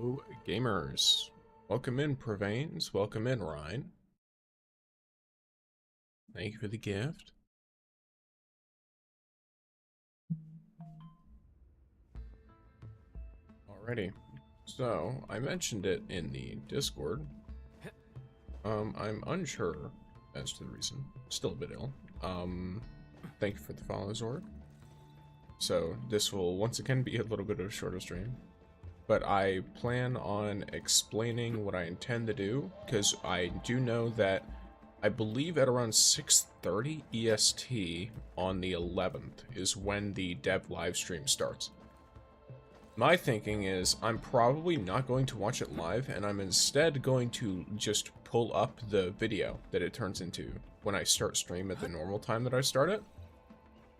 Hello, gamers. Welcome in, Prevains. Welcome in, Ryan. Thank you for the gift. Alrighty. So, I mentioned it in the Discord. I'm unsure as to the reason. Still a bit ill. Thank you for the follow, Zorg. So, this will once again be a little bit of a shorter stream. But I plan on explaining what I intend to do, because I do know that I believe at around 6:30 EST on the 11th is when the dev live stream starts. My thinking is I'm probably not going to watch it live, and I'm instead going to just pull up the video that it turns into when I start stream at the normal time that I start it.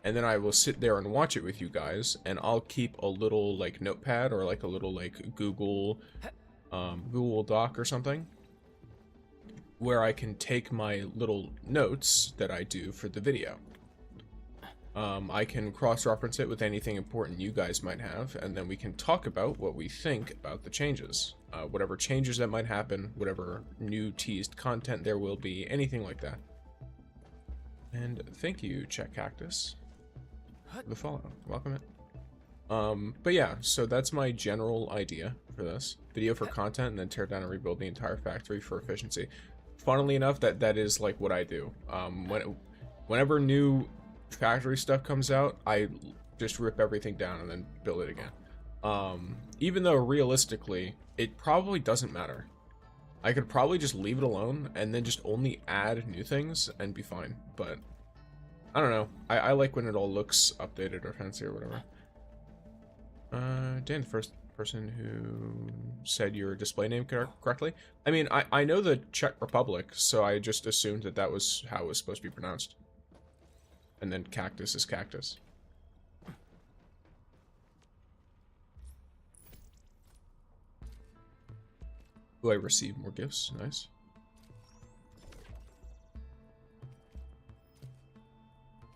And then I will sit there and watch it with you guys, and I'll keep a little like notepad or like a little like Google Doc or something where I can take my little notes that I do for the video. I can cross-reference it with anything important you guys might have, and then we can talk about what we think about the changes. Whatever changes that might happen, whatever new teased content there will be, anything like that. And thank you, Check Cactus, for the follow. Welcome in. But yeah, so that's my general idea for this. Video for content, and then tear down and rebuild the entire factory for efficiency. Funnily enough, that is like what I do. Whenever new factory stuff comes out, I just rip everything down and then build it again. Even though realistically, it probably doesn't matter. I could probably just leave it alone and then just only add new things and be fine, but I don't know. I like when it all looks updated or fancy or whatever. Dan, the first person who said your display name correctly. I mean, I know the Czech Republic, so I just assumed that was how it was supposed to be pronounced. And then cactus is cactus. Do I receive more gifts? Nice.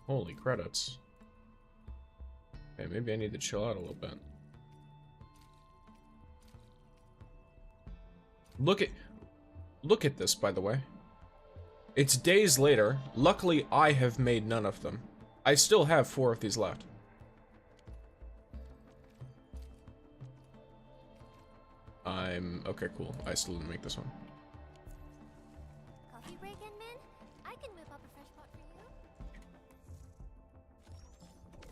Holy credits. Okay, maybe I need to chill out a little bit. Look at this, by the way. It's days later. Luckily, I have made none of them. I still have 4 of these left. Okay, cool. I still didn't make this one. Coffee break in, Min? I can whip up a fresh pot for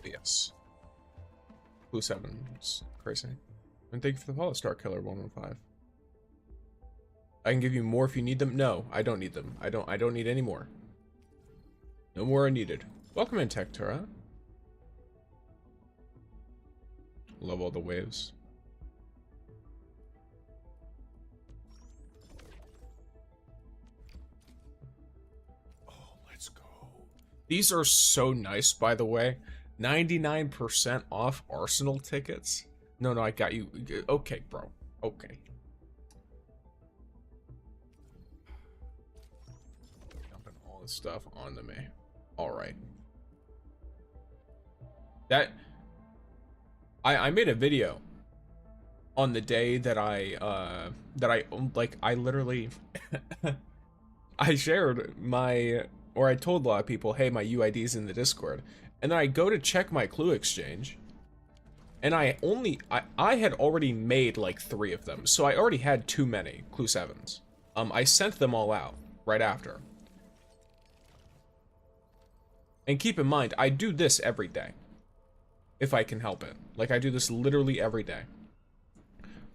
you. Yes. Blue 7. It's crazy. And thank you for the follow, Star Killer 115. I can give you more if you need them. No, I don't need them. I don't need any more. No more are needed. Welcome in, Tektura. Love all the waves. Oh, let's go. These are so nice, by the way. 99% off Arsenal tickets. No, I got you. Okay, bro. Okay. Stuff onto me. All right. I made a video on the day that I literally I shared I told a lot of people, hey, my UID's in the Discord, and then I go to check my clue exchange, and I had already made like 3 of them, so I already had too many clue 7s. I sent them all out right after. And keep in mind, I do this every day. If I can help it. Like, I do this literally every day.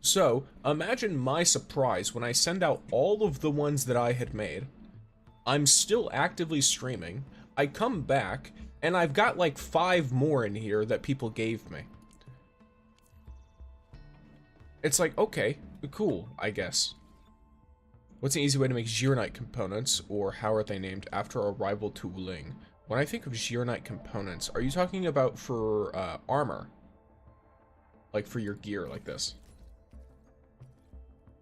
So, imagine my surprise when I send out all of the ones that I had made. I'm still actively streaming. I come back, and I've got like 5 more in here that people gave me. It's like, okay, cool, I guess. What's an easy way to make Zirnite components, or how are they named, after arrival to Wuling? When I think of Zirnite components, are you talking about for armor? Like for your gear like this?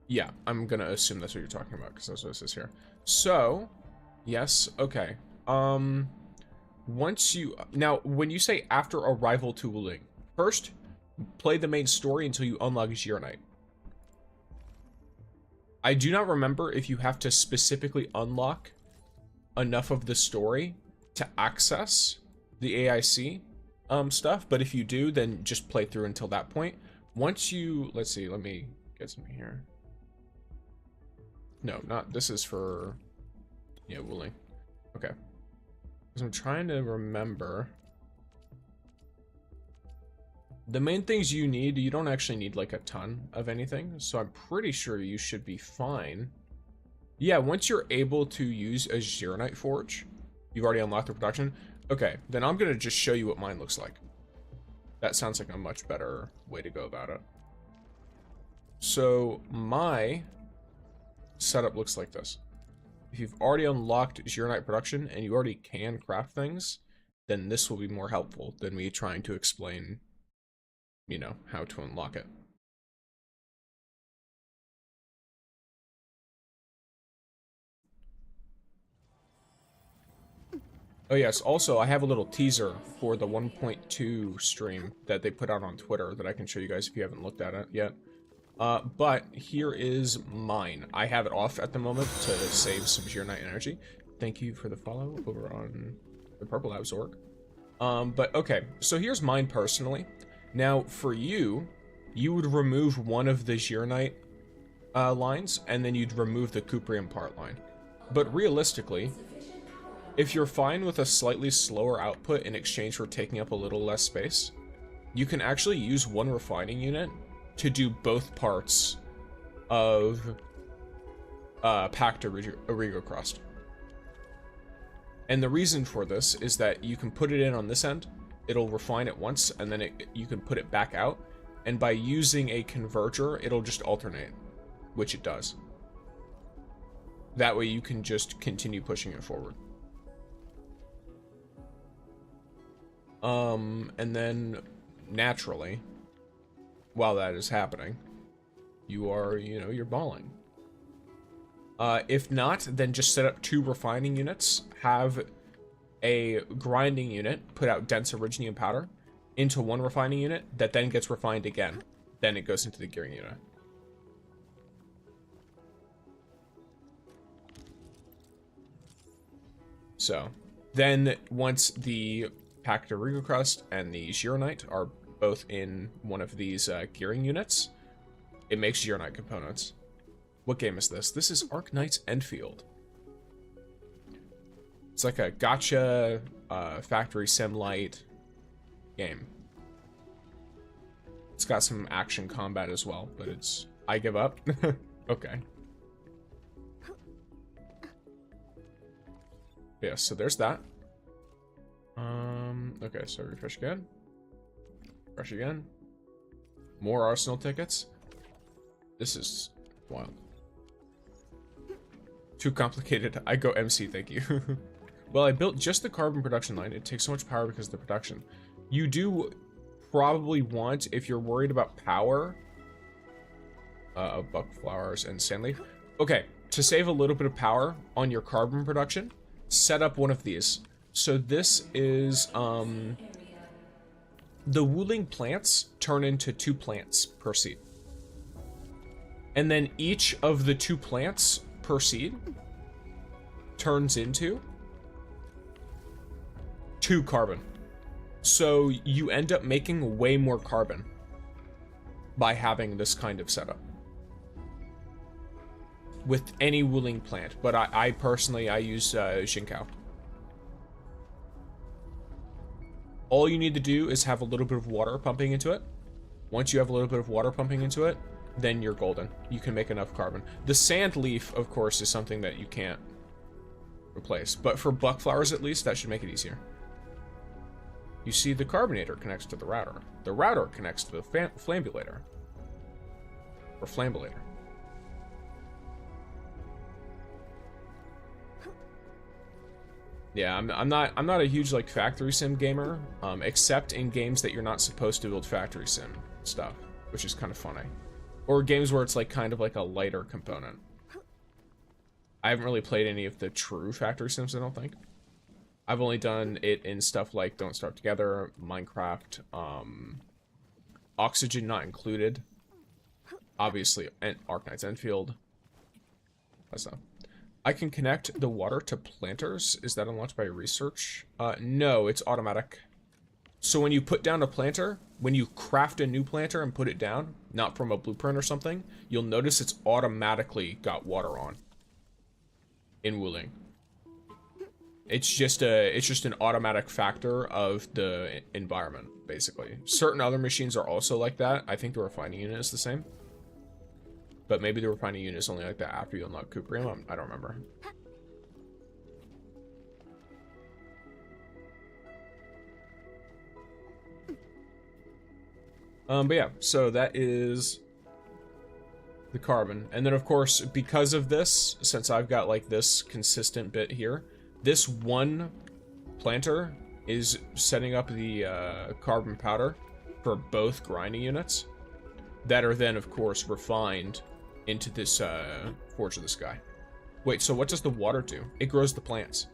Yeah, I'm gonna assume that's what you're talking about, because that's what this is here. So, yes, okay. Once you... Now, when you say after arrival to Wuling, first, play the main story until you unlock Zirnite. I do not remember if you have to specifically unlock enough of the story to access the AIC stuff, but if you do, then just play through until that point. Once you, let's see, let me get something here. No, not, this is for, yeah, wooling. Okay. Because I'm trying to remember. The main things you need, you don't actually need like a ton of anything, so I'm pretty sure you should be fine. Yeah, once you're able to use a Zeronite Forge, you've already unlocked the production. Okay, then I'm gonna just show you what mine looks like. That sounds like a much better way to go about it. So my setup looks like this. If you've already unlocked Zeronite production and you already can craft things, then this will be more helpful than me trying to explain, you know, how to unlock it. Oh yes, also I have a little teaser for the 1.2 stream that they put out on Twitter that I can show you guys if you haven't looked at it yet. But here is mine. I have it off at the moment to save some Zeronite energy. Thank you for the follow over on the Purple Labs org. But okay, so here's mine personally. Now for you, you would remove one of the Zeronite lines, and then you'd remove the Cuprium part line. But realistically, if you're fine with a slightly slower output in exchange for taking up a little less space, you can actually use one refining unit to do both parts of packed Origo crust. And the reason for this is that you can put it in on this end, it'll refine it once, and then you can put it back out, and by using a converger, it'll just alternate, which it does. That way you can just continue pushing it forward. And then naturally, while that is happening, you are, you know, you're balling. If not, then just set up 2 refining units, have a grinding unit put out dense originium powder into 1 refining unit that then gets refined again. Then it goes into the gearing unit. So, then once the packed Origo crust and the Zeronite are both in one of these gearing units, it makes Zeronite components. What game is this? This is Arknights Endfield. It's like a gacha factory sim light game. It's got some action combat as well, but it's... I give up? Okay. Yeah, so there's that. Okay, so refresh again. Refresh again. More Arsenal tickets. This is wild. Too complicated. I go MC, thank you. Well, I built just the carbon production line. It takes so much power because of the production. You do probably want, if you're worried about power, buck flowers and sandleaf. Okay, to save a little bit of power on your carbon production, set up one of these. So this is, the wooling plants turn into 2 plants per seed. And then each of the 2 plants per seed turns into 2 carbon. So you end up making way more carbon by having this kind of setup with any wooling plant. But I personally, I use Xinqiao. All you need to do is have a little bit of water pumping into it. Once you have a little bit of water pumping into it, then you're golden. You can make enough carbon. The sand leaf, of course, is something that you can't replace. But for buck flowers, at least, that should make it easier. You see, the carbonator connects to the router. The router connects to the flambulator. Or flambulator. Yeah, I'm not a huge like factory sim gamer, except in games that you're not supposed to build factory sim stuff, which is kind of funny. Or games where it's like kind of like a lighter component. I haven't really played any of the true factory sims, I don't think. I've only done it in stuff like Don't Starve Together, Minecraft, Oxygen not included, obviously, and Arknights Endfield. That's not. I can connect the water to planters. Is that unlocked by research? No, it's automatic. So when you put down a planter, when you craft a new planter and put it down, not from a blueprint or something, you'll notice it's automatically got water on in Wuling. It's just an automatic factor of the environment, basically. Certain other machines are also like that. I think the refining unit is the same. But maybe the refining unit is only like that after you unlock Cuprium. I don't remember. But yeah, so that is the carbon. And then of course, because of this, since I've got like this consistent bit here, this one planter is setting up the carbon powder for both grinding units that are then of course refined into this Forge of the Sky. Wait, so what does the water do? It grows the plants.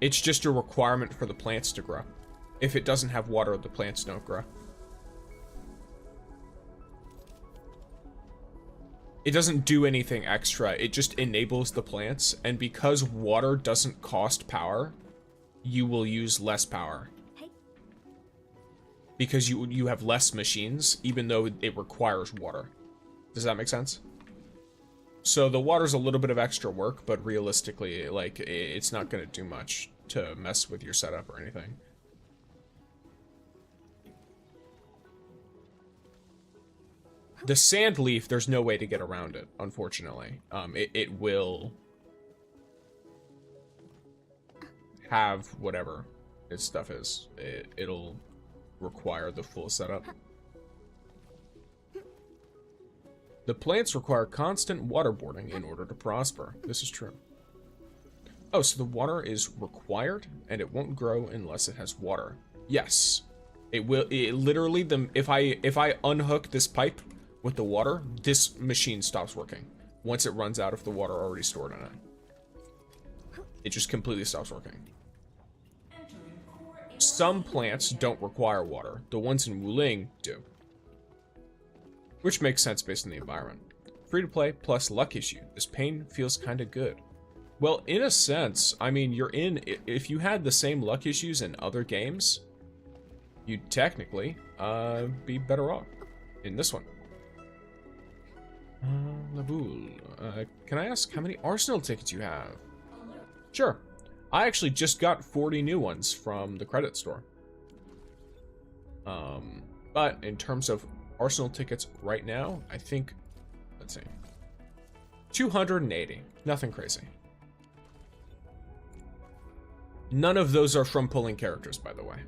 It's just a requirement for the plants to grow. If it doesn't have water, the plants don't grow. It doesn't do anything extra, it just enables the plants, and because water doesn't cost power, you will use less power. Because you have less machines, even though it requires water. Does that make sense? So the water's a little bit of extra work, but realistically, like, it's not gonna do much to mess with your setup or anything. The sand leaf, there's no way to get around it, unfortunately. It will have whatever its stuff is. It'll require the full setup. The plants require constant waterboarding in order to prosper. This is true. Oh, so the water is required, and it won't grow unless it has water. Yes. It will, it literally, if I unhook this pipe with the water, this machine stops working once it runs out of the water already stored in it. It just completely stops working. Some plants don't require water. The ones in Wuling do. Which makes sense based on the environment. Free to play plus luck issue. This pain feels kinda good. Well, in a sense, I mean, if you had the same luck issues in other games, you'd technically be better off in this one. Laboul, can I ask how many Arsenal tickets you have? Sure. I actually just got 40 new ones from the credit store. But in terms of Arsenal tickets right now, I think, let's see, 280. Nothing crazy. None of those are from pulling characters, by the way.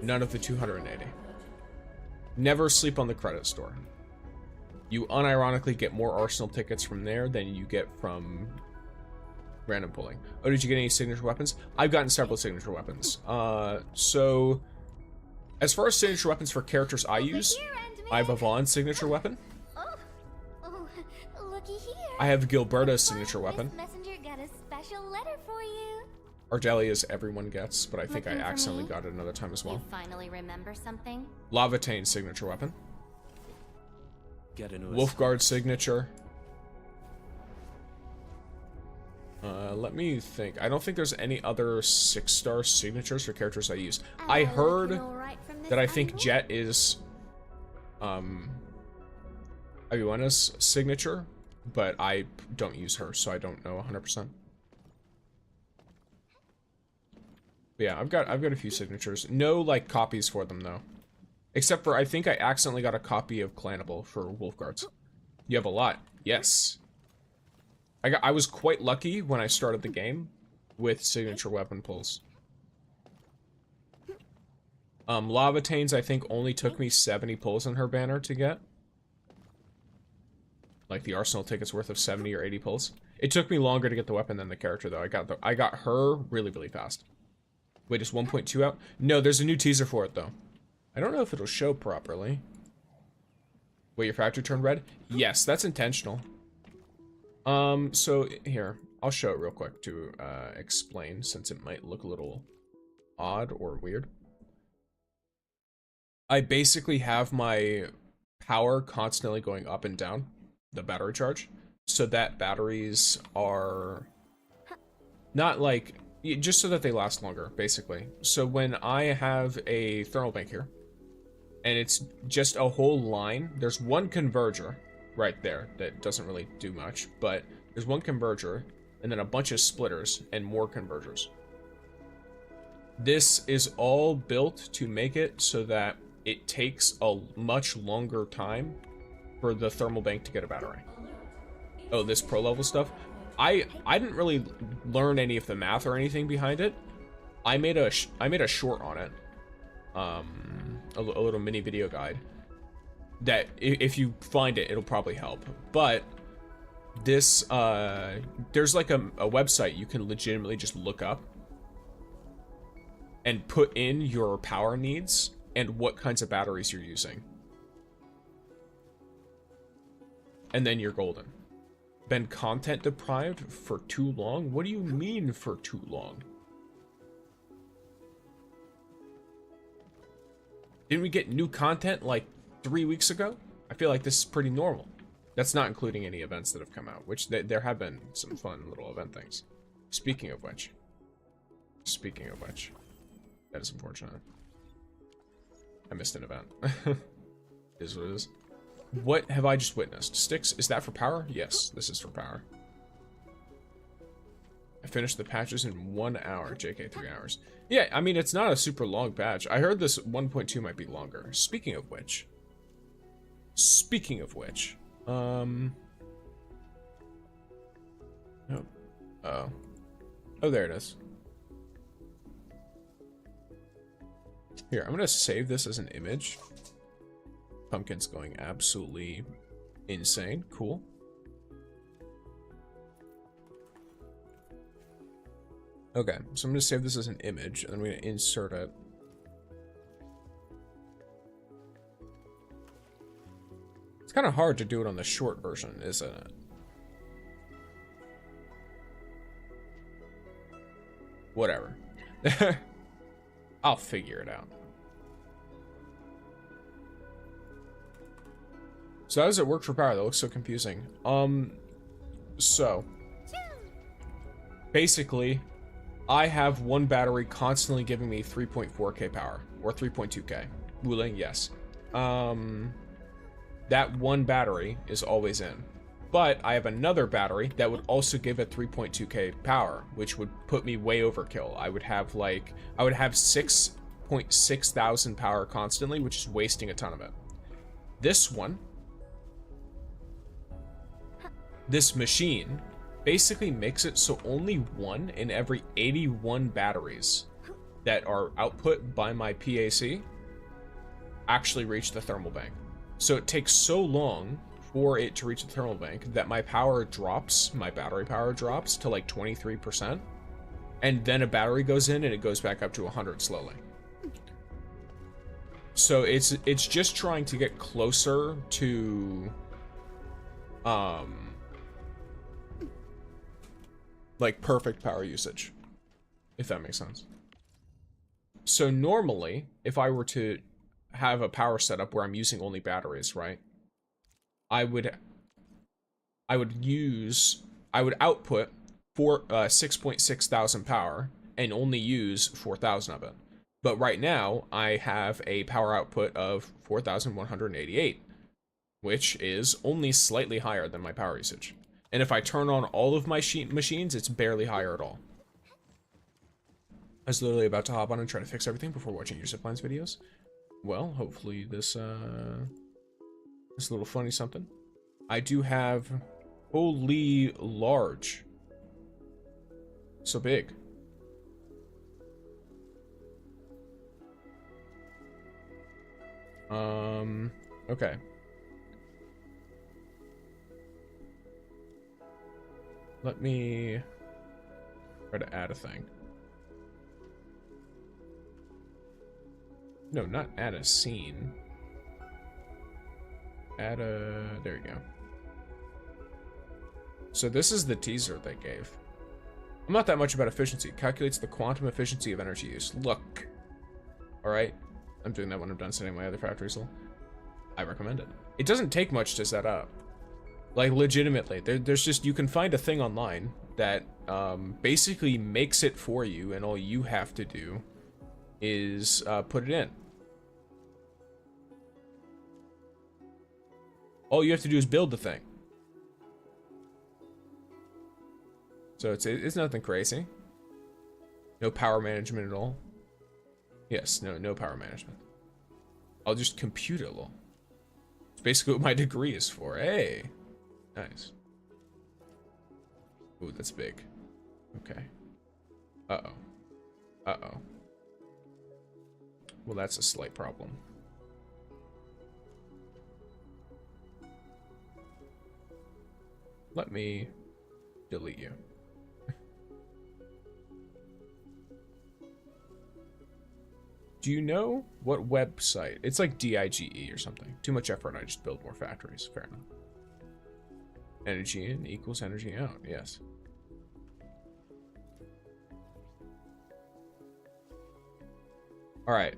None of the 280. Never sleep on the credit store. You unironically get more Arsenal tickets from there than you get from random pulling. Oh, did you get any signature weapons? I've gotten several signature weapons. So, as far as signature weapons for characters I use, I have Yvonne's signature weapon. Oh, looky here. I have Gilberta's signature weapon. This messenger got a special letter for you. Ardelia's everyone gets, but I think I Looking for accidentally me? got it another time as well. You finally remember something? Lavatane's signature weapon. Get into Wolfguard's signature. Let me think. I don't think there's any other 6-star signatures for characters I use. I heard that I think Jet is Iuena's signature, but I don't use her, so I don't know 100%. But yeah, I've got a few signatures. No like copies for them though. Except for I think I accidentally got a copy of Clanable for Wolfguards. You have a lot. Yes. I was quite lucky when I started the game with signature weapon pulls. Lavatane's I think only took me 70 pulls in her banner to get. Like the Arsenal ticket's worth of 70 or 80 pulls. It took me longer to get the weapon than the character though. I got her really, really fast. Wait, is 1.2 out? No, there's a new teaser for it though. I don't know if it'll show properly. Wait, your factory turned red? Yes, that's intentional. So here, I'll show it real quick to explain, since it might look a little odd or weird. I basically have my power constantly going up and down, the battery charge, so that batteries are not like, just so that they last longer, basically. So when I have a thermal bank here, and it's just a whole line, there's one converger right there that doesn't really do much, but there's one converger, and then a bunch of splitters and more convergers. This is all built to make it so that it takes a much longer time for the thermal bank to get a battery. Oh, this pro level stuff? I didn't really learn any of the math or anything behind it. I made a short on it, a little mini video guide that if you find it, it'll probably help. But this there's like a website you can legitimately just look up and put in your power needs and what kinds of batteries you're using, and then you're golden. Been content deprived for too long? What do you mean for too long? Didn't we get new content like 3 weeks ago? I feel like this is pretty normal. That's not including any events that have come out, which there have been some fun little event things. Speaking of which, that is unfortunate. I missed an event. It is what it is. What have I just witnessed? Sticks? Is that for power? Yes, this is for power. I finished the patches in 1 hour. JK, 3 hours. Yeah, I mean, it's not a super long patch. I heard this 1.2 might be longer. Speaking of which. Oh. Oh, there it is. Here, I'm gonna save this as an image. Pumpkin's going absolutely insane. Cool. Okay, so I'm gonna save this as an image, and I'm gonna insert it. It's kind of hard to do it on the short version, isn't it? Whatever. I'll figure it out. So how does it work for power? That looks so confusing. So basically, I have one battery constantly giving me 3.4k power, or 3.2k. Wuling, yes. That one battery is always in. But I have another battery that would also give it 3.2k power, which would put me way overkill. I would have 6.6 thousand power constantly, which is wasting a ton of it. This one, this machine, basically makes it so only one in every 81 batteries that are output by my PAC actually reach the thermal bank. So it takes so long for it to reach the thermal bank that my power drops, my battery power drops to like 23%, and then a battery goes in and it goes back up to 100 slowly. So it's just trying to get closer to like perfect power usage, if that makes sense. So normally, if I were to have a power setup where I'm using only batteries, right? I would output 6.6 thousand power and only use 4,000 of it. But right now, I have a power output of 4,188, which is only slightly higher than my power usage. And if I turn on all of my machines, it's barely higher at all. I was literally about to hop on and try to fix everything before watching your ziplines videos. Well, hopefully this little funny something. I do have, holy large. So big. Okay. Let me try to add a thing. No, not add a scene. Add a... There you go. So this is the teaser they gave. I'm not that much about efficiency. It calculates the quantum efficiency of energy use. Look. Alright. I'm doing that when I'm done setting my other factories. I recommend it. It doesn't take much to set up. Like, legitimately. There's just, you can find a thing online that basically makes it for you, and all you have to do is put it in. All you have to do is build the thing. So it's nothing crazy. No power management at all. Yes, no power management. I'll just compute it all. It's basically what my degree is for. Hey, nice. Ooh, that's big. Okay. Uh-oh. Uh-oh. Well, that's a slight problem. Let me delete you. Do you know what website? It's like DIGE or something. Too much effort, I just build more factories. Fair enough. Energy in equals energy out, yes. Alright.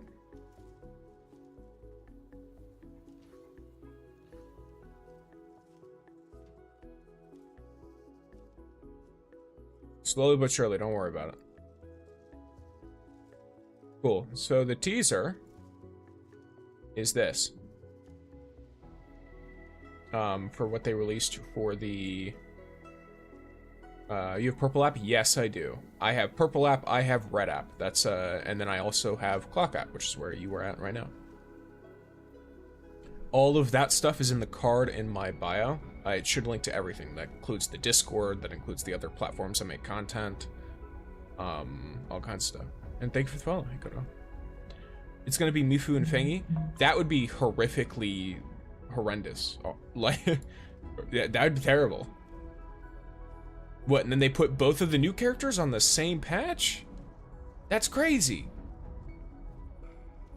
Slowly but surely, don't worry about it. Cool. So the teaser is this. For what they released for the... you have purple app? Yes, I do. I have purple app, I have red app. That's, and then I also have clock app, which is where you are at right now. All of that stuff is in the card in my bio. It should link to everything. That includes the Discord, that includes the other platforms I make content. All kinds of stuff. And thank you for the follow. Hey, Kodo. It's gonna be Mifu and Fengi. That would be horrifically horrendous. Oh, like, yeah, that would be terrible. What, and then they put both of the new characters on the same patch? That's crazy.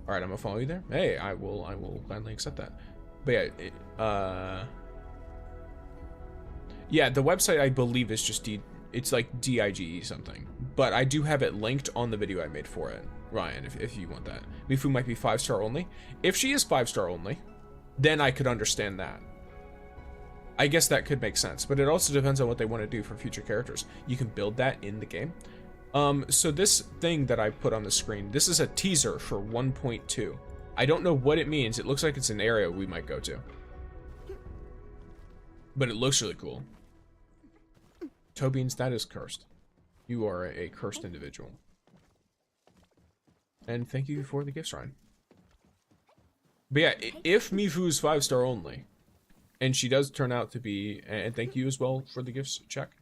Alright, I'm gonna follow you there. Hey, I will gladly accept that. But yeah, yeah, the website I believe is just it's like DIGE something. But I do have it linked on the video I made for it, Ryan, if you want that. Mifu might be 5-star only. If she is 5-star only, then I could understand that. I guess that could make sense, but it also depends on what they want to do for future characters. You can build that in the game. So this thing that I put on the screen, this is a teaser for 1.2. I don't know what it means. It looks like it's an area we might go to. But it looks really cool. Tobians, that is cursed. You are a cursed individual. And thank you for the gifts, Ryan. But yeah, if Mifu's 5-star only, and she does turn out to be, and thank you as well for the gifts, Jack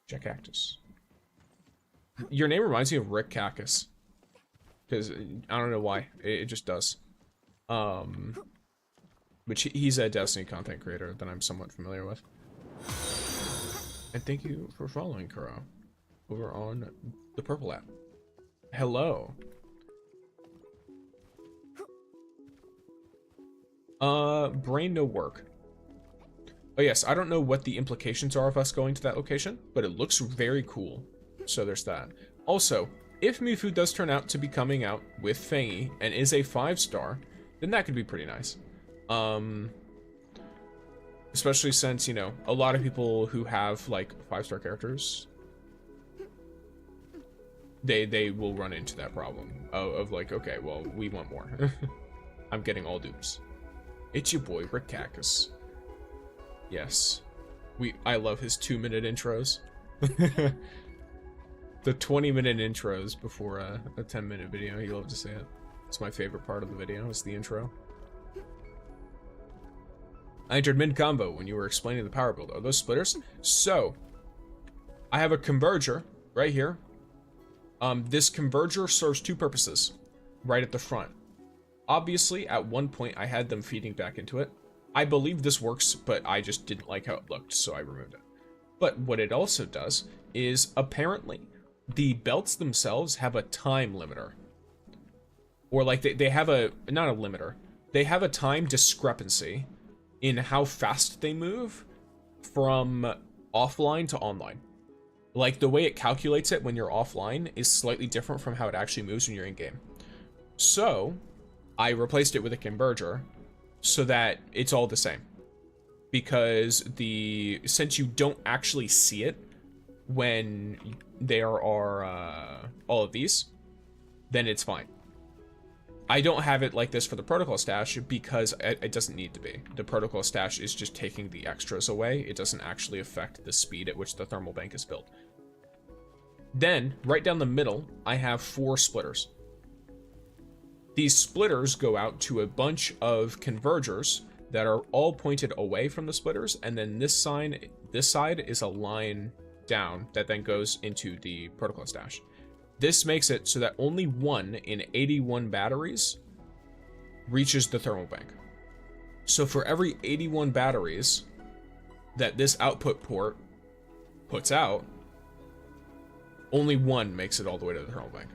Cactus. Your name reminds me of Rick Cactus. Because, I don't know why, it just does. Which he's a Destiny content creator that I'm somewhat familiar with. And thank you for following Kuro over on the Purple app. Hello. Brain no work. Oh yes, I don't know what the implications are of us going to that location, but it looks very cool. So there's that. Also, if Mifu does turn out to be coming out with Fengi and is a 5-star, then that could be pretty nice. Especially since, you know, a lot of people who have, like, 5-star characters, they will run into that problem of like, okay, well, we want more. I'm getting all dupes. It's your boy, Rick Cactus. Yes. I love his 2-minute intros. The 20-minute intros before a 10-minute video. You love to say it. It's my favorite part of the video, is the intro. I entered mid-combo when you were explaining the power build. Are those splitters? So, I have a converger right here. This converger serves 2 purposes right at the front. Obviously, at one point, I had them feeding back into it. I believe this works, but I just didn't like how it looked, so I removed it. But what it also does is, apparently, the belts themselves have a time limiter. Or, like, they have a... not a limiter. They have a time discrepancy in how fast they move from offline to online. Like, the way it calculates it when you're offline is slightly different from how it actually moves when you're in-game. So, I replaced it with a converger so that it's all the same. because since you don't actually see it when there are all of these, then it's fine. I don't have it like this for the protocol stash because it doesn't need to be. The protocol stash is just taking the extras away. It doesn't actually affect the speed at which the thermal bank is filled. Then, right down the middle, I have 4 splitters. These splitters go out to a bunch of convergers that are all pointed away from the splitters, and then this side is a line down that then goes into the protocol stash. This makes it so that only 1 in 81 batteries reaches the thermal bank. So for every 81 batteries that this output port puts out, only 1 makes it all the way to the thermal bank.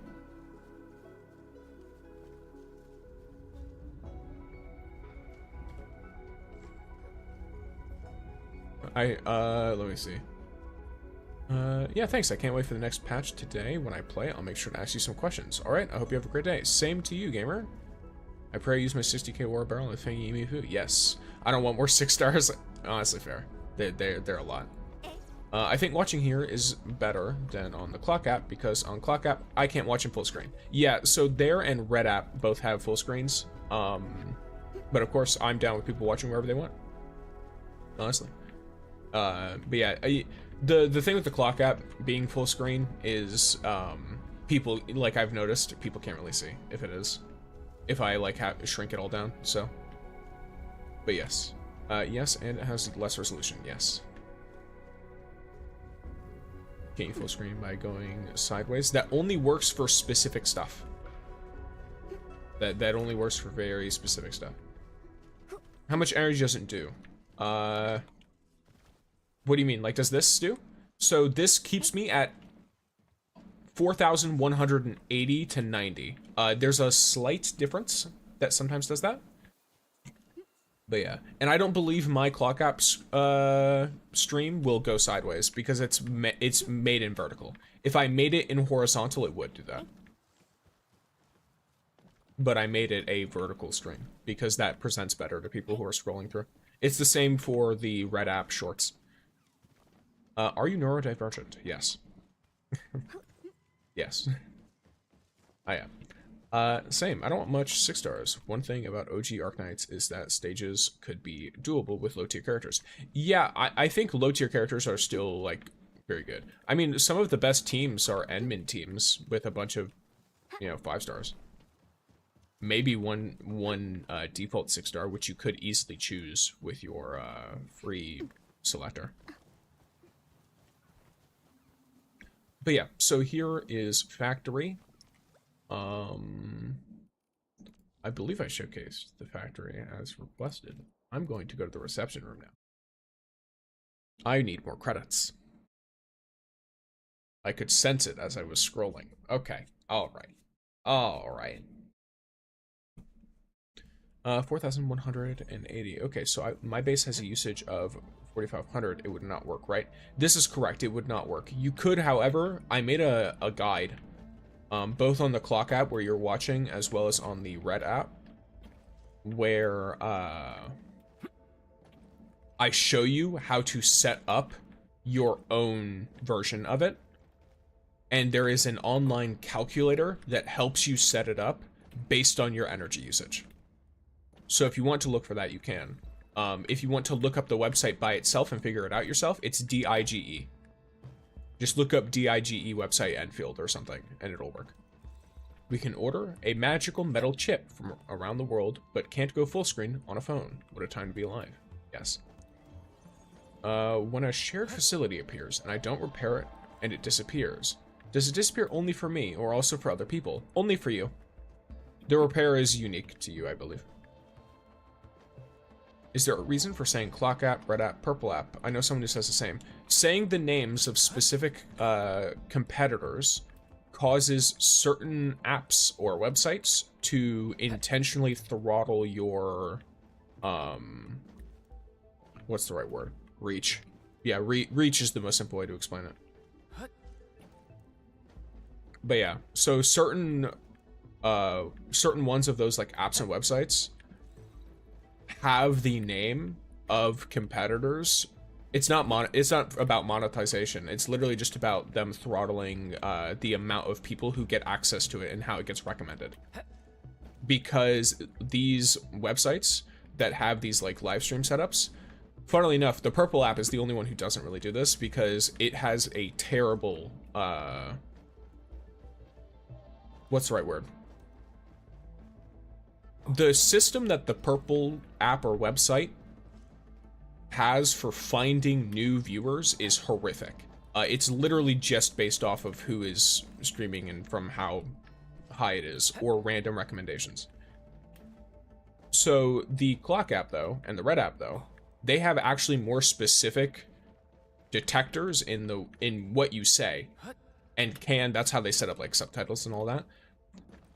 Let me see. Yeah, thanks. I can't wait for the next patch today. When I play, I'll make sure to ask you some questions. All right, I hope you have a great day. Same to you, gamer. I pray I use my 60k war barrel and thingy me food. Yes. I don't want more 6 stars. Honestly, fair. They're a lot. I think watching here is better than on the clock app because on clock app, I can't watch in full screen. Yeah, so there and red app both have full screens. But of course, I'm down with people watching wherever they want. Honestly. But yeah, the thing with the clock app being full screen is people, like I've noticed, people can't really see if it is, if I like shrink it all down. So, but yes, yes, and it has less resolution. Yes. Can't you full screen by going sideways? That only works for specific stuff. That only works for very specific stuff. How much energy does it do? What do you mean? Like, does this do? So this keeps me at 4,180 to 90. There's a slight difference that sometimes does that. But yeah, and I don't believe my clock app's stream will go sideways because it's made in vertical. If I made it in horizontal, it would do that. But I made it a vertical stream because that presents better to people who are scrolling through. It's the same for the red app shorts. Are you neurodivergent? Yes. Yes. I am. Same. I don't want much 6 stars. One thing about OG Arknights is that stages could be doable with low-tier characters. Yeah, I think low-tier characters are still, like, very good. I mean, some of the best teams are admin teams with a bunch of, 5 stars. Maybe one default 6 star, which you could easily choose with your free selector. But yeah, so here is factory. I believe I showcased the factory as requested. I'm going to go to the reception room now. I need more credits. I could sense it as I was scrolling. Okay, alright. Alright. 4,180. Okay, so my base has a usage of 4,500. It would not work, right? This is correct. It would not work. You could, however, I made a guide, both on the clock app where you're watching, as well as on the red app, where I show you how to set up your own version of it. And there is an online calculator that helps you set it up based on your energy usage. So if you want to look for that, you can. If you want to look up the website by itself and figure it out yourself, it's DIGE. Just look up DIGE website Endfield or something, and it'll work. We can order a magical metal chip from around the world, but can't go full screen on a phone. What a time to be alive. Yes. When a shared facility appears, and I don't repair it, and it disappears, does it disappear only for me, or also for other people? Only for you. The repair is unique to you, I believe. Is there a reason for saying clock app, red app, purple app? I know someone who says the same. Saying the names of specific competitors causes certain apps or websites to intentionally throttle your, what's the right word? Reach. Yeah, reach is the most simple way to explain it. But yeah, so certain ones of those like apps and websites have the name of competitors, it's not about monetization. It's literally just about them throttling the amount of people who get access to it and how it gets recommended. Because these websites that have these like live stream setups, funnily enough, the Purple app is the only one who doesn't really do this because it has a terrible what's the right word? The system that the Purple app or website has for finding new viewers is horrific. It's literally just based off of who is streaming and from how high it is, or random recommendations. So the Clock app though, and the Red app though, they have actually more specific detectors in what you say, and that's how they set up like subtitles and all that.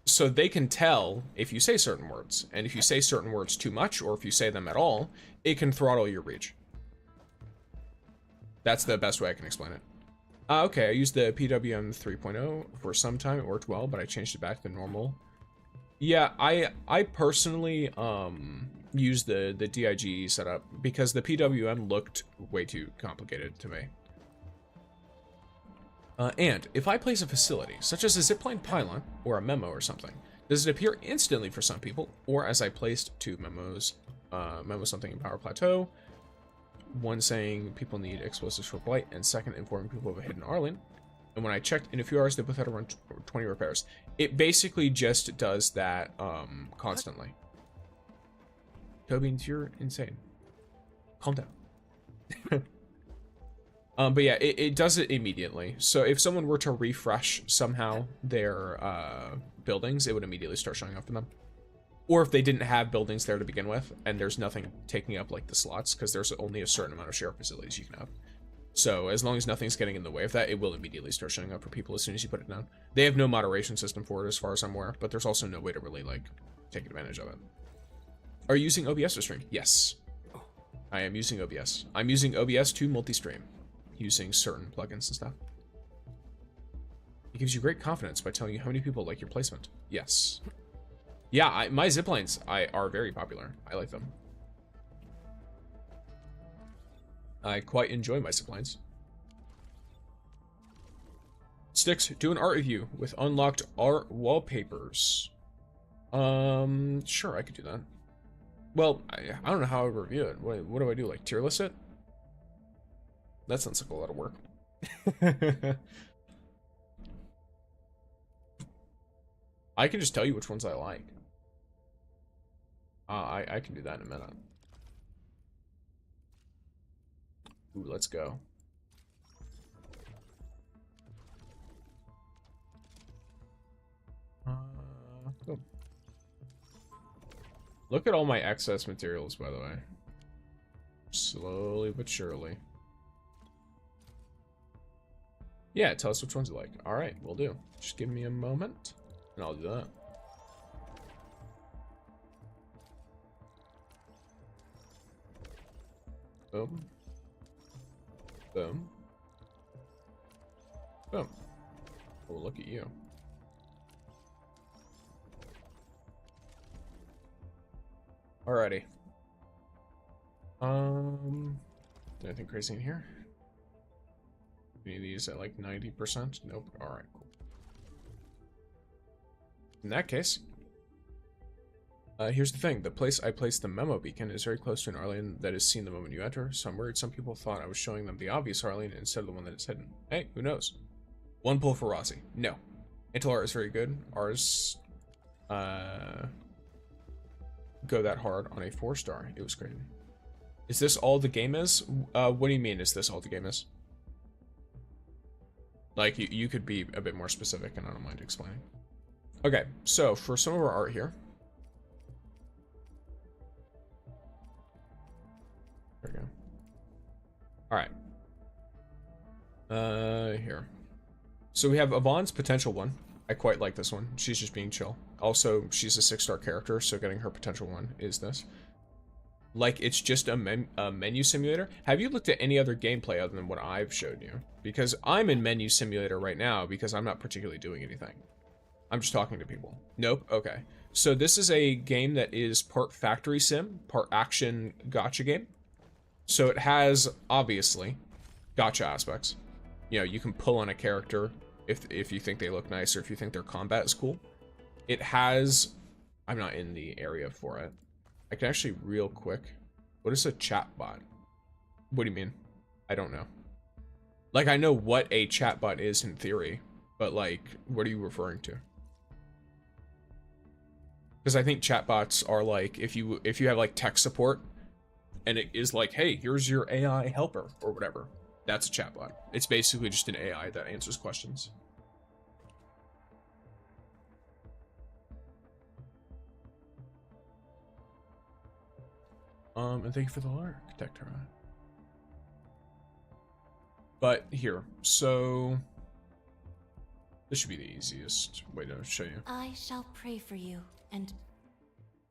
So they can tell if you say certain words, and if you say certain words too much, or if you say them at all, it can throttle your reach. That's the best way I can explain it. Okay, I used the PWM 3.0 for some time. It worked well, but I changed it back to normal. Yeah, I personally used the DIG setup because the PWM looked way too complicated to me. And if I place a facility, such as a zipline pylon or a memo or something, does it appear instantly for some people, or as I placed two memos, memo something in Power Plateau, one saying people need explosives for blight, and second informing people of a hidden Arlen. And when I checked, in a few hours, they both had around 20 repairs. It basically just does that constantly. Toby, you're insane. Calm down. But yeah, it does it immediately. So if someone were to refresh somehow their buildings, it would immediately start showing up for them. Or if they didn't have buildings there to begin with, and there's nothing taking up like the slots, because there's only a certain amount of share facilities you can have. So as long as nothing's getting in the way of that, it will immediately start showing up for people as soon as you put it down. They have no moderation system for it as far as I'm aware, but there's also no way to really like take advantage of it. Are you using OBS to stream? Yes. I am using OBS. I'm using OBS to multi-stream, using certain plugins and stuff. It gives you great confidence by telling you how many people like your placement. Yes. Yeah, my ziplines are very popular. I like them. I quite enjoy my ziplines. Sticks, do an art review with unlocked art wallpapers. Sure, I could do that. Well, I don't know how I would review it. What do I do, like tier list it? That sounds like a lot of work. I can just tell you which ones I like. I can do that in a minute. Ooh, let's go. Oh. Look at all my excess materials, by the way. Slowly but surely. Yeah, tell us which ones you like. Alright, will do. Just give me a moment, and I'll do that. Boom. Boom. Boom. Oh, look at you. Alrighty. Anything crazy in here? Any of these at like 90%? Nope. Alright, cool. In that case, here's the thing. The place I placed the memo beacon is very close to an Arlene that is seen the moment you enter, so I'm worried some people thought I was showing them the obvious Arlene instead of the one that is hidden. Hey, who knows? One pull for Rossi. No. Until art is very good. Ours, go that hard on a 4-star. It was crazy. Is this all the game is? What do you mean, is this all the game is? Like, you could be a bit more specific, and I don't mind explaining. Okay, so for some of our art here. There we go. Alright. Here. So we have Yvonne's potential one. I quite like this one. She's just being chill. Also, she's a 6-star character, so getting her potential one is this. Like, it's just a menu simulator. Have you looked at any other gameplay other than what I've showed you? Because I'm in menu simulator right now because I'm not particularly doing anything. I'm just talking to people. Nope? Okay. So this is a game that is part factory sim, part action gacha game. So it has, obviously, gacha aspects. You know, you can pull on a character if you think they look nice or if you think their combat is cool. It has... I'm not in the area for it. I can actually, real quick... What is a chatbot? What do you mean? I don't know. Like, I know what a chatbot is in theory, but, like, what are you referring to? Because I think chatbots are, like, if you have, like, tech support, and it is like, hey, here's your AI helper, or whatever. That's a chatbot. It's basically just an AI that answers questions. And thank you for the architect. But here, so this should be the easiest way to show you. I shall pray for you, and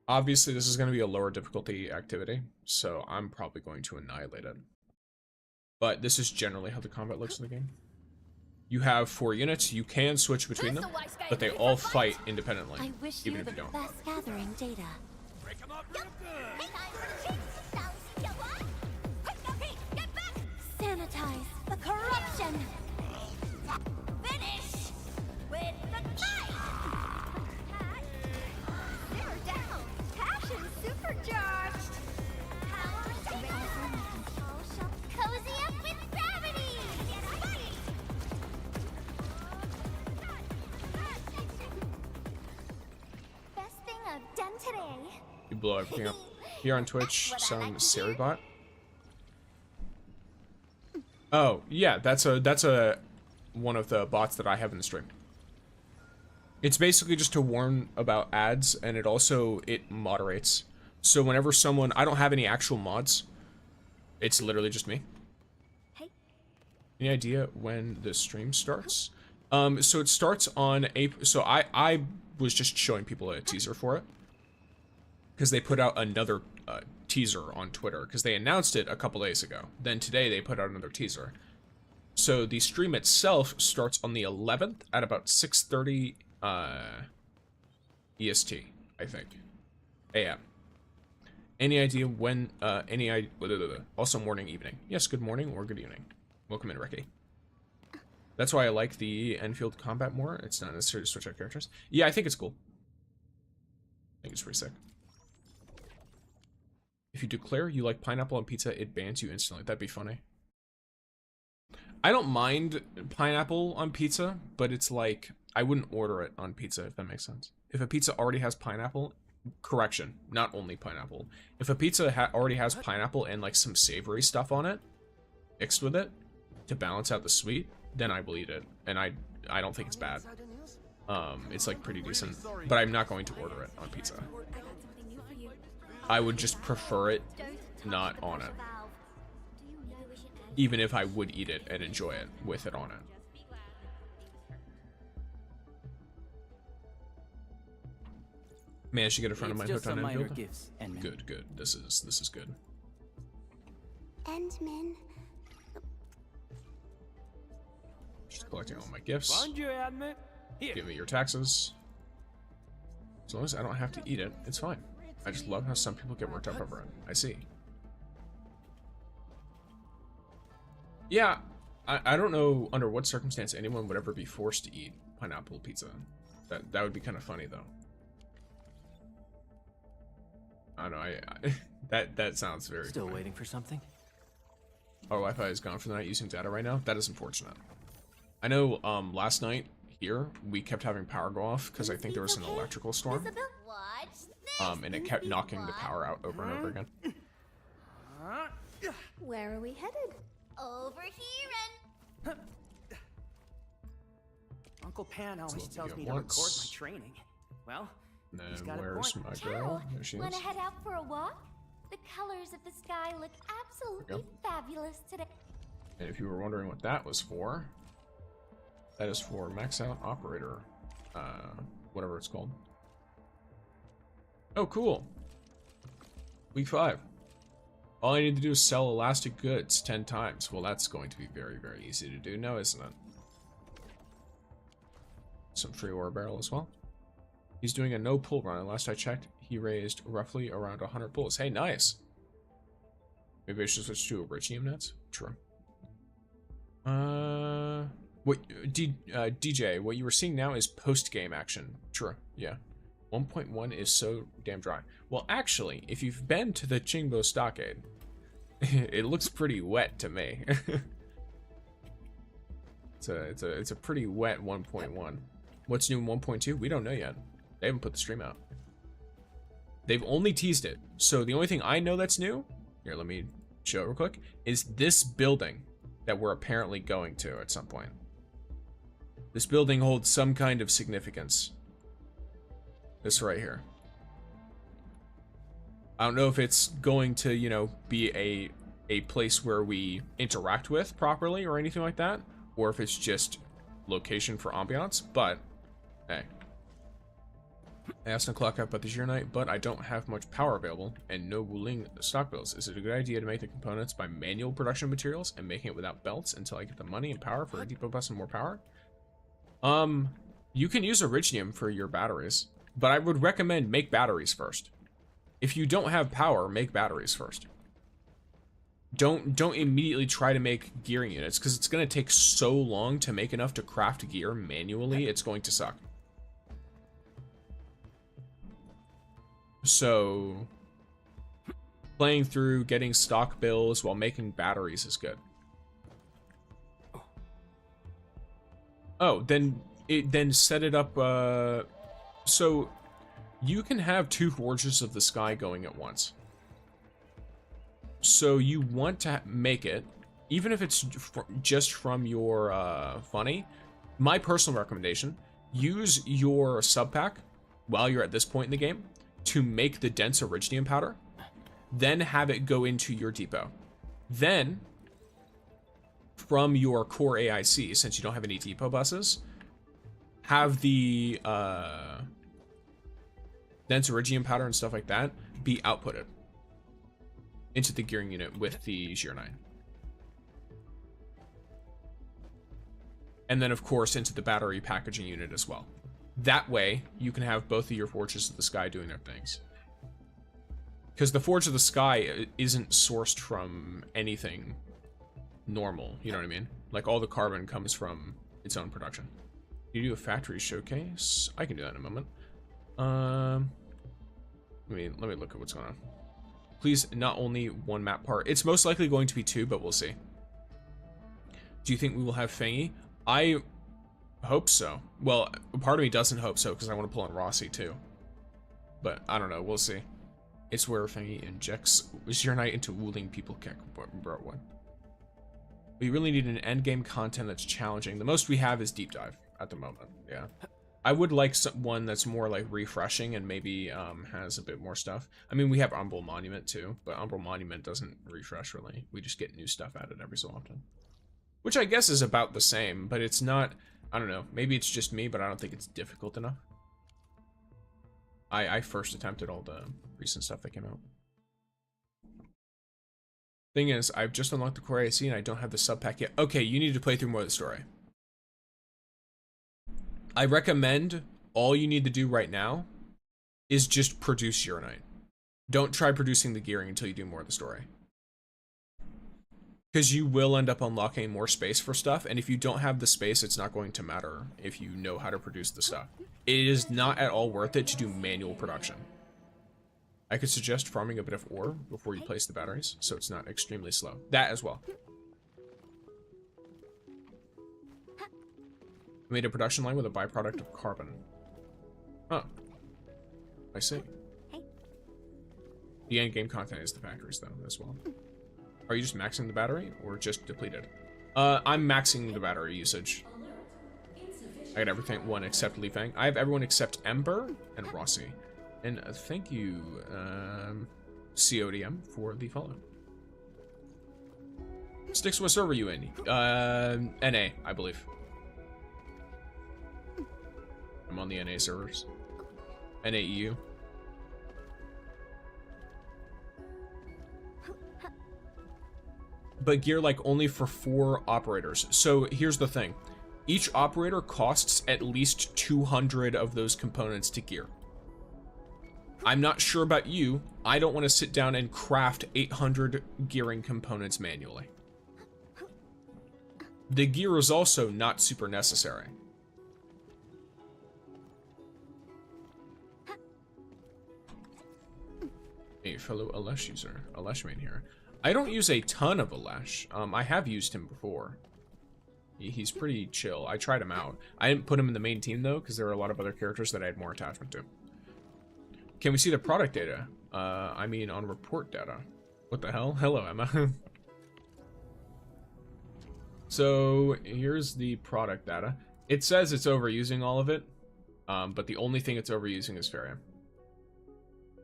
Obviously, this is going to be a lower difficulty activity, so I'm probably going to annihilate it. But this is generally how the combat looks in the game. You have 4 units. You can switch between them, but they all fight independently, I wish even you if the you don't. best gathering data. Sanitize the corruption. Finish with the fight. They're down. Passion supercharged. Cozy up with gravity. Best thing I've done today. You blow everything up. Here on Twitch, some Seribot. Oh, yeah, that's a one of the bots that I have in the stream. It's basically just to warn about ads, and it moderates. So whenever someone, I don't have any actual mods. It's literally just me. Hey. Any idea when the stream starts? So it starts on April. So I was just showing people a teaser for it because they put out another teaser on Twitter because they announced it a couple days ago. Then today they put out another teaser. So the stream itself starts on the 11th at about 6:30 EST, I think, AM. Any idea when? Also morning, evening. Yes, good morning or good evening. Welcome in, Ricky. That's why I like the Enfield combat more. It's not necessary to switch out characters. Yeah, I think it's cool. I think it's pretty sick. If you declare you like pineapple on pizza, it bans you instantly. That'd be funny. I don't mind pineapple on pizza, but it's like, I wouldn't order it on pizza, if that makes sense. If a pizza already has pineapple, correction, not only pineapple. If a pizza already has pineapple and like some savory stuff on it, mixed with it, to balance out the sweet, then I will eat it. And I don't think it's bad. It's like pretty decent, but I'm not going to order it on pizza. I would just prefer it not on it. Even if I would eat it and enjoy it with it on it. Managed to get a friend of mine hooked on Endfield. Good, good. This is good. Endman. Just collecting all my gifts. Give me your taxes. As long as I don't have to eat it, it's fine. I just love how some people get worked up over it. I see. Yeah, I don't know under what circumstance anyone would ever be forced to eat pineapple pizza. That would be kind of funny though. I don't know. That sounds very. Still funny. waiting for something. Our Wi-Fi is gone for the night using data right now. That is unfortunate. I know. Last night here we kept having power go off because I think there was an electrical storm. And it kept knocking the power out over and over again. Where are we headed? Over here and... Uncle Pan always So tells me you to got record once. my training. Well, And he's then got a where's point. my girl? There she is. Wanna head out for a walk? The colors of the sky look absolutely fabulous today. And if you were wondering what that was for, that is for max out operator, whatever it's called. Oh, cool. Week 5. All I need to do is sell elastic goods 10 times. Well, that's going to be very, very easy to do now, isn't it? Some free ore barrel as well. He's doing a no pull run, and last I checked, he raised roughly around 100 pulls. Hey, nice. Maybe I should switch to Iridium nets. True. What DJ? What you were seeing now is post-game action. True. Yeah. 1.1 is so damn dry. Well, actually, if you've been to the Chingbo Stockade, it looks pretty wet to me. it's a pretty wet 1.1. What's new in 1.2? We don't know yet. They haven't put the stream out. They've only teased it. So the only thing I know that's new, here, let me show it real quick, is this building that we're apparently going to at some point. This building holds some kind of significance. This right here. I don't know if it's going to, you know, be a place where we interact with properly or anything like that, or if it's just location for ambiance, but hey. I asked the clock out about the Gironite, but I don't have much power available and no Wuling stock builds. Is it a good idea to make the components by manual production materials and making it without belts until I get the money and power for a depot bus and more power? You can use Iridium for your batteries, but I would recommend make batteries first. If you don't have power, make batteries first. Don't immediately try to make gearing units, because it's going to take so long to make enough to craft gear manually, it's going to suck. So, playing through, getting stock bills while making batteries is good. Oh, then set it up, so you can have 2 Forges of the Sky going at once. So you want to make it, even if it's just from your funny, my personal recommendation, use your sub pack while you're at this point in the game to make the dense Iridium powder, then have it go into your depot. Then, from your core AIC, since you don't have any depot buses, have the dense Iridium powder and stuff like that be outputted into the gearing unit with the Gironite. And then, of course, into the battery packaging unit as well. That way, you can have both of your Forges of the Sky doing their things. Because the Forge of the Sky isn't sourced from anything normal, you know what I mean? Like, all the carbon comes from its own production. You do a factory showcase? I can do that in a moment. Let me look at what's going on. Please, not only 1 map part. It's most likely going to be 2, but we'll see. Do you think we will have Fangy? I hope so. Well, part of me doesn't hope so because I want to pull on Rossi too. But I don't know. We'll see. It's where Fangy injects Gironite into Wuling people kick. Bro, what? We really need an end game content that's challenging. The most we have is deep dive at the moment. Yeah. I would like one that's more like refreshing and maybe has a bit more stuff. I mean, we have Umbral Monument too, but Umbral Monument doesn't refresh really. We just get new stuff added every so often. Which I guess is about the same, but it's not, I don't know, maybe it's just me, but I don't think it's difficult enough. I first attempted all the recent stuff that came out. Thing is, I've just unlocked the core AC and I don't have the sub pack yet. Okay, you need to play through more of the story. I recommend all you need to do right now is just produce Gironite. Don't try producing the gearing until you do more of the story. Because you will end up unlocking more space for stuff, and if you don't have the space, it's not going to matter if you know how to produce the stuff. It is not at all worth it to do manual production. I could suggest farming a bit of ore before you place the batteries, so it's not extremely slow. That as well. I made a production line with a byproduct of carbon. Oh. I see. The end game content is the factories, though, as well. Are you just maxing the battery, or just depleted? I'm maxing the battery usage. I got everything, one except Leafang. I have everyone except Ember and Rossi. And thank you, CODM, for the follow. Sticks, what server are you in? NA, I believe. I'm on the NA servers. NAEU. But gear like only for 4 operators. So here's the thing. Each operator costs at least 200 of those components to gear. I'm not sure about you. I don't want to sit down and craft 800 gearing components manually. The gear is also not super necessary. A fellow Alesh user, Alesh main here. I don't use a ton of Alesh. I have used him before. He's pretty chill. I tried him out. I didn't put him in the main team though, because there were a lot of other characters that I had more attachment to. Can we see the product data? I mean on report data. What the hell? Hello, Emma. So here's the product data. It says it's overusing all of it, but the only thing it's overusing is Farium.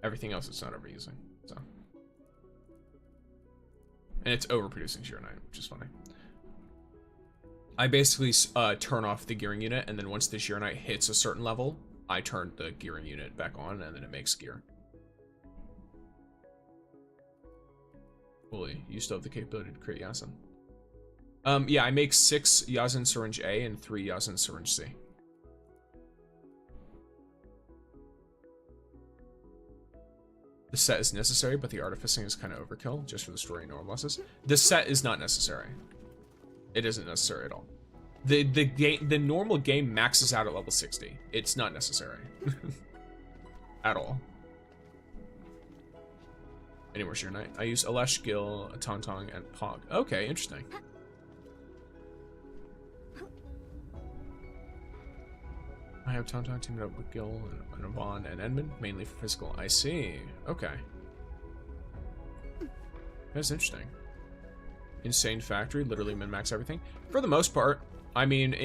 Everything else it's not overusing. So, and it's overproducing Sheer Knight, which is funny. I basically turn off the gearing unit, and then once the Sheer Knight hits a certain level, I turn the gearing unit back on, and then it makes gear. Holy, you still have the capability to create Yasin. Yeah, I make 6 Yasin Syringe A and 3 Yasin Syringe C. The set is necessary, but the artificing is kind of overkill, just for the story and normalises. The set is not necessary. It isn't necessary at all. The normal game maxes out at level 60. It's not necessary. At all. Any more Sheer Knight? I use Alesh, Gil, Tangtang, and Pog. Okay, interesting. I have Tangtang teamed up with Gil and Yvonne and Edmund, mainly for physical. I see. Okay. That's interesting. Insane factory, literally min-max everything. For the most part, I mean,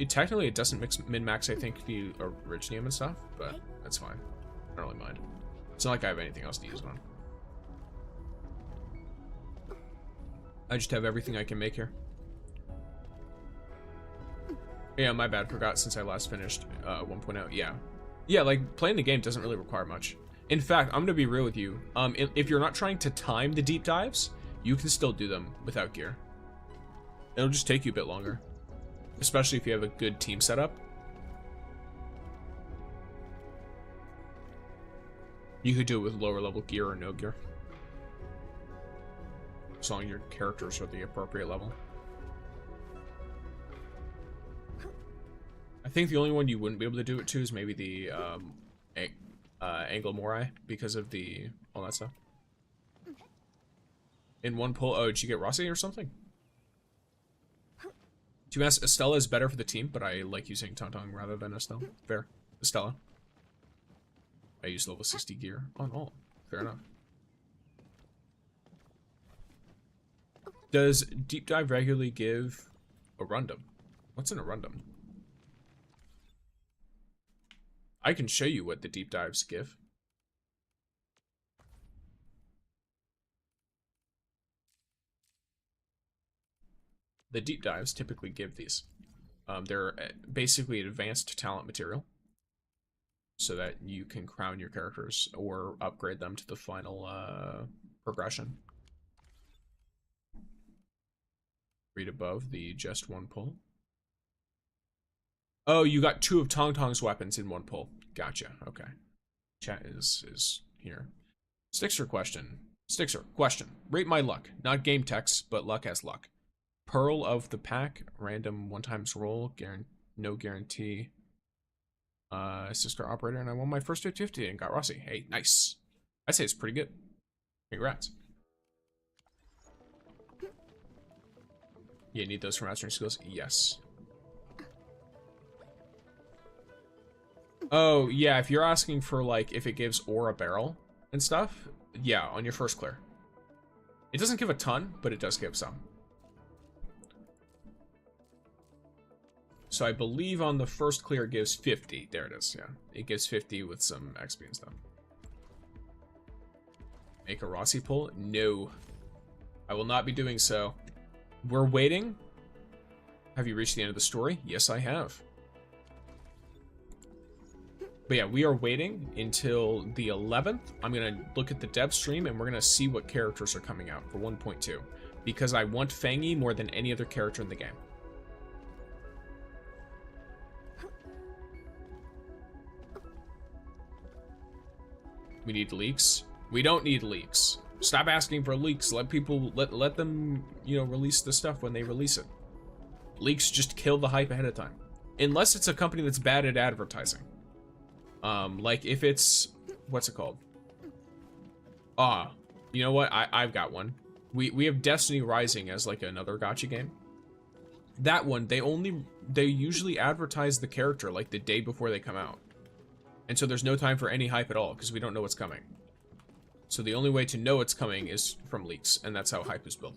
technically it doesn't min-max, I think, the originium and stuff, but that's fine. I don't really mind. It's not like I have anything else to use it on. I just have everything I can make here. Yeah, my bad. Forgot since I last finished 1.0. Yeah, like playing the game doesn't really require much. In fact, I'm gonna be real with you. If you're not trying to time the deep dives, you can still do them without gear. It'll just take you a bit longer, especially if you have a good team setup. You could do it with lower level gear or no gear, as long as your characters are the appropriate level. I think the only one you wouldn't be able to do it to is maybe the Anglo Morai, because of all that stuff. In one pull, oh, did you get Rossi or something? To be honest, Estella is better for the team, but I like using Tangtang rather than Estella. Fair. Estella. I use level 60 gear on all. Fair enough. Does Deep Dive regularly give a rundum? What's an arundum? I can show you what the deep dives give. The deep dives typically give these. They're basically advanced talent material, so that you can crown your characters or upgrade them to the final progression. Read above the just one pull. Oh, you got 2 of Tangtang's weapons in one pull. Gotcha. Okay. Chat is here. Stixer question. Stixer question. Rate my luck. Not game text, but luck as luck. Pearl of the pack. Random 1x roll. No guarantee. Sister operator, and I won my first 50 and got Rossi. Hey, nice. I'd say it's pretty good. Congrats. You need those for mastering skills? Yes. Oh, yeah, if you're asking for, like, if it gives ore a barrel and stuff, yeah, on your first clear. It doesn't give a ton, but it does give some. So I believe on the first clear it gives 50. There it is, yeah. It gives 50 with some XP and stuff. Make a Rossi pull? No. I will not be doing so. We're waiting. Have you reached the end of the story? Yes, I have. But yeah, we are waiting until the 11th. I'm going to look at the dev stream and we're going to see what characters are coming out for 1.2. Because I want Fangy more than any other character in the game. We need leaks. We don't need leaks. Stop asking for leaks. Let people, let them, you know, release the stuff when they release it. Leaks just kill the hype ahead of time. Unless it's a company that's bad at advertising. Like if it's, what's it called? You know what? I've got one. We have Destiny Rising as like another gacha game. That one, they usually advertise the character like the day before they come out. And so there's no time for any hype at all because we don't know what's coming. So the only way to know it's coming is from leaks, and that's how hype is built.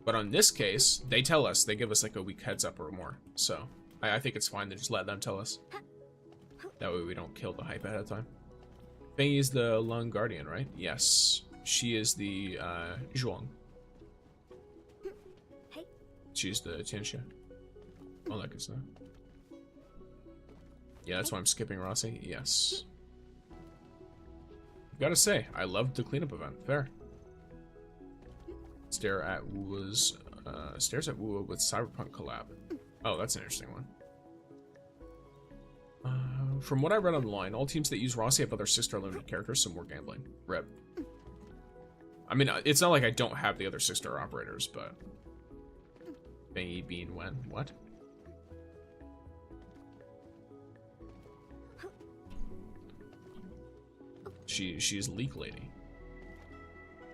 But on this case, they tell us, they give us like a week heads up or more. So I think it's fine to just let them tell us. That way we don't kill the hype ahead of time. Feng is the Lung Guardian, right? Yes. She is the Zhuang. She's the Tianxia. All that good stuff. Yeah, that's why I'm skipping Rossi. Yes. Gotta say, I loved the cleanup event. Fair. Stares at Wu with Cyberpunk collab. Oh, that's an interesting one. From what I read online, all teams that use Rossi have other 6-star limited characters, so more gambling. Rip. I mean, it's not like I don't have the other 6-star operators, but... Bangy Bean when? What? She's leak lady.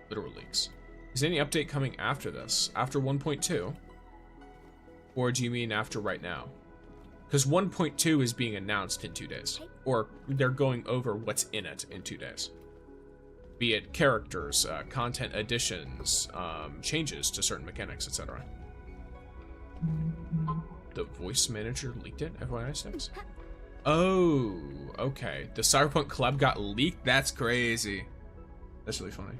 Literal leaks. Is any update coming after this? After 1.2? Or do you mean after right now? Because 1.2 is being announced in 2 days. Or they're going over what's in it in 2 days. Be it characters, content additions, changes to certain mechanics, etc. The voice manager leaked it, FYI sticks. Oh, okay. The Cyberpunk collab got leaked? That's crazy. That's really funny.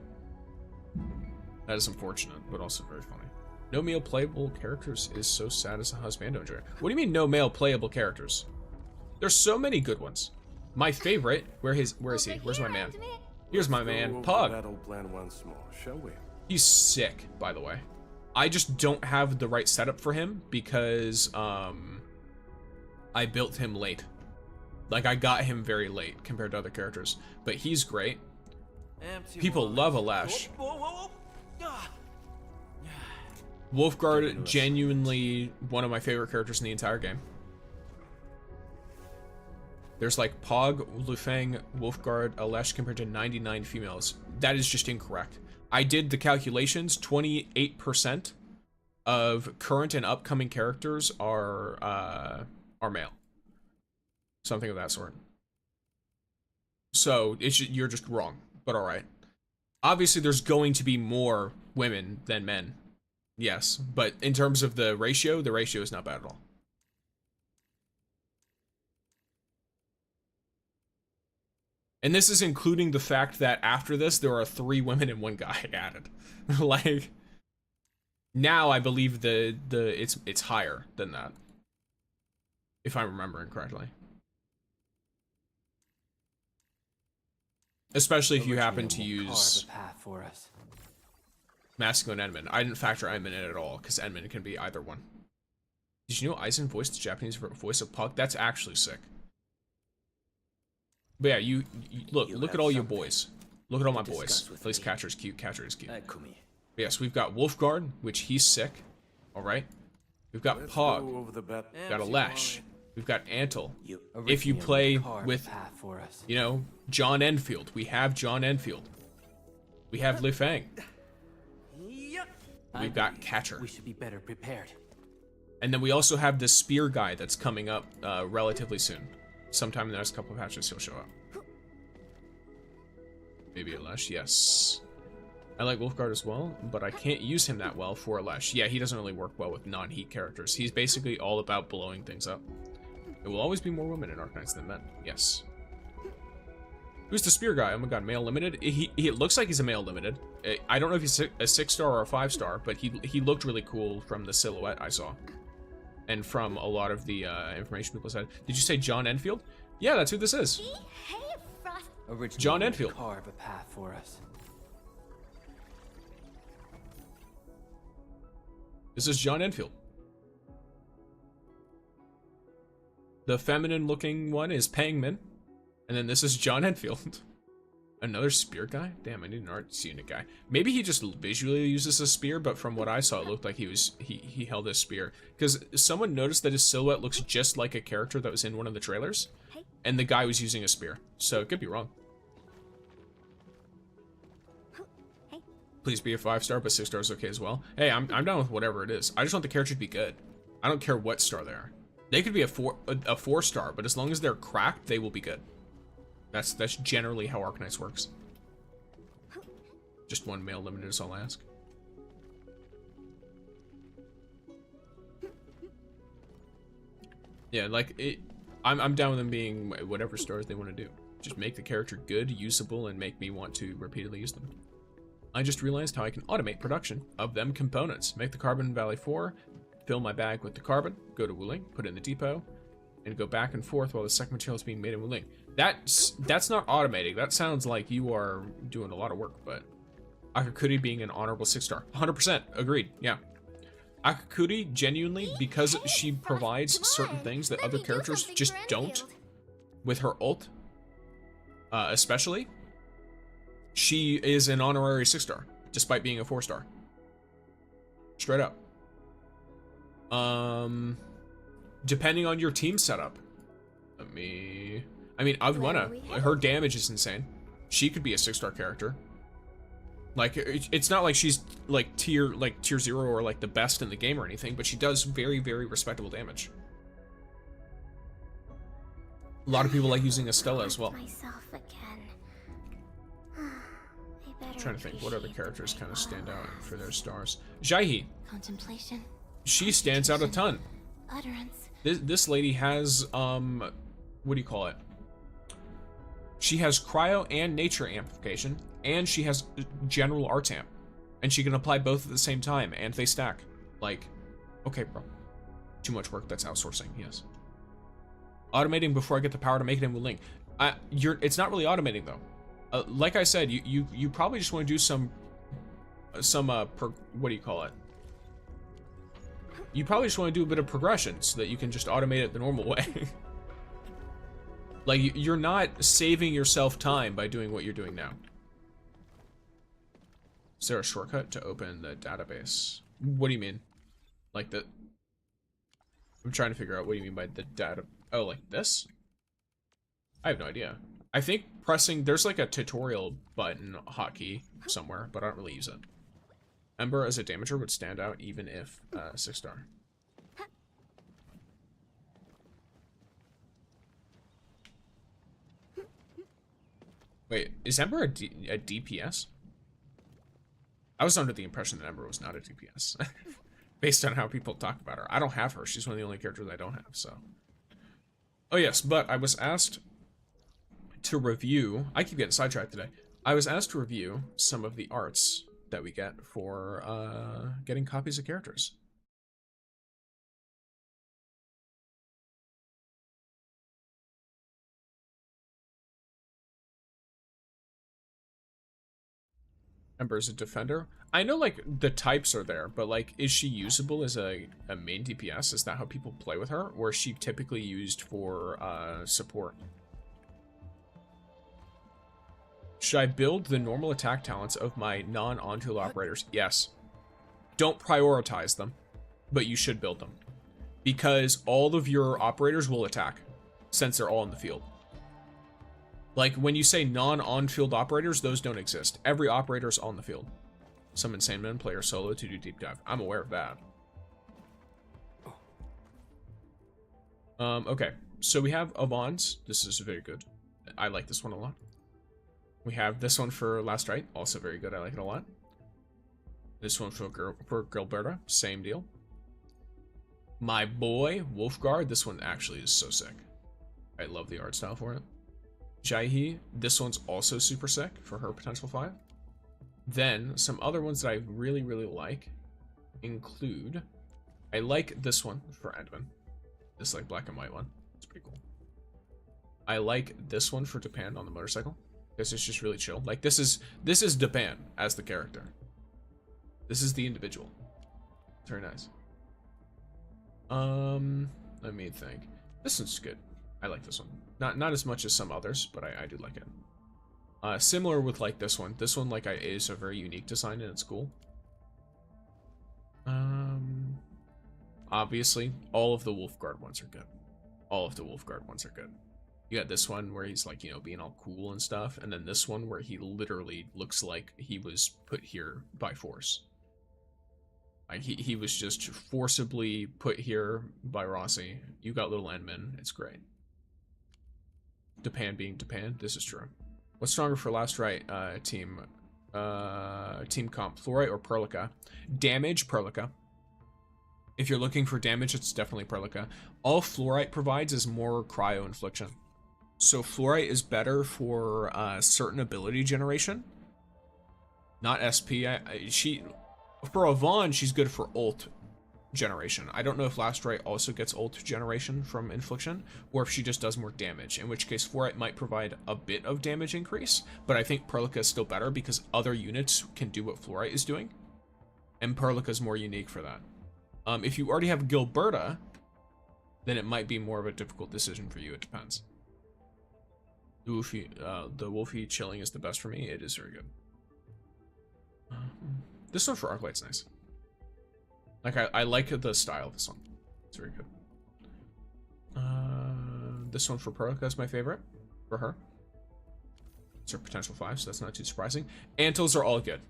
That is unfortunate, but also very funny. No male playable characters is so sad as a husbando enjoyer. What do you mean no male playable characters? There's so many good ones. My favorite, where is he? Where's my man? Here's my man, Pug. He's sick, by the way. I just don't have the right setup for him because I built him late. Like I got him very late compared to other characters, but he's great. People love Alesh. Wolfguard, genuinely one of my favorite characters in the entire game. There's like Pog, Lufeng, Wolfguard, Alesh compared to 99 females. That is just incorrect. I did the calculations. 28% of current and upcoming characters are male. Something of that sort. So you're just wrong, but all right. Obviously, there's going to be more women than men. Yes, but in terms of the ratio is not bad at all. And this is including the fact that after this, there are 3 women and 1 guy added. Like, now I believe it's higher than that, if I'm remembering correctly. Especially if you happen to use masculine Enman. I didn't factor Enman in at all, because Enman can be either one. Did you know Aizen voiced the Japanese voice of Puck? That's actually sick. But yeah, you look at all your boys. Look at all my boys. At least Catcher's cute. Catcher is cute. But yes, we've got Wolfguard, which he's sick. Alright. We've got Pog. We've got Alesh. We've got Antle. If you play with, you know, John Endfield. We have John Endfield. We have Li Feng. We've got Catcher. We should be better prepared. And then we also have the Spear guy that's coming up relatively soon. Sometime in the next couple of patches he'll show up. Maybe Alesh, yes. I like Wolfguard as well, but I can't use him that well for Alesh. Yeah, he doesn't really work well with non-heat characters. He's basically all about blowing things up. There will always be more women in Arknights than men. Yes. Who's the Spear guy? Oh my god, male limited? He looks like he's a male limited. I don't know if he's a 6-star or a 5-star, but he looked really cool from the silhouette I saw. And from a lot of the information people said. Did you say John Enfield? Yeah, that's who this is. John Enfield. Carve a path for us. This is John Enfield. The feminine looking one is Pangman. And then this is John Endfield. Another spear guy? Damn, I need an arts unit guy. Maybe he just visually uses a spear, but from what I saw, it looked like he held a spear. Because someone noticed that his silhouette looks just like a character that was in one of the trailers, and the guy was using a spear. So it could be wrong. Please be a 5-star, but 6 stars okay as well. Hey, I'm down with whatever it is. I just want the character to be good. I don't care what star they are. They could be a 4-star, but as long as they're cracked, they will be good. That's generally how Arknights works. Just one male limited is all I ask. Yeah, like I'm down with them being whatever stars they want to do. Just make the character good, usable, and make me want to repeatedly use them. I just realized how I can automate production of them components. Make the Carbon Valley 4, fill my bag with the carbon, go to Wuling, put it in the depot, and go back and forth while the second material is being made in Wuling. That's not automating. That sounds like you are doing a lot of work, but Akakuri being an honorable 6-star. 100% agreed, yeah. Akakuri, genuinely, because she provides certain things that other characters just don't, with her ult, especially, she is an honorary 6-star, despite being a 4-star. Straight up. Depending on your team setup. I mean, Yvonne, her damage is insane. She could be a 6-star character. Like, it's not like she's like tier 0 or like the best in the game or anything, but she does very, very respectable damage. A lot of people like using Estella as well. I'm trying to think what other characters kind of stand out for their stars. Jaihi. Contemplation. She stands out a ton. Utterance. This lady has, what do you call it? She has cryo and nature amplification, and she has general arts amp. And she can apply both at the same time, and they stack. Like, okay, bro. Too much work, that's outsourcing, yes. Automating before I get the power to make it in Wuling. It's not really automating, though. Like I said, you probably just want to do some what do you call it? You probably just want to do a bit of progression so that you can just automate it the normal way. Like, you're not saving yourself time by doing what you're doing now. Is there a shortcut to open the database? What do you mean? Like the... I'm trying to figure out what you mean by the data... Oh, like this? I have no idea. I think pressing... There's like a tutorial button hotkey somewhere, but I don't really use it. Ember as a damager would stand out even if 6-star. Wait, is Ember a DPS? I was under the impression that Ember was not a DPS. Based on how people talk about her. I don't have her. She's one of the only characters I don't have, so. Oh yes, but I was asked to review... I keep getting sidetracked today. I was asked to review some of the arts that we get for getting copies of characters. Ember's a defender. I know, like, the types are there, but, like, is she usable as a main DPS? Is that how people play with her? Or is she typically used for support? Should I build the normal attack talents of my non-on-field operators? Yes. Don't prioritize them, but you should build them. Because all of your operators will attack, since they're all in the field. Like, when you say non-on-field operators, those don't exist. Every operator is on the field. Some insane men play her solo to do deep dive. I'm aware of that. Okay. So we have Yvonne's. This is very good. I like this one a lot. We have this one for Last Right. Also very good. I like it a lot. This one for Gilberta. Same deal. My boy, Wolfguard. This one actually is so sick. I love the art style for it. Jaihi, this one's also super sick for her potential 5. Then, some other ones that I really, really like include... I like this one for Edwin. This, like, black and white one. It's pretty cool. I like this one for Japan on the motorcycle. This is just really chill. Like, this is Japan as the character. This is the individual. It's very nice. Let me think. This one's good. I like this one. Not as much as some others, but I do like it. Similar with like this one. This one like is a very unique design and it's cool. Obviously, all of the Wolfguard ones are good. All of the Wolfguard ones are good. You got this one where he's like, you know, being all cool and stuff, and then this one where he literally looks like he was put here by force. Like he was just forcibly put here by Rossi. You got little Endman. It's great. Japan being Japan. This is true. What's stronger for last right team? Team comp, Fluorite or Perlica? Damage, Perlica. If you're looking for damage, it's definitely Perlica. All Fluorite provides is more cryo infliction. So Fluorite is better for certain ability generation. Not SP. For Yvonne, she's good for ult generation. I don't know if Last Right also gets ult generation from infliction, or if she just does more damage, in which case Fluorite might provide a bit of damage increase, but I think Perlica is still better because other units can do what Fluorite is doing, and Perlica is more unique for that. If you already have Gilberta, then it might be more of a difficult decision for you. It depends. The Wolfie chilling is the best for me. It is very good. This one for Arknight's nice. Like I like the style of this one. It's very good. This one for Perlica is my favorite for her. It's her potential 5, so that's not too surprising. Antils are all good.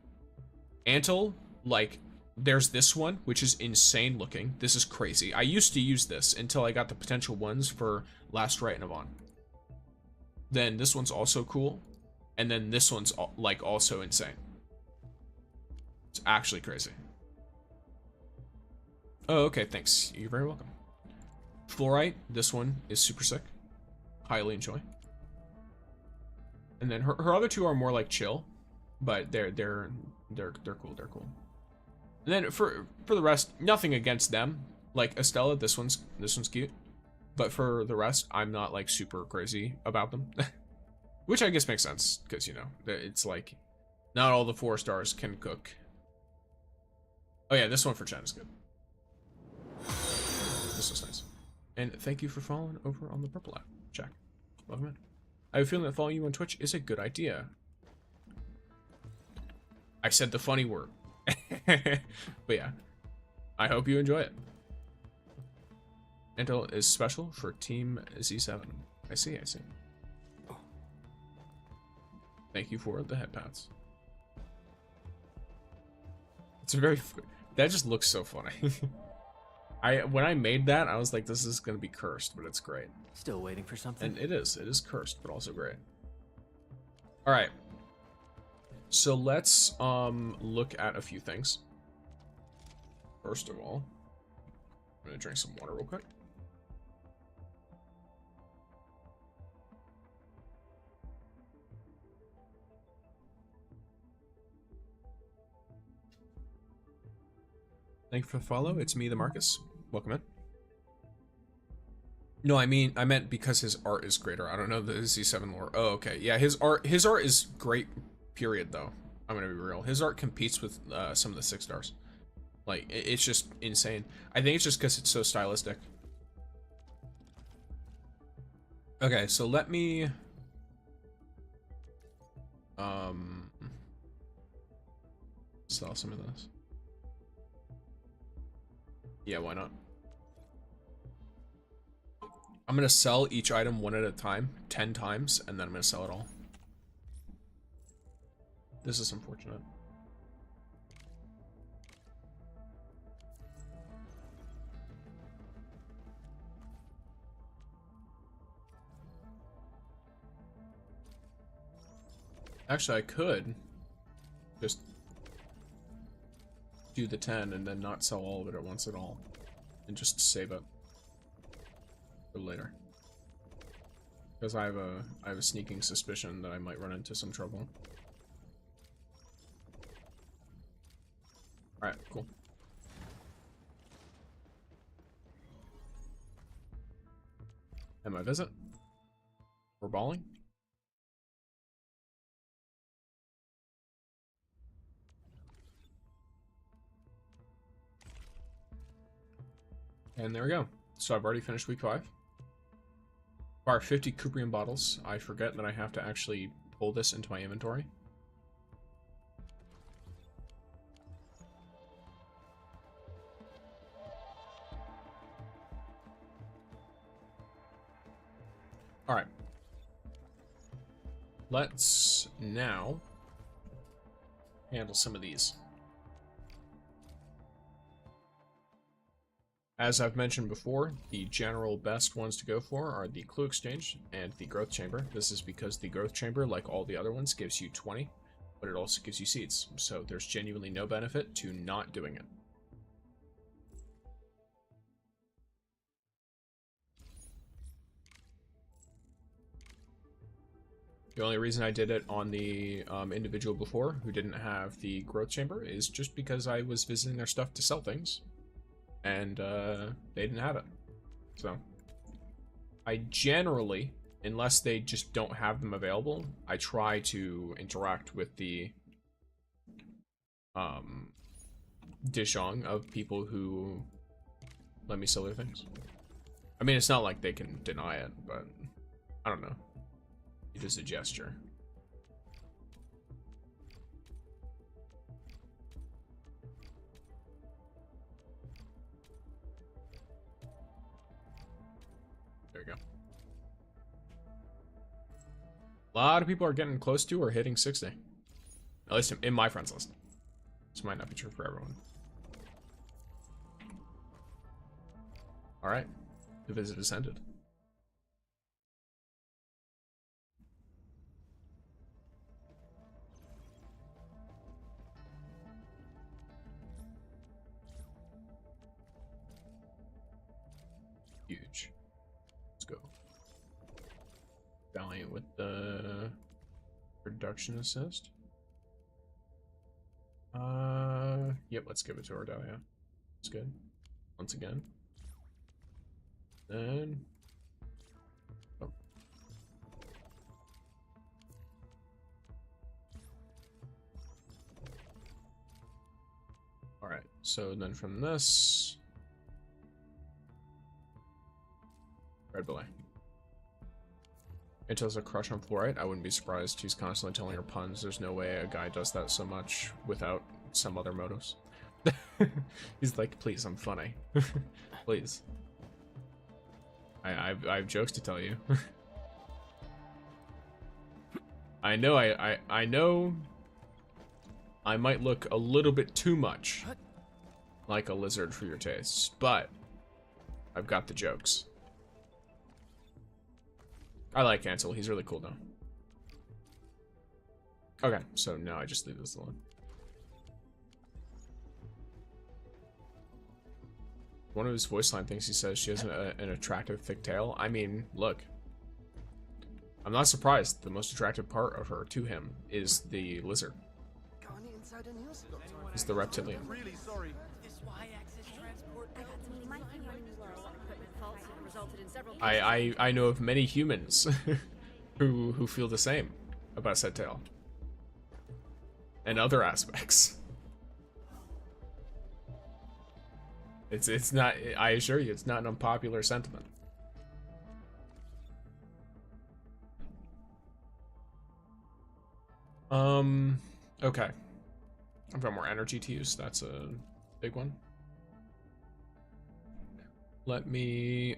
Antil, like, there's this one, which is insane looking. This is crazy. I used to use this until I got the potential ones for Last Right and Yvonne. Then this one's also cool. And then this one's, like, also insane. It's actually crazy. Oh, okay, thanks. You're very welcome. Fluorite, this one is super sick. Highly enjoy. And then her other two are more like chill, but they're cool. They're cool. And then for the rest, nothing against them. Like Estella, this one's cute. But for the rest, I'm not like super crazy about them. Which I guess makes sense, because you know, it's like not all the 4 stars can cook. Oh yeah, this one for Chen is good. This is nice. And thank you for following over on the purple app, Jack. Love him. I have a feeling that following you on Twitch is a good idea. I said the funny word. But yeah, I hope you enjoy it. Intel is special for Team Z7. I see. Thank you for the head pats. It's very... That just looks so funny. When I made that, I was like, this is gonna be cursed, but it's great. Still waiting for something? And it is cursed, but also great. Alright. So let's look at a few things. First of all, I'm gonna drink some water real quick. Thank you for the follow. It's me, the Marcus. Welcome in. No, I meant because his art is greater. I don't know the Z7 lore. Oh, okay. Yeah, his art is great, period, though. I'm gonna be real. His art competes with some of the 6 stars. Like, it's just insane. I think it's just because it's so stylistic. Okay, so let me... sell some of this. Yeah, why not? I'm gonna sell each item one at a time, 10 times, and then I'm gonna sell it all. This is unfortunate. Actually, I could just do the 10 and then not sell all of it at once at all, and just save it for later. Because I have a sneaking suspicion that I might run into some trouble. All right, cool. And my visit. We're balling. And there we go. So I've already finished week 5. Bar 50 Cuprium bottles. I forget that I have to actually pull this into my inventory. Alright. Let's now handle some of these. As I've mentioned before, the general best ones to go for are the Clue Exchange and the Growth Chamber. This is because the Growth Chamber, like all the other ones, gives you 20, but it also gives you seeds. So there's genuinely no benefit to not doing it. The only reason I did it on the individual before who didn't have the Growth Chamber is just because I was visiting their stuff to sell things. And they didn't have it. So I generally, unless they just don't have them available, I try to interact with the Dishong of people who let me sell their things. I mean, it's not like they can deny it, but I don't know. It is a gesture. There we go. A lot of people are getting close to or hitting 60. At least in my friends list. This might not be true for everyone. Alright. The visit has ended. Huge. Let's go. Valiant with the production assist. Yep, let's give it to Ardelia. That's good. Once again. Then oh. Alright, so then from this Red Belay. It does a crush on fluorite. I wouldn't be surprised. She's constantly telling her puns. There's no way a guy does that so much without some other motives. He's like, please, I'm funny. Please. I have jokes to tell you. I know I know I might look a little bit too much like a lizard for your tastes, but I've got the jokes. I like Ansel. He's really cool, though. Okay, so now I just leave this alone. One of his voice line things he says she has an attractive thick tail. I mean, look. I'm not surprised. The most attractive part of her to him is the lizard. Is the reptilian. Really sorry. I know of many humans who feel the same about said tail. And other aspects. It's not, I assure you, it's not an unpopular sentiment. Okay. I've got more energy to use, that's a big one. Let me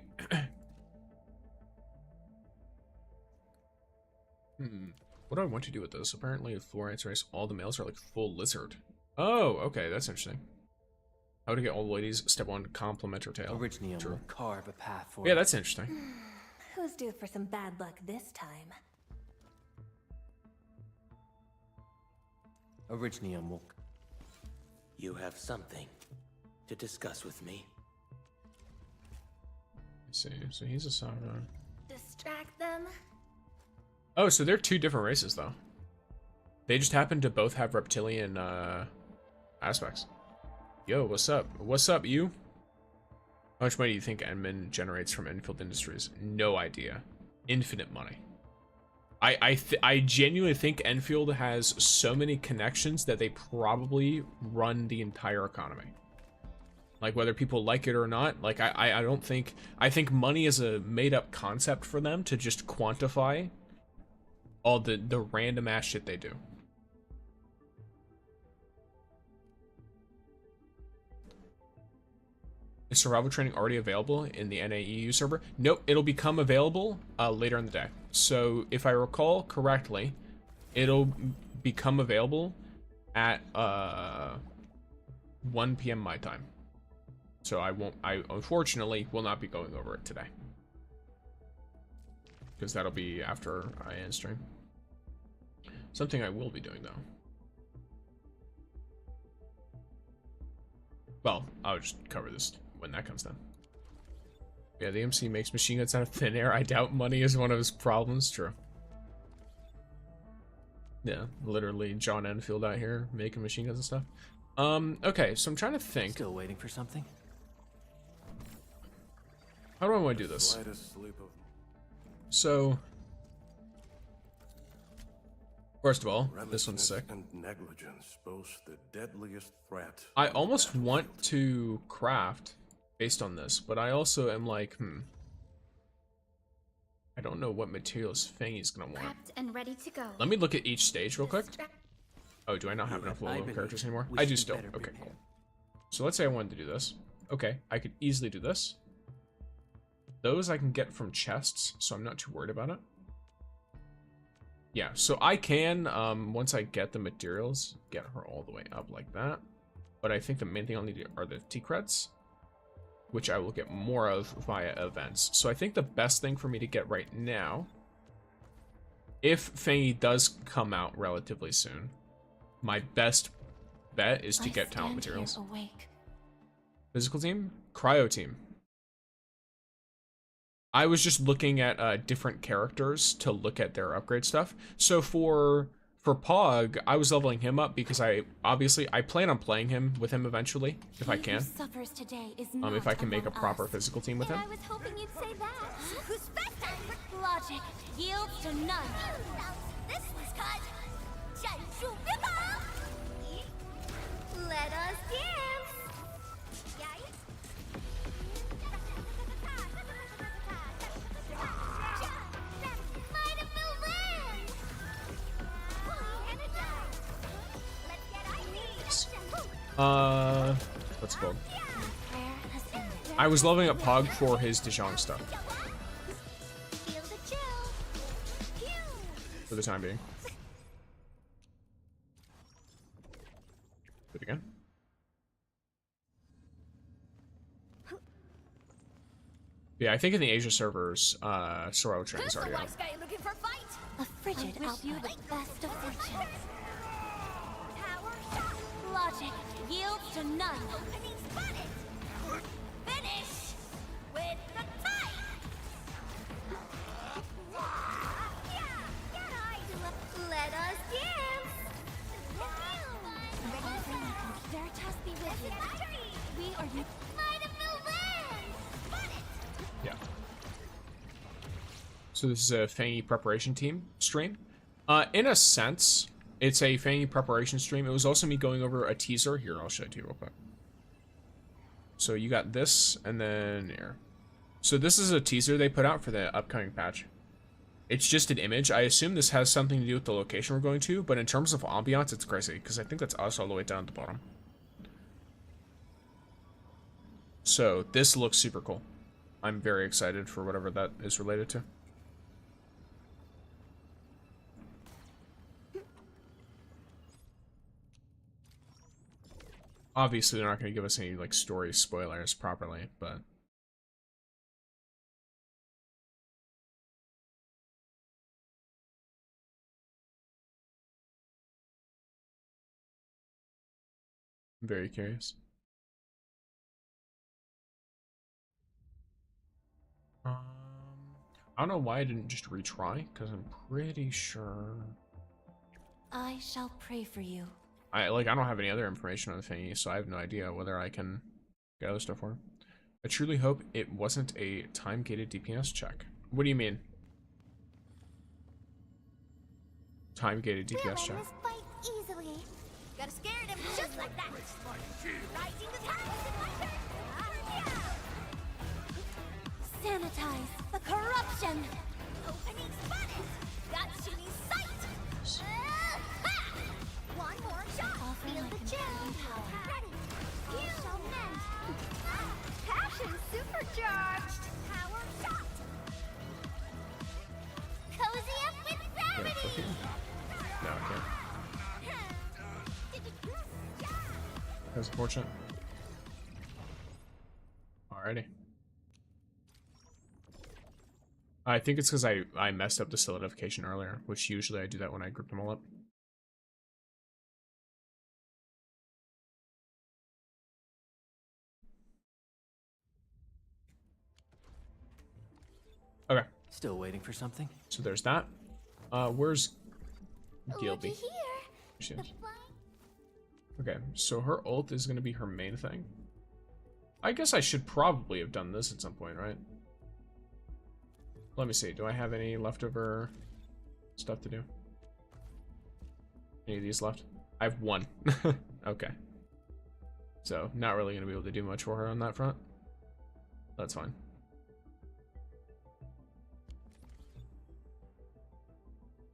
what do I want to do with this? Apparently fluorites race all the males are like full lizard. Oh, okay, that's interesting. How to get all the ladies, step 1, compliment her tail. Orignium will carve a path for yeah, that's interesting. Who's due for some bad luck this time? Orignium will... You have something to discuss with me. Let's see, so he's a saga. Distract them? Oh, so they're two different races, though. They just happen to both have reptilian aspects. Yo, what's up? What's up, you? How much money do you think Edmund generates from Enfield Industries? No idea. Infinite money. I genuinely think Enfield has so many connections that they probably run the entire economy. Like whether people like it or not. Like I don't think, I think money is a made up concept for them to just quantify all the random ass shit they do. Is survival training already available in the NAEU server? Nope, it'll become available later in the day. So if I recall correctly, it'll become available at 1 p.m. my time. So I unfortunately will not be going over it today. Because that'll be after I end stream. Something I will be doing though. Well, I'll just cover this when that comes down. Yeah, the MC makes machine guns out of thin air. I doubt money is one of his problems. True. Yeah, literally John Enfield out here making machine guns and stuff. Okay, so I'm trying to think. Still waiting for something? How do I want to do this? So, first of all, this one's sick. And negligence boast the deadliest threat. I almost want to craft based on this, but I also am like, I don't know what materials Fangy's gonna want. Prepped and ready to go. Let me look at each stage real quick. Oh, do I not have enough low-level characters anymore? I do still. Okay, cool. So let's say I wanted to do this. Okay, I could easily do this. Those I can get from chests, so I'm not too worried about it. Yeah, so I can, once I get the materials, get her all the way up like that. But I think the main thing I'll need are the T-Creds, which I will get more of via events. So I think the best thing for me to get right now, if Fangy does come out relatively soon, my best bet is to get talent materials. Awake. Physical team? Cryo team. I was just looking at different characters to look at their upgrade stuff. So for Pog, I was leveling him up because I plan on playing him with him eventually if I can. If I can make a proper physical team with him. I was hoping you'd say that. Who's faster? Logic yields to none. This was cut. Let us dance. What's it called? I was leveling up Pog for his De Jong stuff. For the time being. Do it again. Yeah, I think in the Asia servers, survival training is already out. A frigid output. The best of fortunes. Logic yields to none. Opening spotted. Finish with the fight. Let us dance. Veritas be with you. We are you. Might of the wind. Yeah. So this is a Fangy preparation team stream. In a sense, it's a Fangy preparation stream. It was also me going over a teaser. Here, I'll show it to you real quick. So you got this, and then here. So this is a teaser they put out for the upcoming patch. It's just an image. I assume this has something to do with the location we're going to, but in terms of ambiance, it's crazy, because I think that's us all the way down at the bottom. So this looks super cool. I'm very excited for whatever that is related to. Obviously, they're not going to give us any, like, story spoilers properly, but... I'm very curious. I don't know why I didn't just retry, because I'm pretty sure... I shall pray for you. I don't have any other information on the thingy, so I have no idea whether I can get other stuff for it. I truly hope it wasn't a time-gated DPS check. What do you mean? Time-gated DPS check. This fight easily. Gotta scare him just like that. Rising the tide. Hypnotize the corruption. Opening spotted. Got shooting sight. Ha! One more shot. Feel the chill. Ready. You shall mend. Passion supercharged. Power shot. Cozy up with gravity. No, I can't. That's unfortunate. Alrighty. I think it's because I messed up the solidification earlier, which usually I do that when I group them all up. Okay. Still waiting for something? So there's that. Where's Looky Gilby? here. She The is. flying Okay, so her ult is going to be her main thing. I guess I should probably have done this at some point, right? Let me see. Do I have any leftover stuff to do? Any of these left? I have one. Okay. So, not really going to be able to do much for her on that front. That's fine.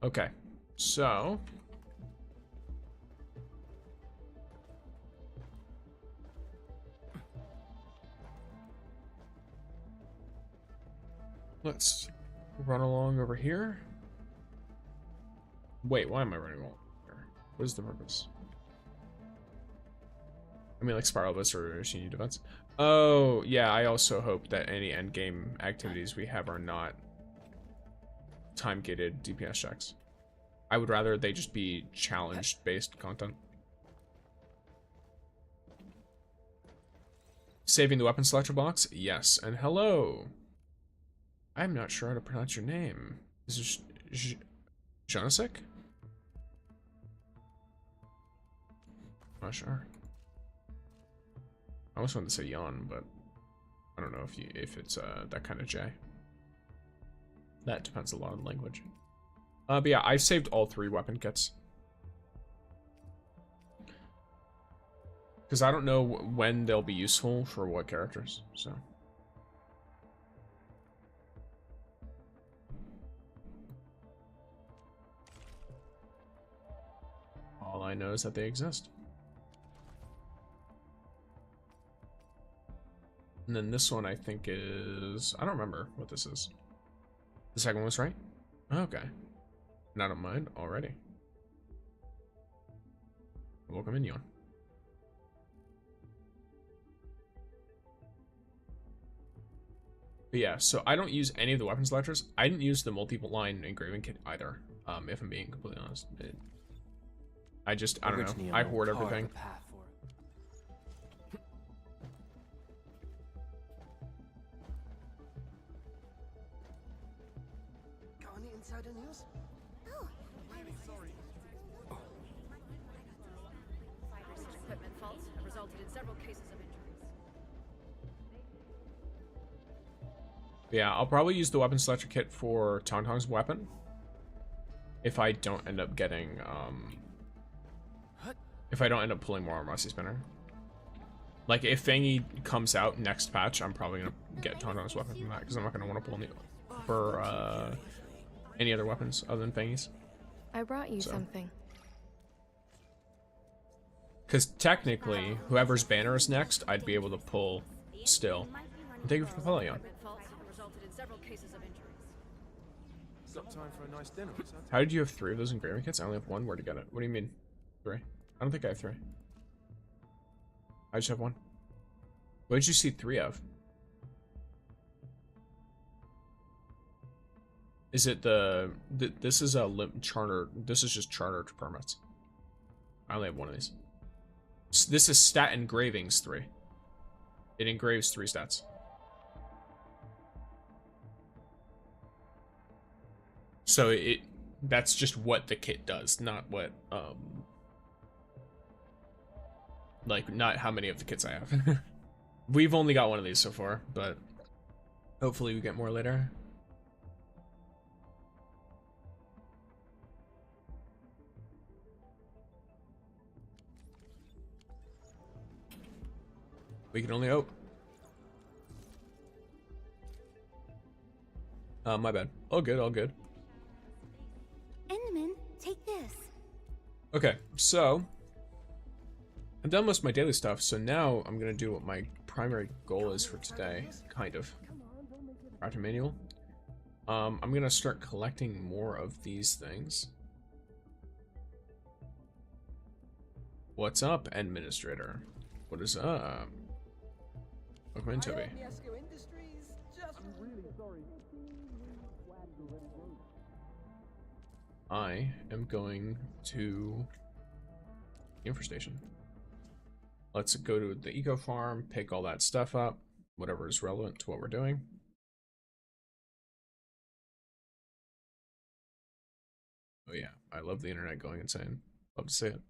Okay. So... let's run along over here. Wait, why am I running along here? What is the purpose? I mean, like Spiral Blitz or Shinju Defense. Oh, yeah, I also hope that any endgame activities we have are not time-gated DPS checks. I would rather they just be challenge-based content. Saving the weapon selector box? Yes, and hello. I'm not sure how to pronounce your name. Is it Jonasek? Not sure. I almost wanted to say Yvonne, but I don't know if it's that kind of J. That depends a lot on language. But yeah, I've saved all 3 weapon kits. Because I don't know when they'll be useful for what characters, so. All I know is that they exist. And then this one I think is... I don't remember what this is. The second one was right? Okay. And I don't mind already. Welcome in, Yvonne. But yeah, so I don't use any of the weapon selectors. I didn't use the multi-line engraving kit either, if I'm being completely honest. I don't know. I hoard everything. Got any insider news? Oh, Equipment faults have resulted in several cases of injuries. Yeah, I'll probably use the weapon selector kit for Tangtang's weapon. If I don't end up getting, if I don't end up pulling more on Rossi Spinner. Like, if Fangy comes out next patch, I'm probably gonna get Tangtang's weapon from that, because I'm not gonna want to pull any, for, any other weapons other than Fangy's. I brought you something. Because technically, whoever's banner is next, I'd be able to pull still. Thank you for the follow, Yvonne. Time for a nice dinner. How did you have 3 of those engraving kits? I only have 1. Where to get it? What do you mean? 3? I don't think I have 3. I just have 1. What did you see 3 of? Is it this is a charter? This is just charter permits. I only have 1 of these. This is stat engravings 3. It engraves 3 stats. So that's just what the kit does, not what, like, not how many of the kits I have. We've only got 1 of these so far, but hopefully we get more later. We can only hope. My bad. All good, all good. Enderman, take this. Okay, so I'm done most of my daily stuff, so now I'm gonna do what my primary goal is for today, kind of. Crafting manual. I'm gonna start collecting more of these things. What's up, administrator? What is up? Welcome in, Toby. I am going to the infostation. Let's go to the eco farm, pick all that stuff up, whatever is relevant to what we're doing. Oh yeah, I love the internet going insane. Love to see it.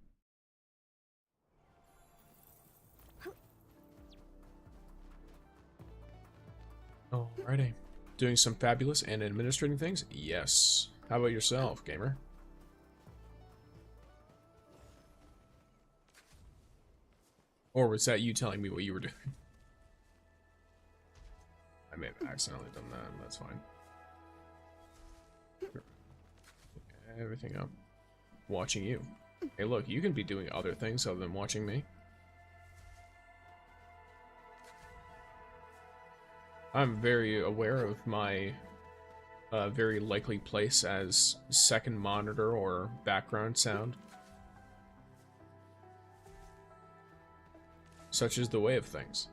Alrighty. Doing some fabulous and administrating things? Yes. How about yourself, gamer? Or was that you telling me what you were doing? I may have accidentally done that, that's fine. Sure. Everything up. Watching you. Hey look, you can be doing other things other than watching me. I'm very aware of my very likely place as second monitor or background sound. Such is the way of things.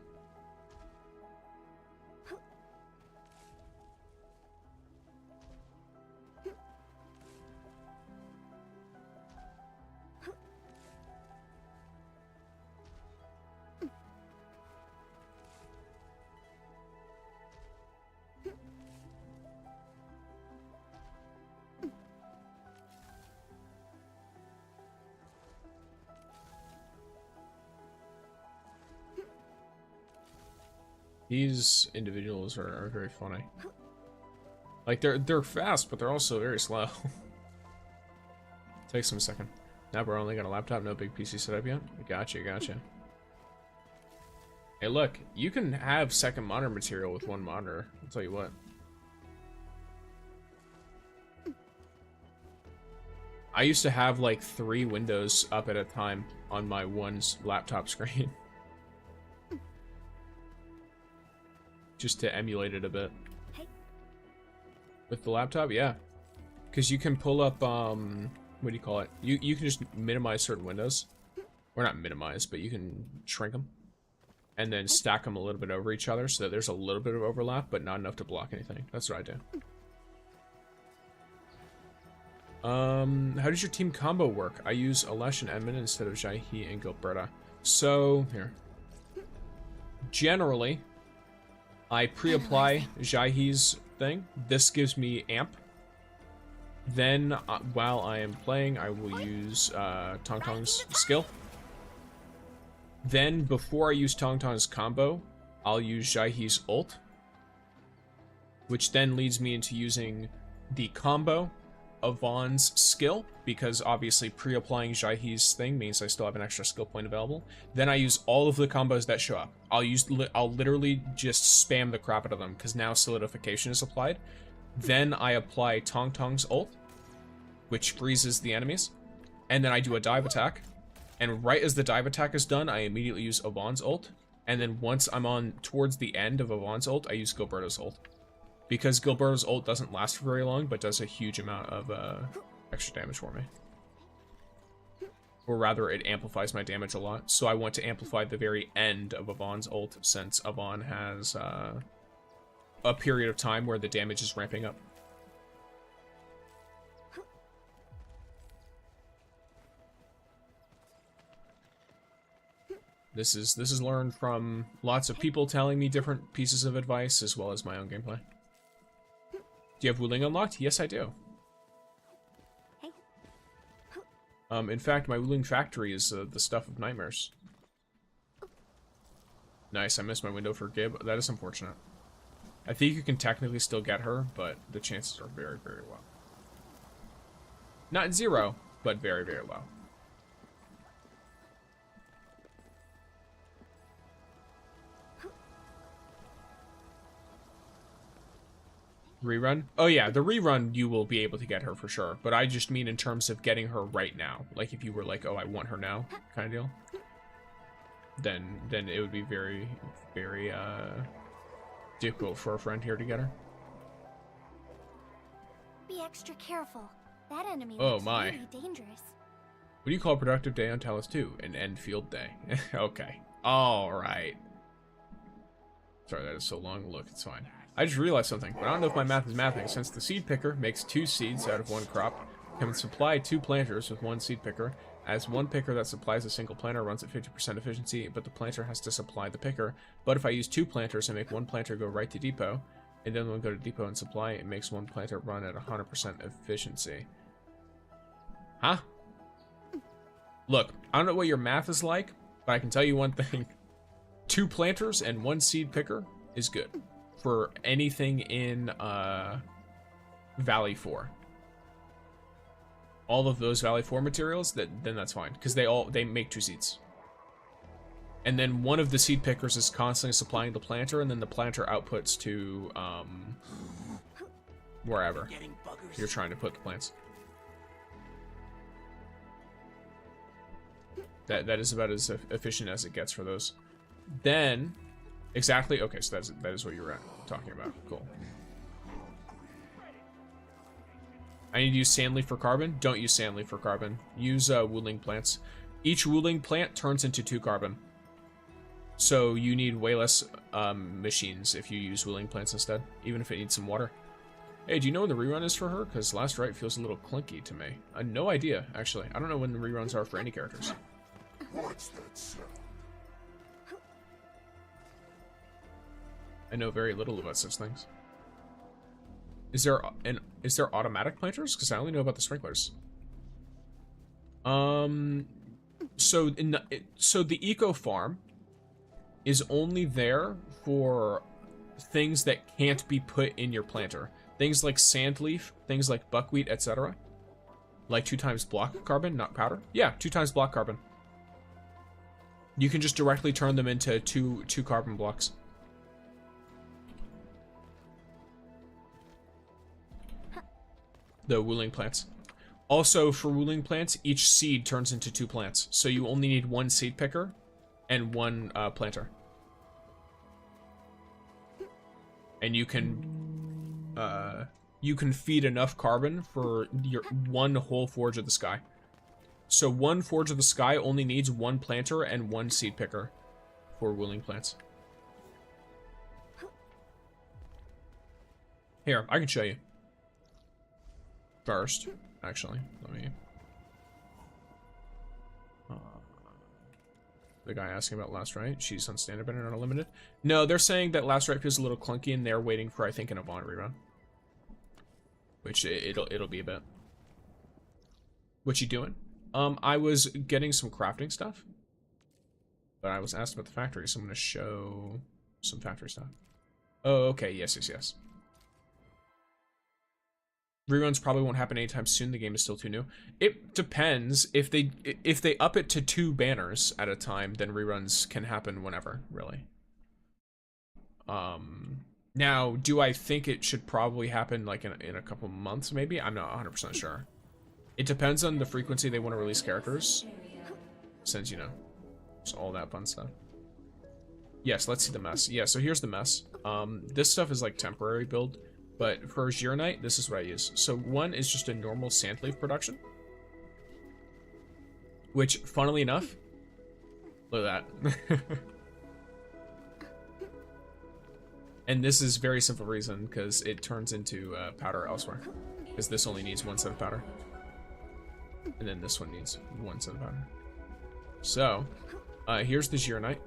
These individuals are very funny. Like they're fast, but they're also very slow. Takes them a second. Now we're only got a laptop, no big PC setup yet. Gotcha, gotcha. Hey, look, you can have second monitor material with one monitor. I'll tell you what. I used to have like 3 windows up at a time on my one laptop screen. Just to emulate it a bit. With the laptop, yeah. Because you can pull up, what do you call it? You can just minimize certain windows. Or not minimize, but you can shrink them. And then stack them a little bit over each other so that there's a little bit of overlap, but not enough to block anything. That's what I do. How does your team combo work? I use Alesh and Edmund instead of Jaihi and Gilberta. So, here. Generally, I pre-apply Jaihi's thing. This gives me amp. Then, while I am playing, I will use Tangtang's skill. Then, before I use Tangtang's combo, I'll use Jaihi's ult. Which then leads me into using the combo of Yvonne's skill, because obviously pre-applying Jaihi's thing means I still have an extra skill point available. Then I use all of the combos that show up. I'll literally just spam the crap out of them, because now solidification is applied. Then I apply Tangtang's ult, which freezes the enemies. And then I do a dive attack. And right as the dive attack is done, I immediately use Yvonne's ult. And then once I'm on towards the end of Yvonne's ult, I use Gilberto's ult. Because Gilberto's ult doesn't last for very long, but does a huge amount of extra damage for me. Or rather, it amplifies my damage a lot. So I want to amplify the very end of Yvonne's ult, since Yvonne has a period of time where the damage is ramping up. This is learned from lots of people telling me different pieces of advice, as well as my own gameplay. Do you have Wuling unlocked? Yes, I do. In fact, my Wuling factory is the stuff of nightmares. Nice, I missed my window for Gib. That is unfortunate. I think you can technically still get her, but the chances are very, very low. Not 0, but very, very low. Rerun? Oh yeah, the rerun you will be able to get her for sure. But I just mean in terms of getting her right now. Like if you were like, oh, I want her now, kind of deal. Then it would be very, very difficult for a friend here to get her. Be extra careful. That enemy Oh looks my. really dangerous. What do you call a productive day on Talos 2? An Endfield day. Okay. Alright. Sorry, that is so long. Look, it's fine. I just realized something, but I don't know if my math is mathing. Since the seed picker makes 2 seeds out of 1 crop, can supply 2 planters with 1 seed picker. As 1 picker that supplies a single planter runs at 50% efficiency, but the planter has to supply the picker. But if I use 2 planters and make 1 planter go right to depot, and then one go to depot and supply, it makes 1 planter run at 100% efficiency. Huh? Look, I don't know what your math is like, but I can tell you one thing. 2 planters and 1 seed picker is good for anything in Valley 4. All of those Valley 4 materials, then that's fine, because they make 2 seeds. And then one of the seed pickers is constantly supplying the planter, and then the planter outputs to wherever you're trying to put the plants. That is about as efficient as it gets for those. Then, exactly. Okay, so that is what you were talking about. Cool. I need to use sandleaf for carbon. Don't use sandleaf for carbon. Use wooling plants. Each wooling plant turns into 2 carbon. So you need way less machines if you use wooling plants instead, even if it needs some water. Hey, do you know when the rerun is for her? Because last right feels a little clunky to me. No idea, actually. I don't know when the reruns are for any characters. What's that sound? I know very little about such things. Is there automatic planters? Because I only know about the sprinklers. So the eco farm is only there for things that can't be put in your planter. Things like sandleaf, things like buckwheat, etc. Like 2 times block carbon, not powder. Yeah, 2 times block carbon. You can just directly turn them into two carbon blocks. The wooling plants. Also, for wooling plants, each seed turns into 2 plants. So you only need 1 seed picker and 1 planter. And you can feed enough carbon for your 1 whole Forge of the Sky. So 1 Forge of the Sky only needs 1 planter and 1 seed picker for wooling plants. Here, I can show you. First, actually, let me... the guy asking about Last Right, she's on standard but not unlimited. No, they're saying that Last Right feels a little clunky and they're waiting for, I think, an Yvonne rerun. Which, it'll be a bit. What you doing? I was getting some crafting stuff. But I was asked about the factory, so I'm gonna show some factory stuff. Oh, okay, yes. Reruns probably won't happen anytime soon. The game is still too new. It depends. If they up it to 2 banners at a time, then reruns can happen whenever, really. Now, do I think it should probably happen like in a couple months? Maybe I'm not 100% sure. It depends on the frequency they want to release characters, since it's all that fun stuff. Yes, let's see the mess. Yeah, so here's the mess. This stuff is like temporary build. But for Arknight, this is what I use. So 1 is just a normal sandleaf production. Which, funnily enough, look at that. And this is very simple reason, because it turns into powder elsewhere. Because this only needs 1 set of powder. And then this one needs 1 set of powder. So, here's the Arknight.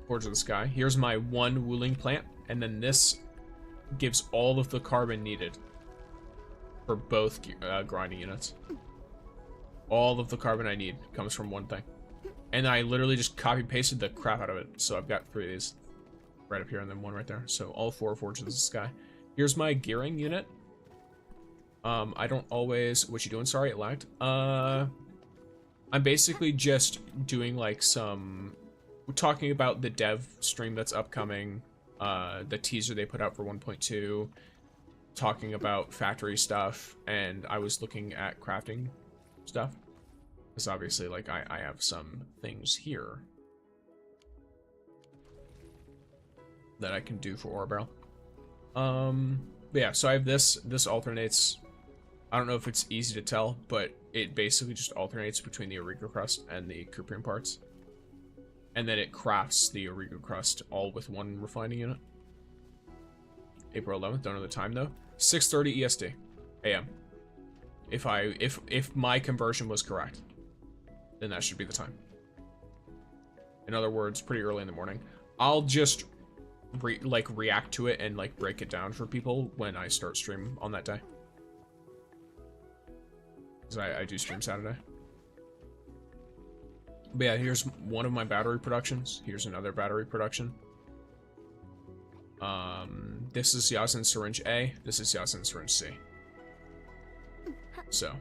Forge of the Sky. Here's my 1 wooling plant, and then this gives all of the carbon needed for both grinding units. All of the carbon I need comes from 1 thing. And I literally just copy-pasted the crap out of it. So I've got 3 of these right up here and then 1 right there. So all 4 Forges of the Sky. Here's my gearing unit. I don't always... What you doing? Sorry, it lagged. I'm basically just doing like some talking about the dev stream that's upcoming, the teaser they put out for 1.2, talking about factory stuff, and I was looking at crafting stuff. Because obviously, like, I have some things here that I can do for ore barrel. But yeah, so I have this. This alternates. I don't know if it's easy to tell, but it basically just alternates between the Origo crust and the Cuprium parts. And then it crafts the Origo crust all with one refining unit. April 11th, don't know the time though. 6:30 EST AM. If my conversion was correct, then that should be the time. In other words, pretty early in the morning. I'll just react to it and like break it down for people when I start stream on that day. Because I do stream Saturday. But yeah, here's one of my battery productions. Here's another battery production. This is Yasin Syringe A. This is Yasin Syringe C. So.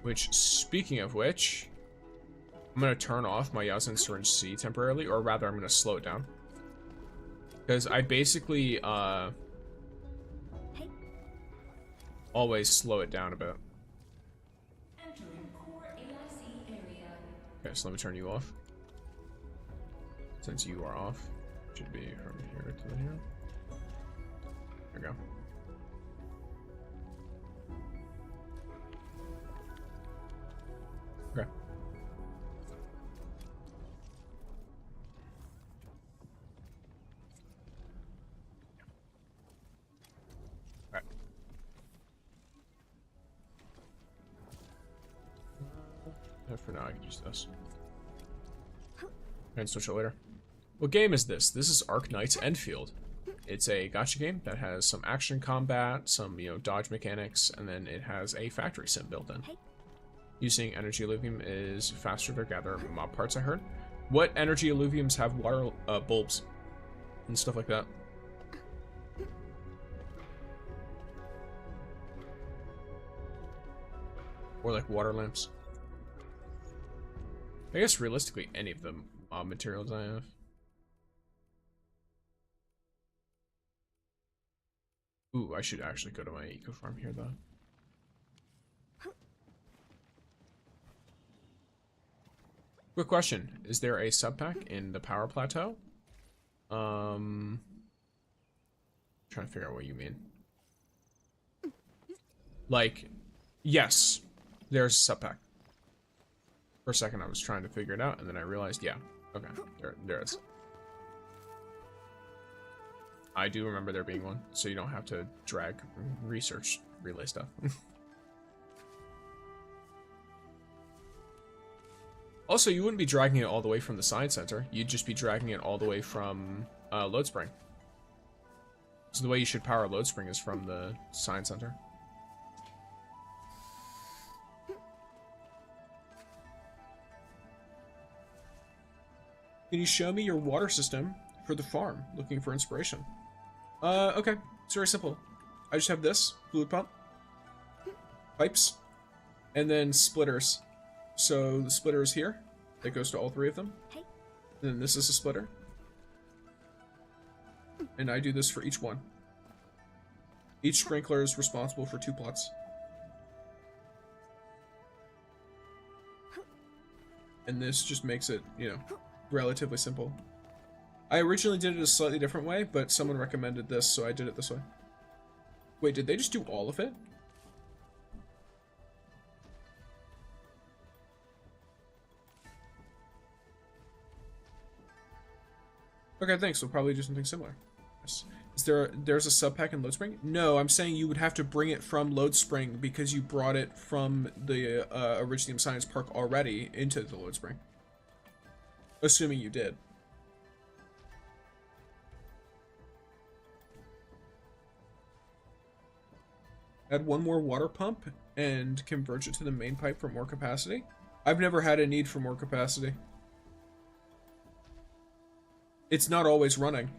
Which, speaking of which, I'm going to turn off my Yasin Syringe C temporarily, or rather I'm going to slow it down. Because I basically, always slow it down a bit. Okay, so let me turn you off. Since you are off, it should be from here to here. There we go. Okay. Alright. For now, I can use this. And switch it later. What game is this? This is Arknights Endfield. It's a gacha game that has some action combat, some, you know, dodge mechanics, and then it has a factory sim built in. Using energy alluvium is faster to gather mob parts, I heard. What energy alluviums have water bulbs and stuff like that? Or like water lamps? I guess realistically any of the mob materials I have. Ooh, I should actually go to my eco farm here though. Quick question, is there a sub pack in the power plateau? Trying to figure out what you mean. Like, yes, there's a sub pack. For a second I was trying to figure it out and then I realized, yeah, okay, there is. I do remember there being one, so you don't have to drag research relay stuff. Also, you wouldn't be dragging it all the way from the science center. You'd just be dragging it all the way from load spring. So the way you should power load spring is from the science center. Can you show me your water system for the farm? Looking for inspiration. Okay. It's very simple. I just have this fluid pump, pipes, and then splitters. So the splitter is here. That goes to all three of them. And then this is a splitter. And I do this for each one. Each sprinkler is responsible for 2 plots. And this just makes it, you know, relatively simple. I originally did it a slightly different way, but someone recommended this, so I did it this way. Wait, did they just do all of it? Okay, thanks. We'll probably do something similar. Yes. There's a sub pack in Load Spring? No, I'm saying you would have to bring it from Load Spring because you brought it from the Originium Science Park already into the Load Spring. Assuming you did. Add one more water pump and converge it to the main pipe for more capacity. I've never had a need for more capacity. It's not always running.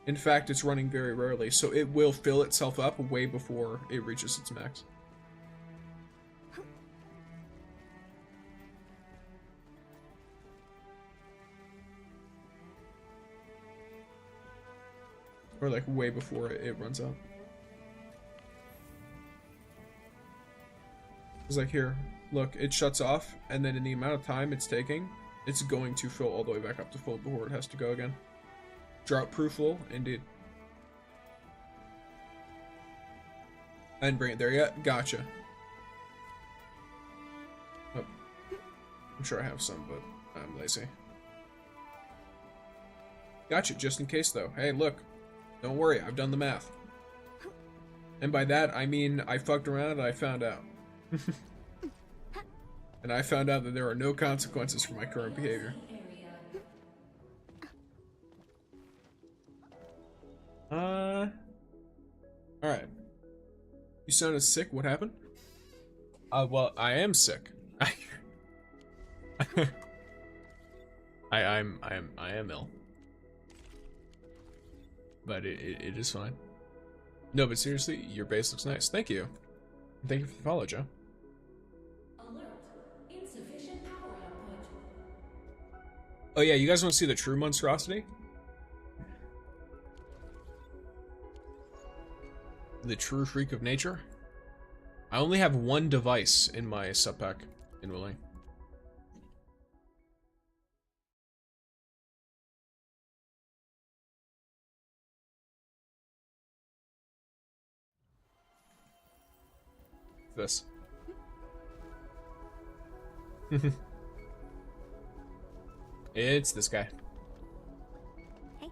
In fact, it's running very rarely, so it will fill itself up way before it reaches its max. Or like way before it runs out. It's like, here, look, it shuts off, and then in the amount of time it's taking, it's going to fill all the way back up to full before it has to go again. Drought-proof full, indeed. I didn't bring it there yet. Gotcha. Oh. I'm sure I have some, but I'm lazy. Gotcha, just in case though. Hey, look. Don't worry, I've done the math. And by that, I mean I fucked around and I found out. And I found out that there are no consequences for my current behavior. Alright. You sounded sick, what happened? Well, I am sick. I am ill. But it is fine. No, but seriously, your base looks nice. Thank you. Thank you for the follow, Joe. Alert. Insufficient power output. Oh yeah, you guys want to see the true monstrosity? The true freak of nature? I only have one device in my sub pack in Willing. This. It's this guy. Hey.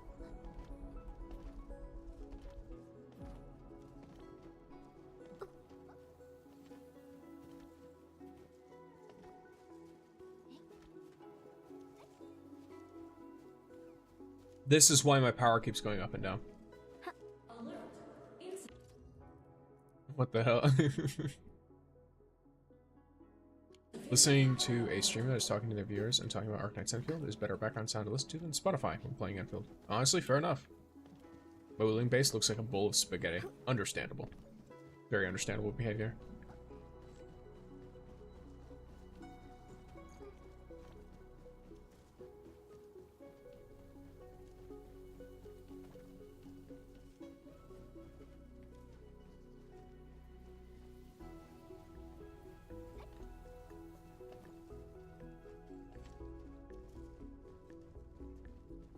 This is why my power keeps going up and down. Alert. What the hell? Listening to a streamer that is talking to their viewers and talking about Arknights Endfield is better background sound to listen to than Spotify when playing Endfield. Honestly, fair enough. My wheeling base looks like a bowl of spaghetti. Understandable. Very understandable behavior.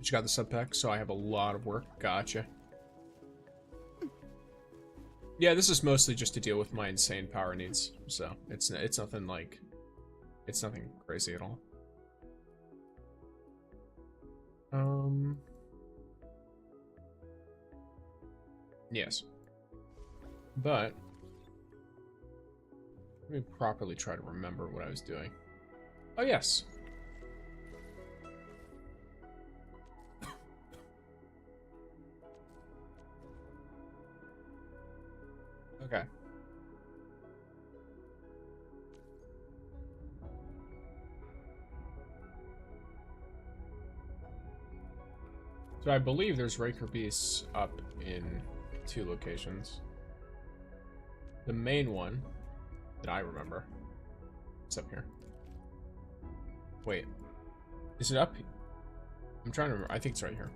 You got the sub pack, so I have a lot of work. Gotcha. Yeah, this is mostly just to deal with my insane power needs, so it's nothing like, it's nothing crazy at all. Yes, but let me properly try to remember what I was doing. Oh yes. Okay. So I believe there's Raker Beasts up in 2 locations. The main one that I remember is up here. Wait, is it up? I'm trying to remember. I think it's right here.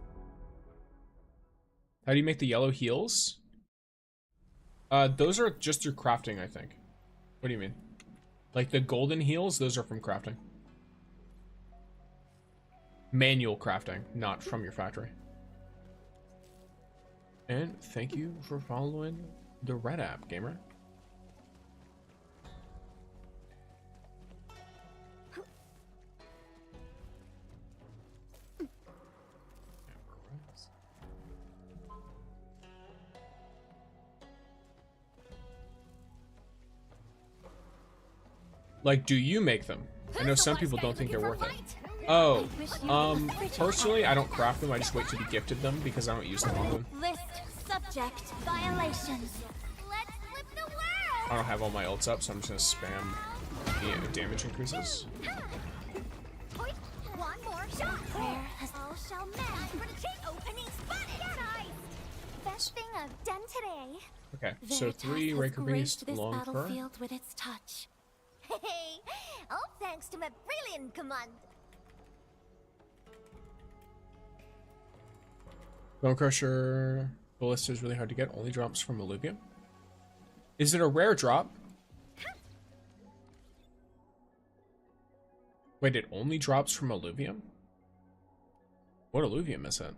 How do you make the yellow heels? Those are just through crafting, I think. What do you mean? Like the golden heels, those are from crafting. Manual crafting, not from your factory. And thank you for following the Red app, gamer. Like, do you make them? I know some people don't think they're worth it. Oh, personally, I don't craft them. I just wait to be gifted them because I don't use them often. List subject violations. Let's flip the world. I don't have all my ults up, so I'm just gonna spam the damage increases. One more shot. Prayer has all shall mend. For the key opening spotted. Nice. Best thing I've done today. Okay, so 3 Raker Beasts, long fur. Battlefield with its touch. Hey, all thanks to my brilliant command. Bone Crusher, Ballista is really hard to get. Only drops from Olivia. Is it a rare drop? Wait, it only drops from Alluvium? What Alluvium is it?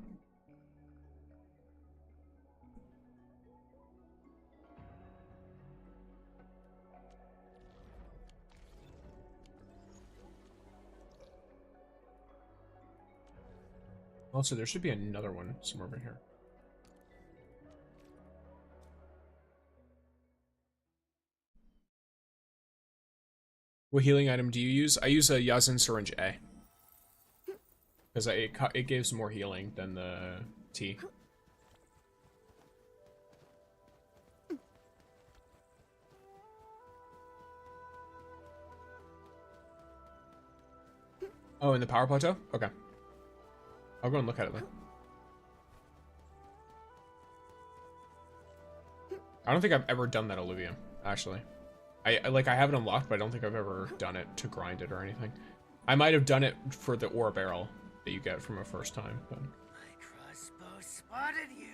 Also, there should be another one somewhere over here. What healing item do you use? I use a Yazin Syringe A. Because it gives more healing than the T. Oh, in the power plateau? Okay. I'll go and look at it then. I don't think I've ever done that Alluvium, actually. I have it unlocked, but I don't think I've ever done it to grind it or anything. I might have done it for the ore barrel that you get from a first time, but... My crossbow spotted you.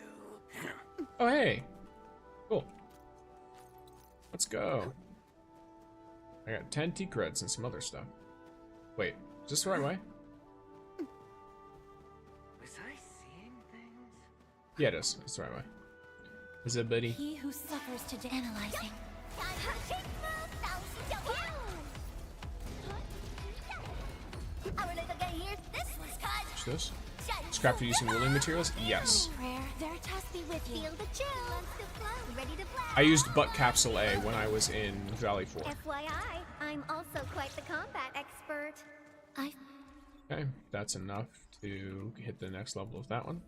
Oh, hey! Cool. Let's go. I got 10 T-creds and some other stuff. Wait, is this the right way? Was I seeing things? Yeah, it is. It's the right way. Is it, buddy? He who suffers to analyzing. What's this? Scrapped using ruling materials? Yes. I used butt capsule A when I was in Valley 4. FYI, I'm also quite the combat expert. Okay, that's enough to hit the next level of that one.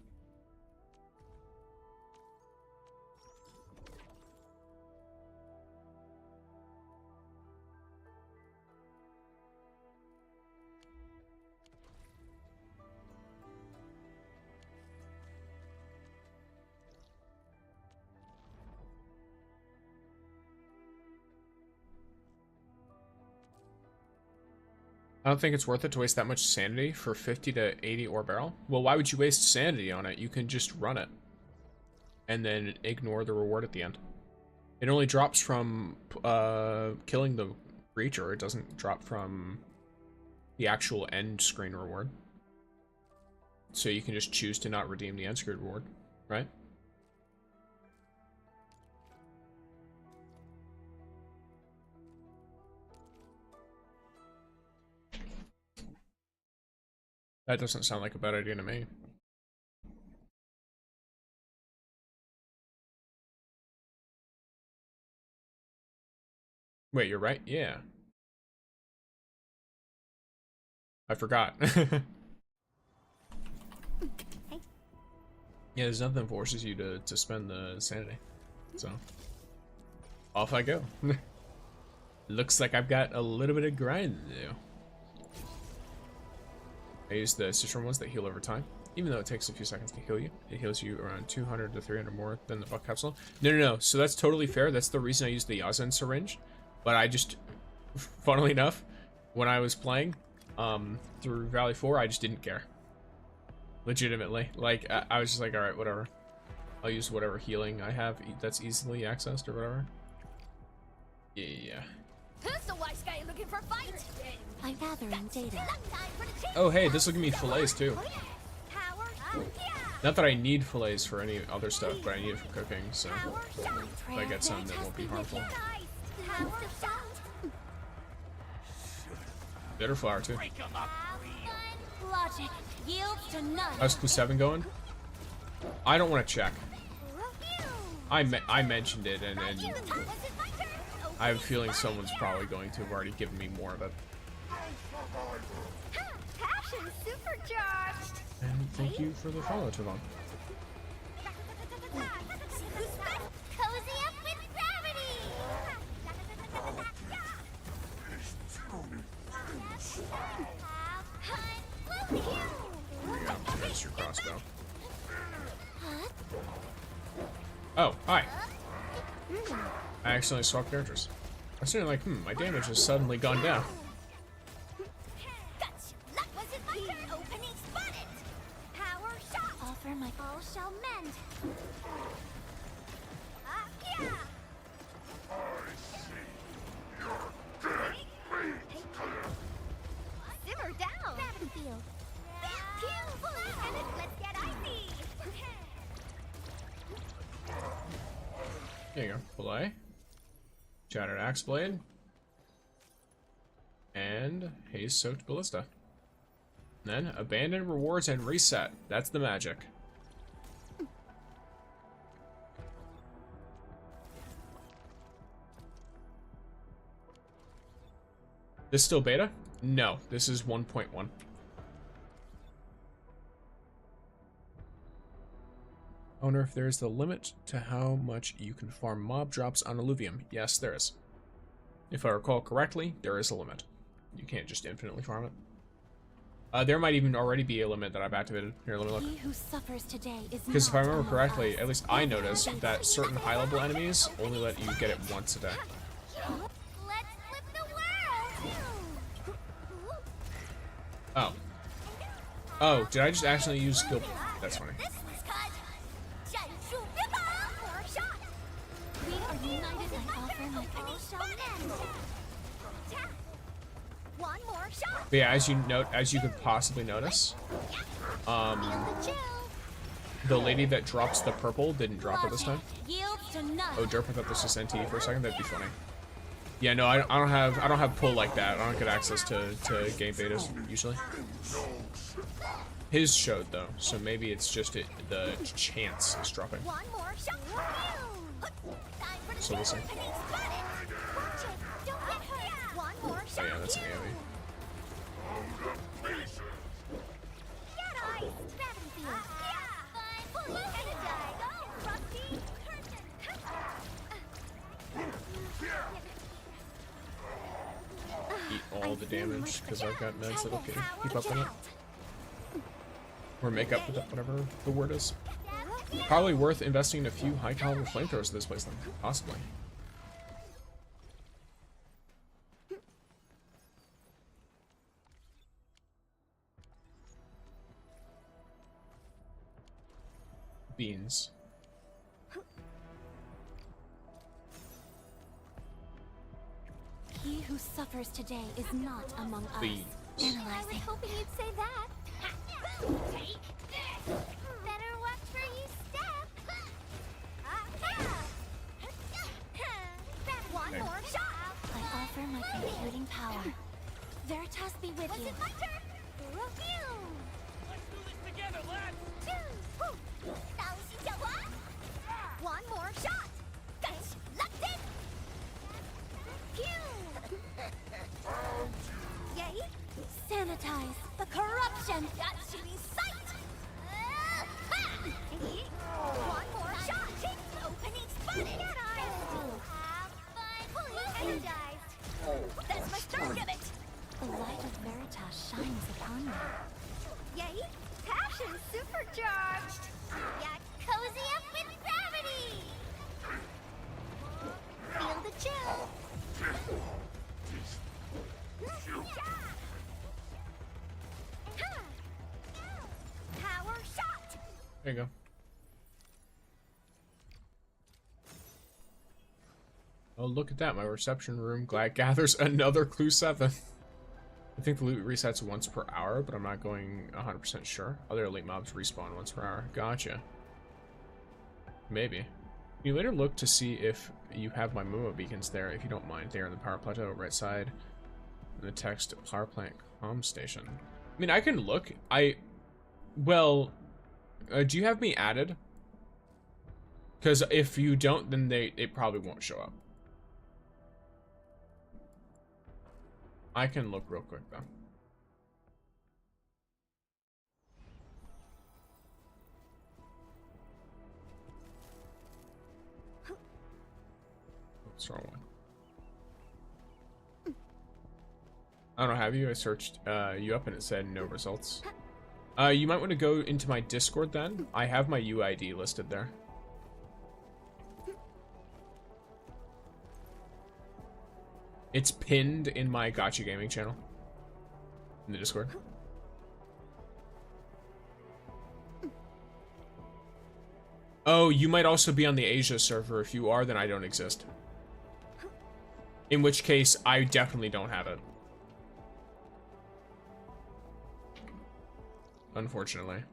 I don't think it's worth it to waste that much sanity for 50 to 80 ore barrel. Well, why would you waste sanity on it? You can just run it. And then ignore the reward at the end. It only drops from killing the creature. It doesn't drop from the actual end screen reward. So you can just choose to not redeem the end screen reward, right? That doesn't sound like a bad idea to me. Wait, you're right? Yeah. I forgot. Yeah, there's nothing that forces you to spend the sanity. So, off I go. Looks like I've got a little bit of grind to do. I use the citron ones that heal over time. Even though it takes a few seconds to heal you, it heals you around 200 to 300 more than the buck capsule. No. So that's totally fair. That's the reason I use the Yazen syringe. But I just, funnily enough, when I was playing through Valley 4, I just didn't care. Legitimately. Like, I was just like, alright, whatever. I'll use whatever healing I have that's easily accessed or whatever. Yeah. Who's the wise guy looking for fight? I'm gathering data. Oh, hey, this will give me fillets too. Not that I need fillets for any other stuff, but I need it for cooking, so if I get some, that won't be harmful. Bitter flour too. How's Clue 7 going? I don't want to check. I mentioned it, and I have a feeling someone's probably going to have already given me more of it. Passion supercharged. And thank you for the follow, Yvonne. Cozy up with gravity. That's your crossbow. Oh, hi. I accidentally swapped characters. I was sitting like, my damage has suddenly gone down. offer my all shall mend. Yeah. Simmer down. Endfield. Let's get icy. There you go. Belay. Shattered Axe Blade. And Haze Soaked Ballista. And then Abandon Rewards and Reset. That's the magic. This still beta? No, this is 1.1. I wonder if there's the limit to how much you can farm mob drops on Alluvium. Yes, there is. If I recall correctly, there is a limit. You can't just infinitely farm it. There might even already be a limit that I've activated. Here, let me look. Because if I remember correctly, at least I noticed that certain high-level enemies only let you get it once a day. Oh. Oh, did I just accidentally use skill? That's funny. But yeah, as you could possibly notice, the lady that drops the purple didn't drop it this time. Oh, derp, I thought this was NT for a second. That'd be funny. Yeah, no, I don't have pull like that. I don't get access to game betas usually. His showed though, so maybe it's just the chance is dropping. So we'll see. Oh yeah, that's an AoE. Eat all the damage because I've got meds that'll keep up with it. Or make up with it, whatever the word is. Probably worth investing in a few high caliber flamethrowers to this place then. Possibly. Beans. He who suffers today is not among us. Beans. Analyzing. I was hoping you'd say that. Take this. Better watch where you step. One more shot. I offer my computing power. Veritas be with you. My turn? Let's do this together, lads! One more shot. Left Yay! Sanitize the corruption. That should be sight. One more shot. Opening spotted. Have fun. Fully energized. That's my start of it. The light of Veritas shines upon me. Yay! Passion supercharged. Yeah, cozy up with gravity. Feel the chill. Power shot. There you go. Oh, look at that. My reception room gathers another clue 7. I think the loot resets once per hour, but I'm not going 100% sure. Other elite mobs respawn once per hour. Gotcha. Maybe. You later look to see if you have my Momo beacons there, if you don't mind. They're in the power plateau, right side. In the text, power plant comm station. I mean, I can look. Well, do you have me added? Because if you don't, then it probably won't show up. I can look real quick though. Oops, wrong one. I don't know, have you? I searched you up and it said no results. You might want to go into my Discord then. I have my UID listed there. It's pinned in my Gacha Gaming channel. In the Discord. Oh, you might also be on the Asia server. If you are, then I don't exist. In which case, I definitely don't have it. Unfortunately.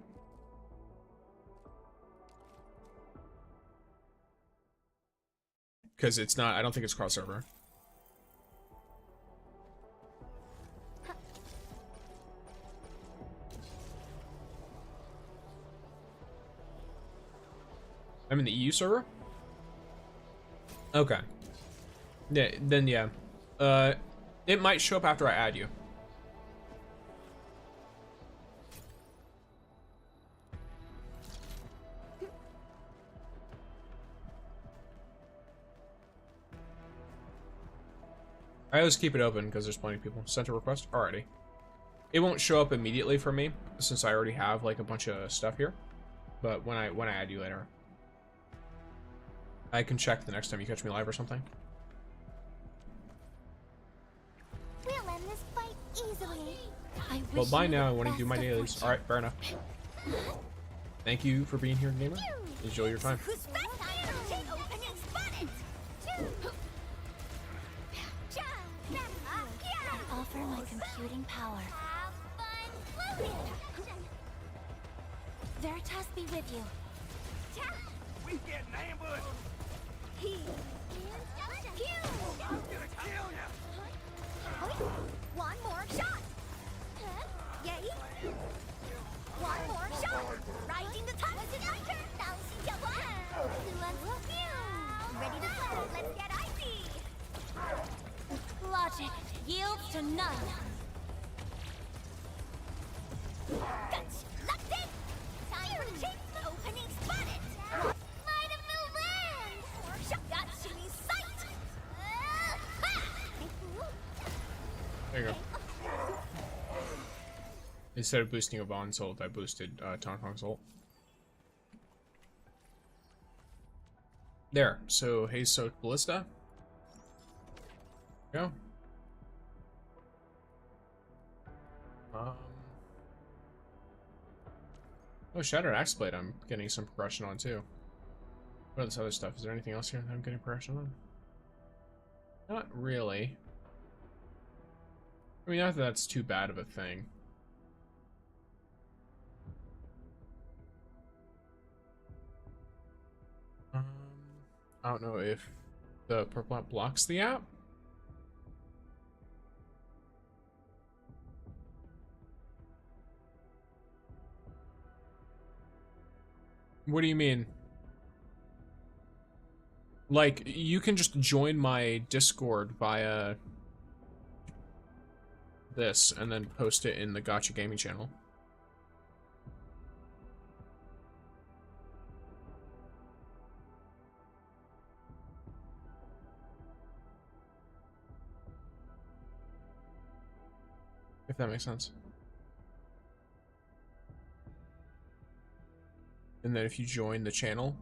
Because it's not, I don't think it's cross server. I'm in the EU server? Okay. Yeah, then yeah. It might show up after I add you. I always keep it open because there's plenty of people. Sent a request? Alrighty. It won't show up immediately for me since I already have like a bunch of stuff here. But when I add you later, I can check the next time you catch me live or something. We'll end this fight easily. Well, bye now. I want to do my dailies. Alright, fair enough. Thank you for being here, gamer. Enjoy your time. I offer my computing power. Veritas be with you. We getting ambushed. I'm gonna kill you. One more shot. Yay. One more shot. Riding the tangtang. Ready to play. Let's get icy. Logic yields to none. Locked in. Time for the chase. Opening spotted. Light of the land. Got you in sight. There you go. Instead of boosting Yvonne's ult, I boosted Tangtang's ult. There. So, Haze soaked Ballista. Go. Oh, Shattered Axe Blade I'm getting some progression on too. What are this other stuff? Is there anything else here that I'm getting progression on? Not really. I mean, not that that's too bad of a thing. I don't know if the purple app blocks the app. What do you mean? Like, you can just join my Discord via this and then post it in the Gacha Gaming channel. If that makes sense. And then if you join the channel,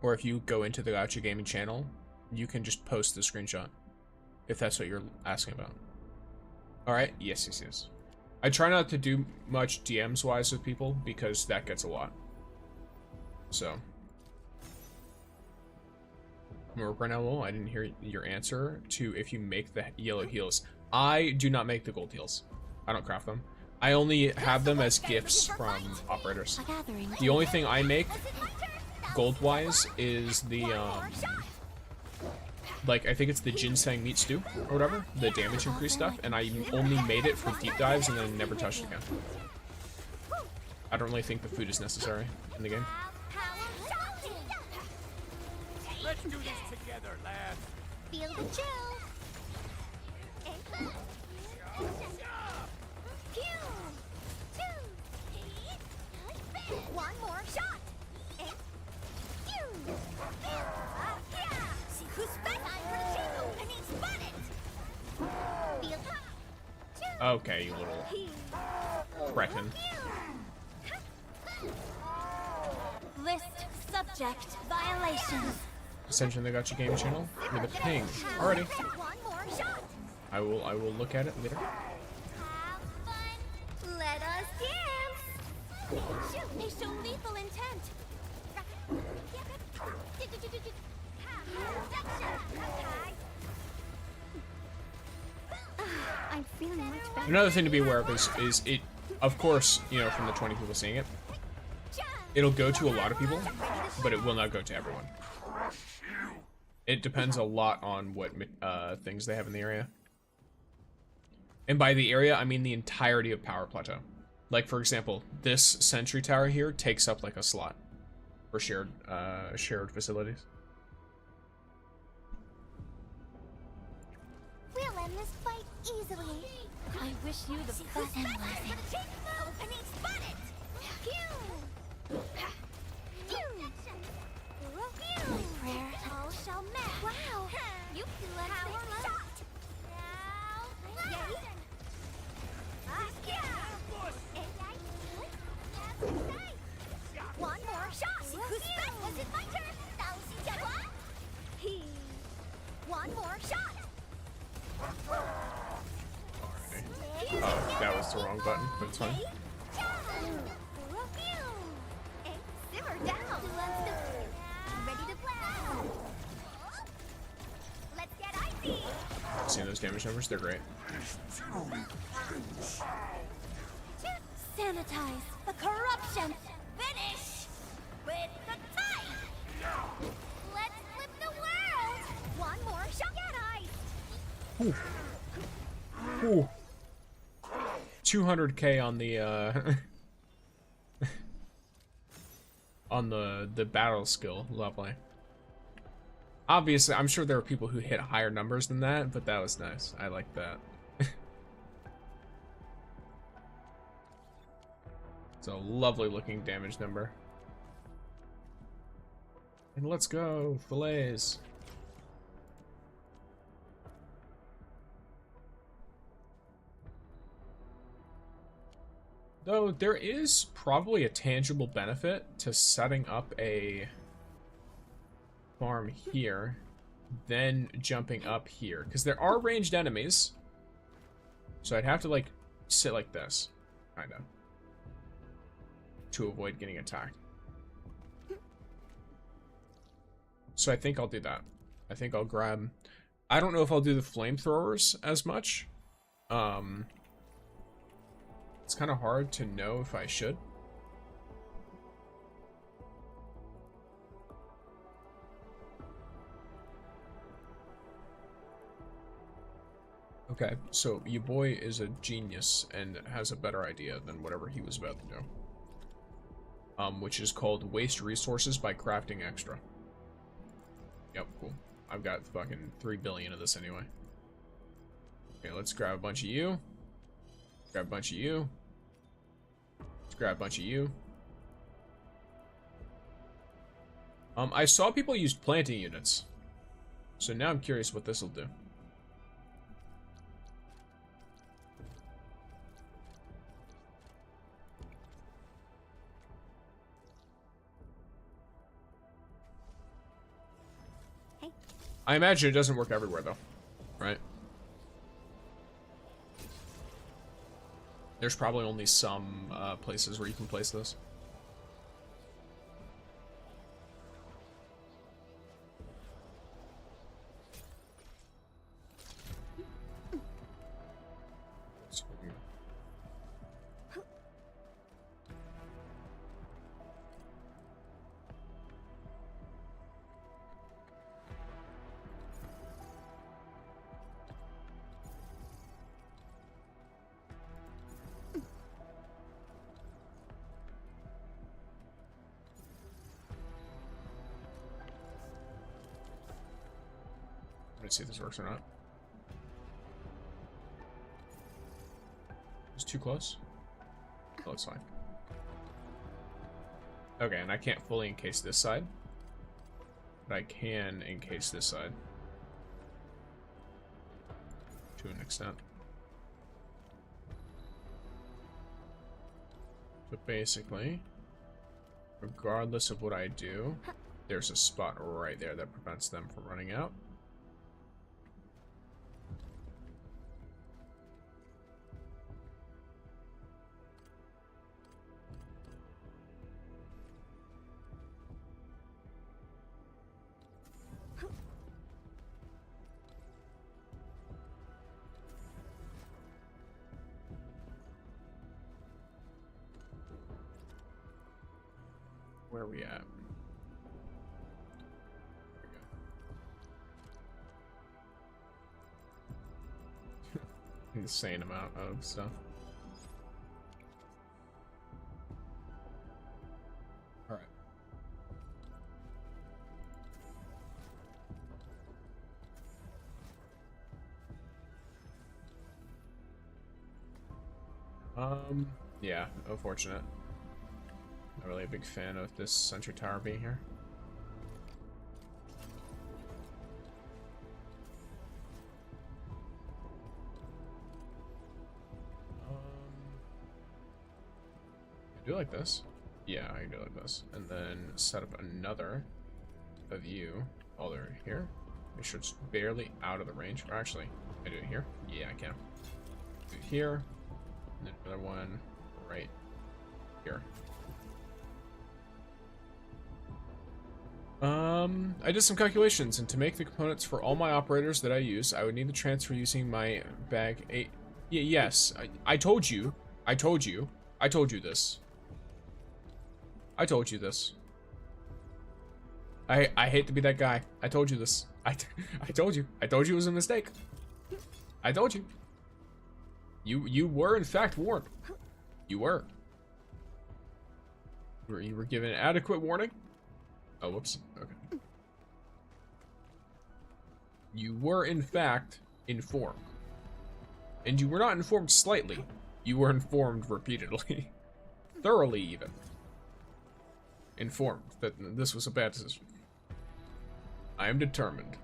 or if you go into the Gacha Gaming channel, you can just post the screenshot. If that's what you're asking about. Alright, yes. I try not to do much DMs-wise with people, because that gets a lot. So. Right now, Lowell, I didn't hear your answer to if you make the yellow heals. I do not make the gold heals. I don't craft them. I only have them as gifts from operators. The only thing I make gold-wise is the, like, I think it's the ginseng meat stew, or whatever, the damage increase stuff, and I only made it for deep dives and then never touched it again. I don't really think the food is necessary in the game. Let's do this together, lads. Feel the chill. One more shot. See who's back. Opening spotted. Okay, you little cretin. List subject violations. Ascension, they got your game channel with a ping. Alrighty. One more shot. I will look at it later. Have fun. Let us dance. Shoot, they show lethal intent. I'm feeling much better. Another thing to be aware of is it, of course, you know, from the 20 people seeing it, it'll go to a lot of people, but it will not go to everyone. It depends a lot on what things they have in the area. And by the area, I mean the entirety of Power Plateau. Like, for example, this sentry tower here takes up like a slot for shared facilities. We'll end this fight easily. I wish you the best. Opening spotted. My prayer all shall match. Wow, you do a power shot. One more shot. Who's back? Was it my turn? One more shot. Oh, that was the wrong button, but it's fine. Simmer down. Ready to blast. Let's get icy. Seeing those damage numbers, they're great. Sanitize the corruption. Finish with the time. Let's flip the world. One more shot. Get ice. Ooh. 200k on the on the battle skill. Lovely. Obviously, I'm sure there are people who hit higher numbers than that, but that was nice. I like that. It's a lovely looking damage number. And let's go, fillets. Though there is probably a tangible benefit to setting up a farm here, then jumping up here, because there are ranged enemies. So I'd have to like sit like this, kind of, to avoid getting attacked. So I think I'll do that. I think I'll grab. I don't know if I'll do the flamethrowers as much. It's kind of hard to know if I should. Okay, so your boy is a genius and has a better idea than whatever he was about to do. Which is called waste resources by crafting extra. Yep, cool. I've got fucking 3 billion of this anyway. Okay, let's grab a bunch of you. Grab a bunch of you. Let's grab a bunch of you. I saw people use planting units. So now I'm curious what this will do. I imagine it doesn't work everywhere, though, right? There's probably only some places where you can place this. Let's see if this works or not. It's too close. That looks fine. Okay, and I can't fully encase this side, but I can encase this side to an extent. But basically, regardless of what I do, there's a spot right there that prevents them from running out. where are we at? Insane amount of stuff. All right. Yeah, unfortunate. Not really a big fan of this sentry tower being here. I do like this. Yeah, I do like this. And then set up another of you while they're here. Make sure it's barely out of the range. Or actually, I do it here. Yeah, I can. Do it here. And then another one right here. I did some calculations, and to make the components for all my operators that I use, I would need to transfer using my bag 8. Yeah, yes, I told you. I told you. I told you this. I told you this. I hate to be that guy. I told you this. I told you. I told you it was a mistake. I told you. You were in fact warned. You were. You were given adequate warning. Oh, whoops. Okay. You were in fact informed. And you were not informed slightly. You were informed repeatedly. Thoroughly even. Informed that this was a bad decision. I am determined.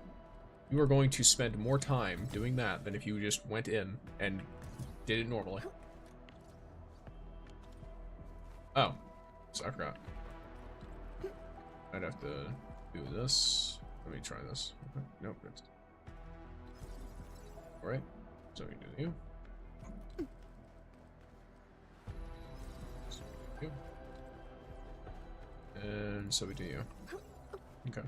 You are going to spend more time doing that than if you just went in and did it normally. Oh, so I forgot. I'd have to do this. Let me try this. Okay. Nope. Alright, so we do you. So we do you. And so we do you. Okay.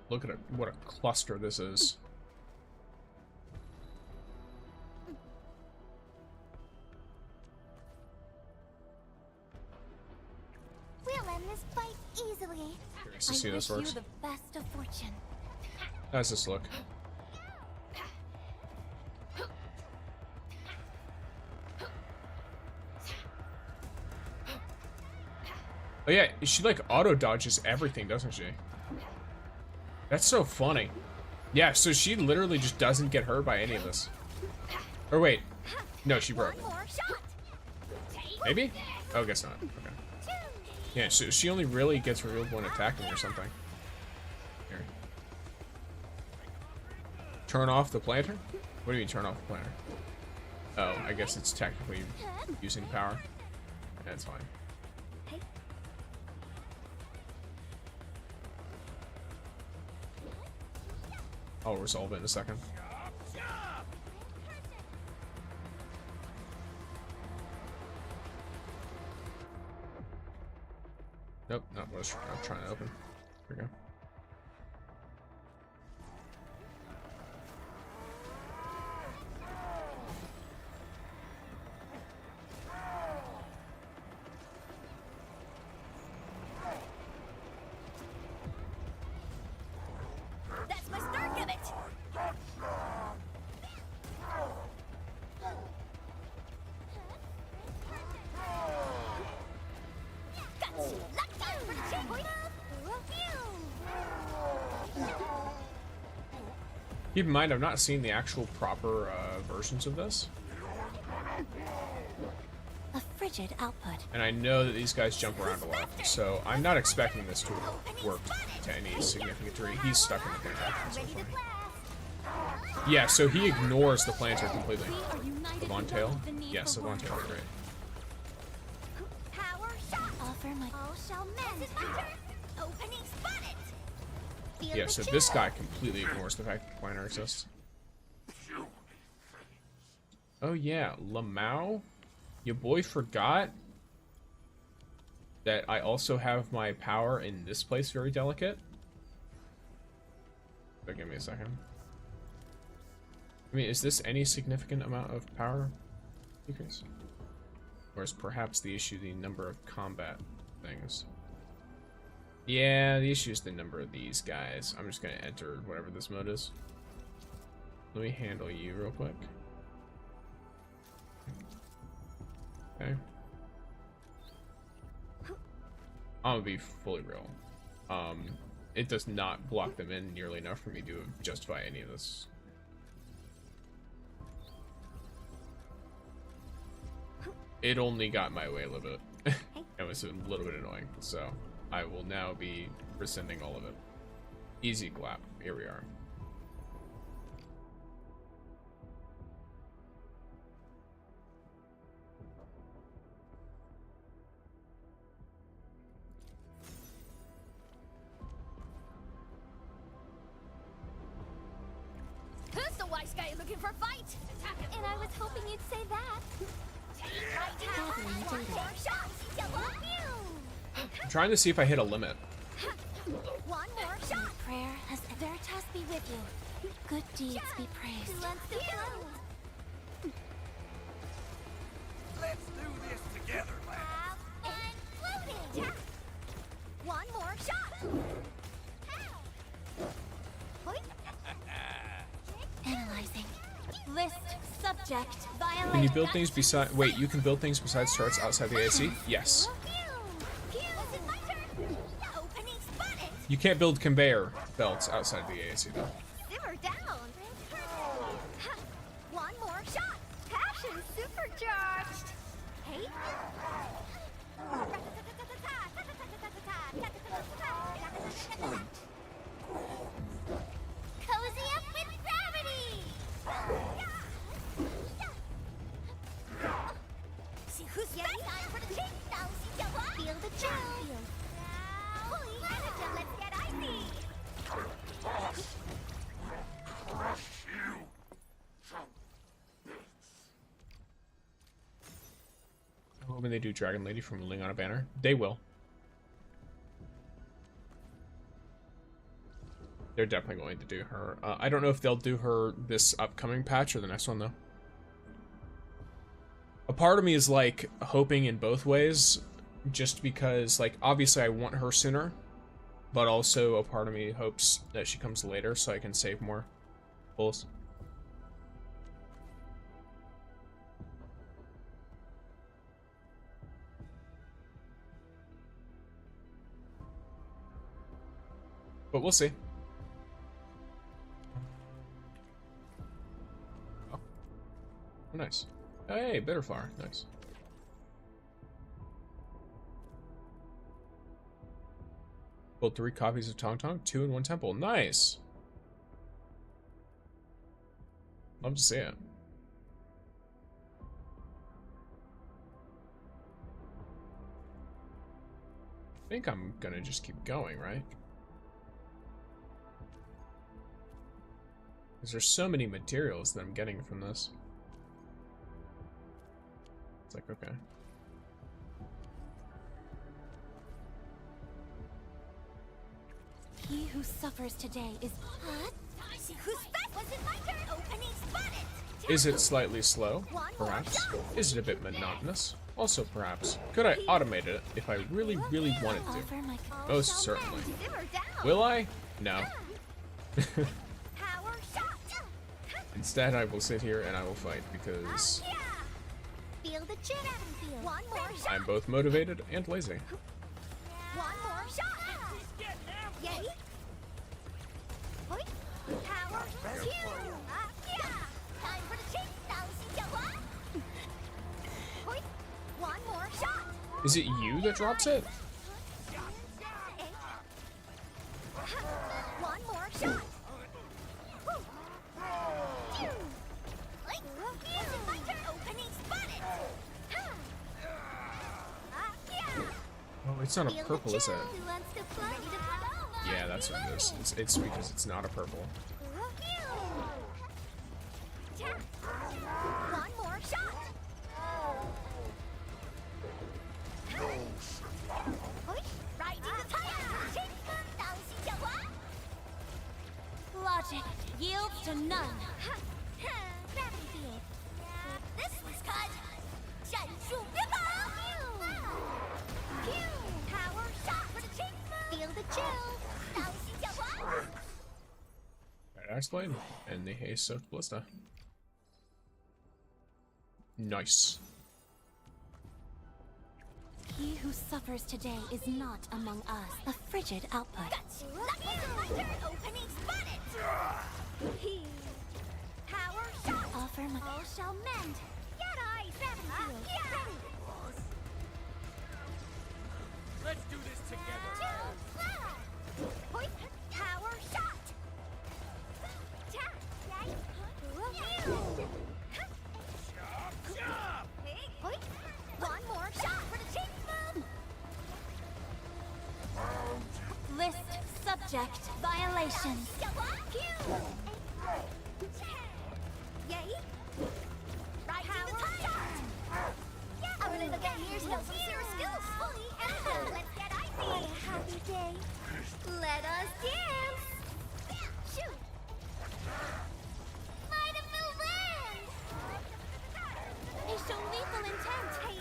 Look at it, what a cluster this is. We'll end this fight easily. Curious to see how this works. You the best of fortune. How does this look? Oh yeah, she like auto dodges everything, doesn't she? That's so funny. Yeah, so she literally just doesn't get hurt by any of this. Or wait. No, she broke. Maybe? Oh, guess not. Okay. Yeah, so she only really gets revealed when attacking or something. Here. Turn off the planter? What do you mean turn off the planter? Oh, I guess it's technically using power. That's fine. I'll resolve it in a second. Nope, not what I was trying to open. Here we go. That's my start of it. Keep in mind, I've not seen the actual proper versions of this. A frigid output. And I know that these guys jump around a lot, so I'm not expecting this to work to any significant degree. He's stuck in the planter. Yeah, so he ignores the planter completely. Yvonne tail? Yes, Yvonne tail, great. Power shot. Offer my all shall mend. Opening spotted. Yeah, so this guy completely ignores the fact that the planter exists. Oh yeah, Lamau? Your boy forgot? that I also have my power in this place very delicate. So give me a second. I mean, is this any significant amount of power decrease? Or is perhaps the issue the number of combat things? Yeah, the issue is the number of these guys. I'm just gonna enter whatever this mode is. Let me handle you real quick. Okay. I'm gonna be fully real. It does not block them in nearly enough for me to justify any of this. It only got my way a little bit. It was a little bit annoying, so I will now be rescinding all of it. Easy clap. Here we are. Who's the wise guy looking for a fight? And I was hoping you'd say that. I'm trying to see if I hit a limit. One more shot. Prayer has Veritas be with you. Good deeds be praised. Let's do this together, lad. Including. One more shot. Analyzing. List subject violation. Can you build things beside? Wait, you can build things besides turrets outside the AC? Yes. You can't build conveyor belts outside the AC though. Simmer down. One more shot. Passion supercharged. Hey. Cozy up with gravity. See who's time for the chase now. Feel the chill. Let's get icy. I'm hoping they do Dragon Lady from Ling on a Banner. They will. They're definitely going to do her. I don't know if they'll do her this upcoming patch or the next one though. A part of me is like hoping in both ways, just because like obviously I want her sooner, but also a part of me hopes that she comes later so I can save more pulls. But we'll see. Oh, nice. Hey, Bitterflower. Nice. Built 3 copies of Tangtang, 2 in 1 temple. Nice. Love to see it. I think I'm gonna just keep going, right? Because there's so many materials that I'm getting from this. It's like, okay. He who suffers today is whose best was it my turn? Opening spotted. Is it slightly slow? Perhaps. Is it a bit monotonous? Also, perhaps. Could I automate it if I really, really wanted to? Most certainly. Will I? No. Instead, I will sit here and I will fight because I'm both motivated and lazy. One more shot. Yay. Power 2. Time for the chase now. One more shot. Is it you that drops it? One more shot. Oh, it's not a purple, is it? Yeah, that's what it is. It's because it's not a purple. One more shot. to none. Endfield. This was cut. Power shot for the chase move. Feel the chill. Axe Blade and the Haste of Ballista. Nice. He who suffers today is not among us. A frigid output. Opening spotted. Power shot. Offer my all shall mend. Get eyes, Endfield. Let's do this together. Power shot. One more shot for the chase move. List subject violations. Yay. Right to the shot. I'm gonna look at here's no sincere skills. Fully and let's get icy. What a happy day. Let us dance. Shoot. Might of the wind. They show lethal intent. Hey,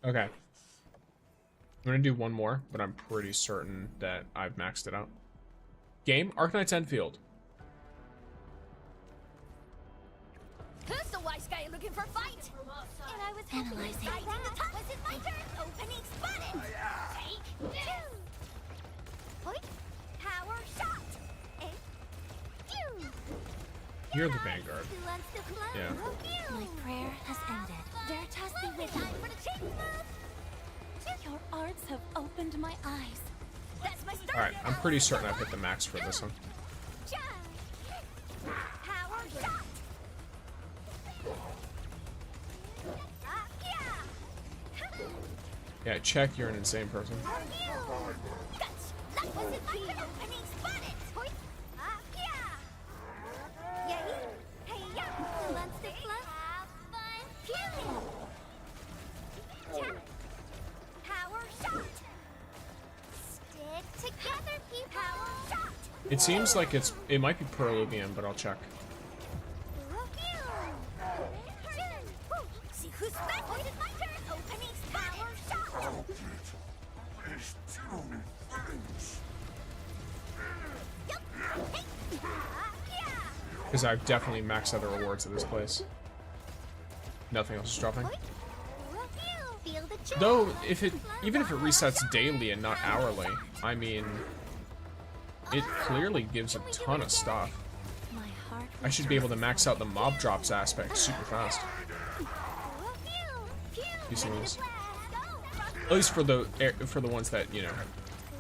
Okay. I'm gonna do one more, but I'm pretty certain that I've maxed it out. Game, Arknights Endfield. Who's the wise guy looking for fight? And I was analyzing. Was it my turn? Opening spotted. Take two. Point. Power shot. And two. You're the Vanguard. Who wants to flow? Yeah. My prayer has ended. Veritas be with you. For the chase move. Your arts have opened my eyes. That's my start. Alright, I'm pretty certain I've hit the max for this one. Power shot. Yeah, check, you're an insane person. It seems like it might be Pearluvian, but I'll check. See who's back. It's my turn. Opening power shot. There's too many things. Because I've definitely maxed out the rewards at this place. Nothing else is dropping. Though, even if it resets daily and not hourly, I mean, it clearly gives a ton of stuff. I should be able to max out the mob drops aspect super fast. You see these? At least for the ones that, you know,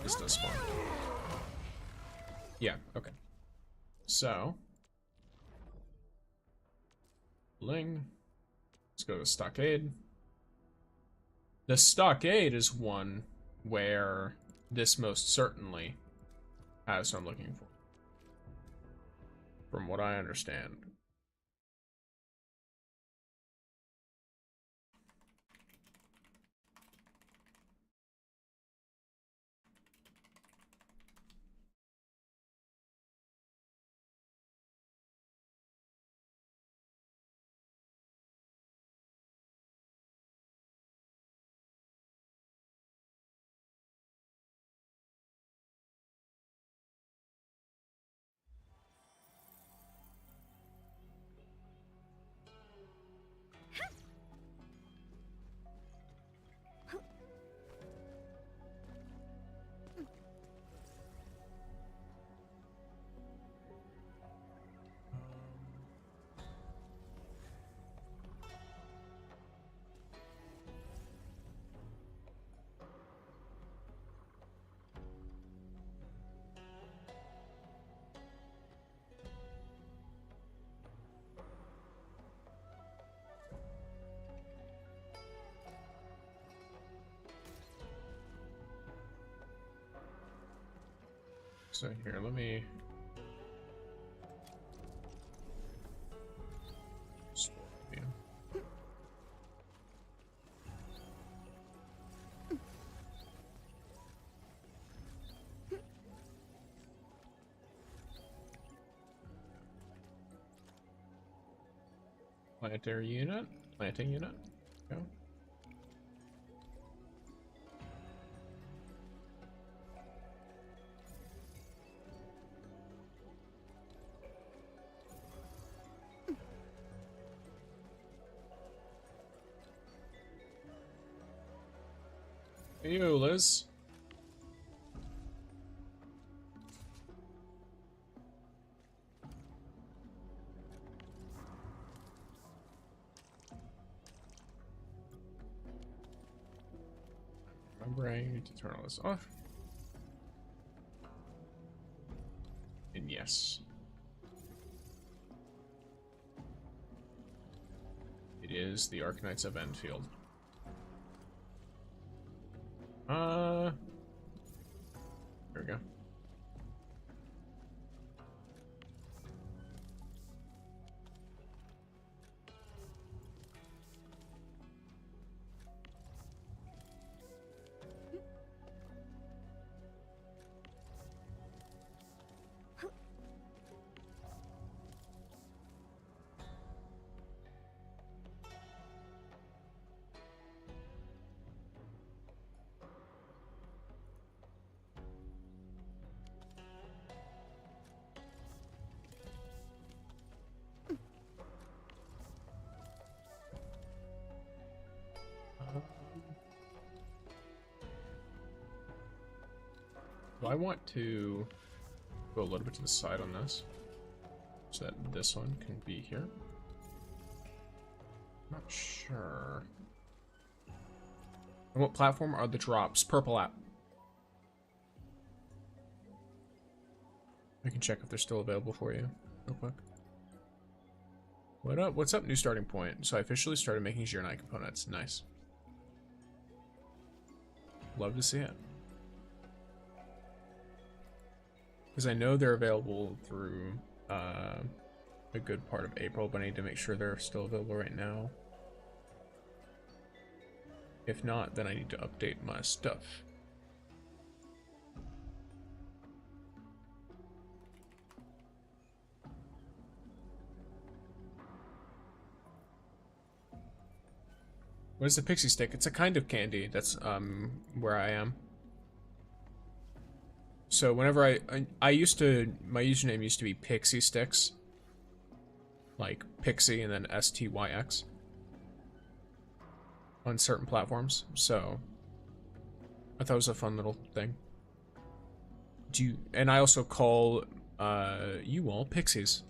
this does spawn. Yeah, okay. So, Ling. Let's go to Stockade. The Stockade is one where this most certainly has what I'm looking for, from what I understand. So here, let me store you. Planetary unit. Planting unit. Go. Hey, you, Liz. Remembering to turn all this off. And yes. It is the Arknights of Endfield. There we go. I want to go a little bit to the side on this so that this one can be here. Not sure. And what platform are the drops? Purple app. I can check if they're still available for you real quick. What up? What's up, new starting point? So I officially started making Zirnite components. Nice. Love to see it. Because I know they're available through a good part of April, but I need to make sure they're still available right now. If not, then I need to update my stuff. What is the pixie stick? It's a kind of candy. That's where I am. So whenever I used to, my username used to be Pixie Sticks. Like Pixie and then STYX. On certain platforms. So I thought it was a fun little thing. And I also call you all Pixies.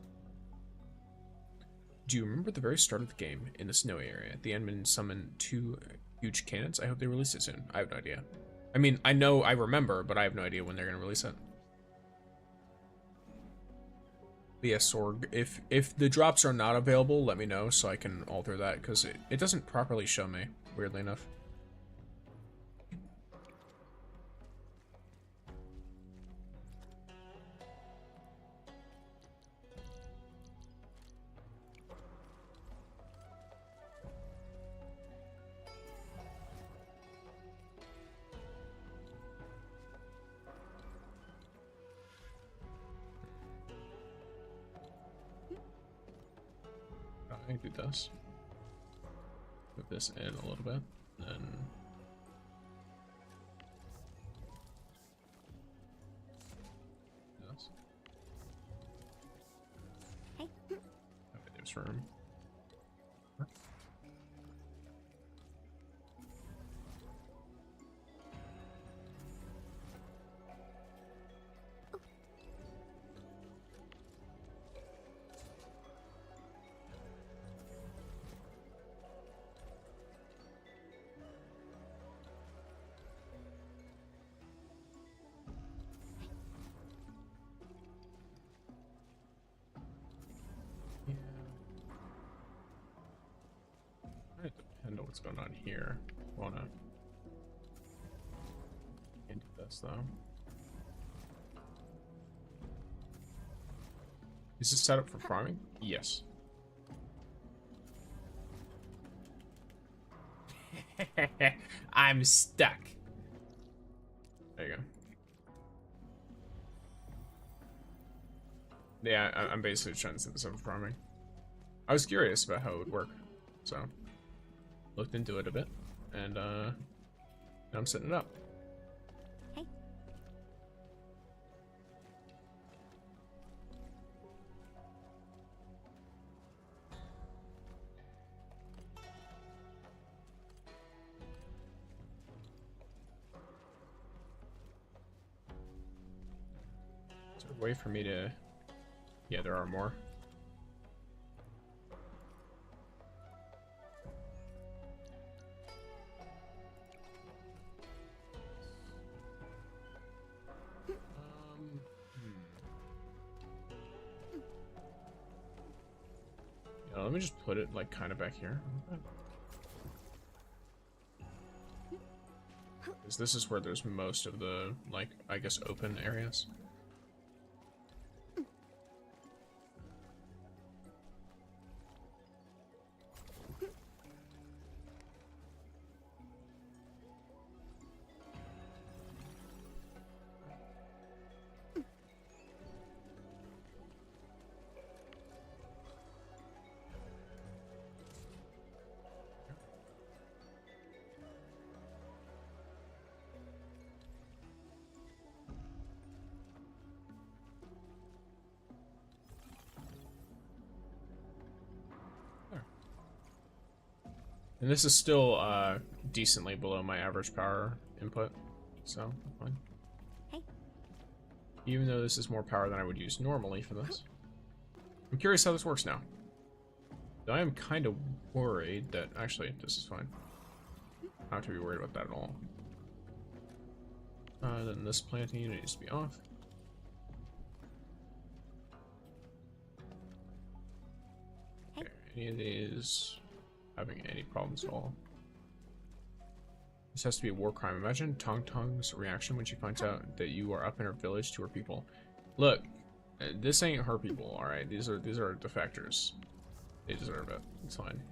Do you remember the very start of the game in the snowy area? The Endman summoned 2 huge cannons. I hope they release it soon. I have no idea. I mean, I know I remember, but I have no idea when they're going to release it. But yeah, Sorg, if the drops are not available, let me know so I can alter that, because it doesn't properly show me, weirdly enough. I can do this. Move this in a little bit, then this. Hey. Okay, there's room. It depends on what's going on here. Wanna into this though. Is this set up for farming? Yes. I'm stuck. There you go. Yeah, I'm basically trying to set this up for farming. I was curious about how it would work, so looked into it a bit, and now I'm setting it up. Hey. Is there a way for me to... Yeah, there are more. Yeah, let me just put it like kind of back here. Because this is where there's most of the, like, I guess open areas. And this is still decently below my average power input, so fine. Hey. Even though this is more power than I would use normally for this. I'm curious how this works now. Though I am kind of worried that... Actually, this is fine. I don't have to be worried about that at all. Then this planting unit needs to be off. Hey. Okay, any of these having any problems at all? This has to be a war crime. Imagine Tangtang's reaction when she finds out that you are up in her village to her people. Look, this ain't her people, all right? These are defectors. They deserve it. It's fine.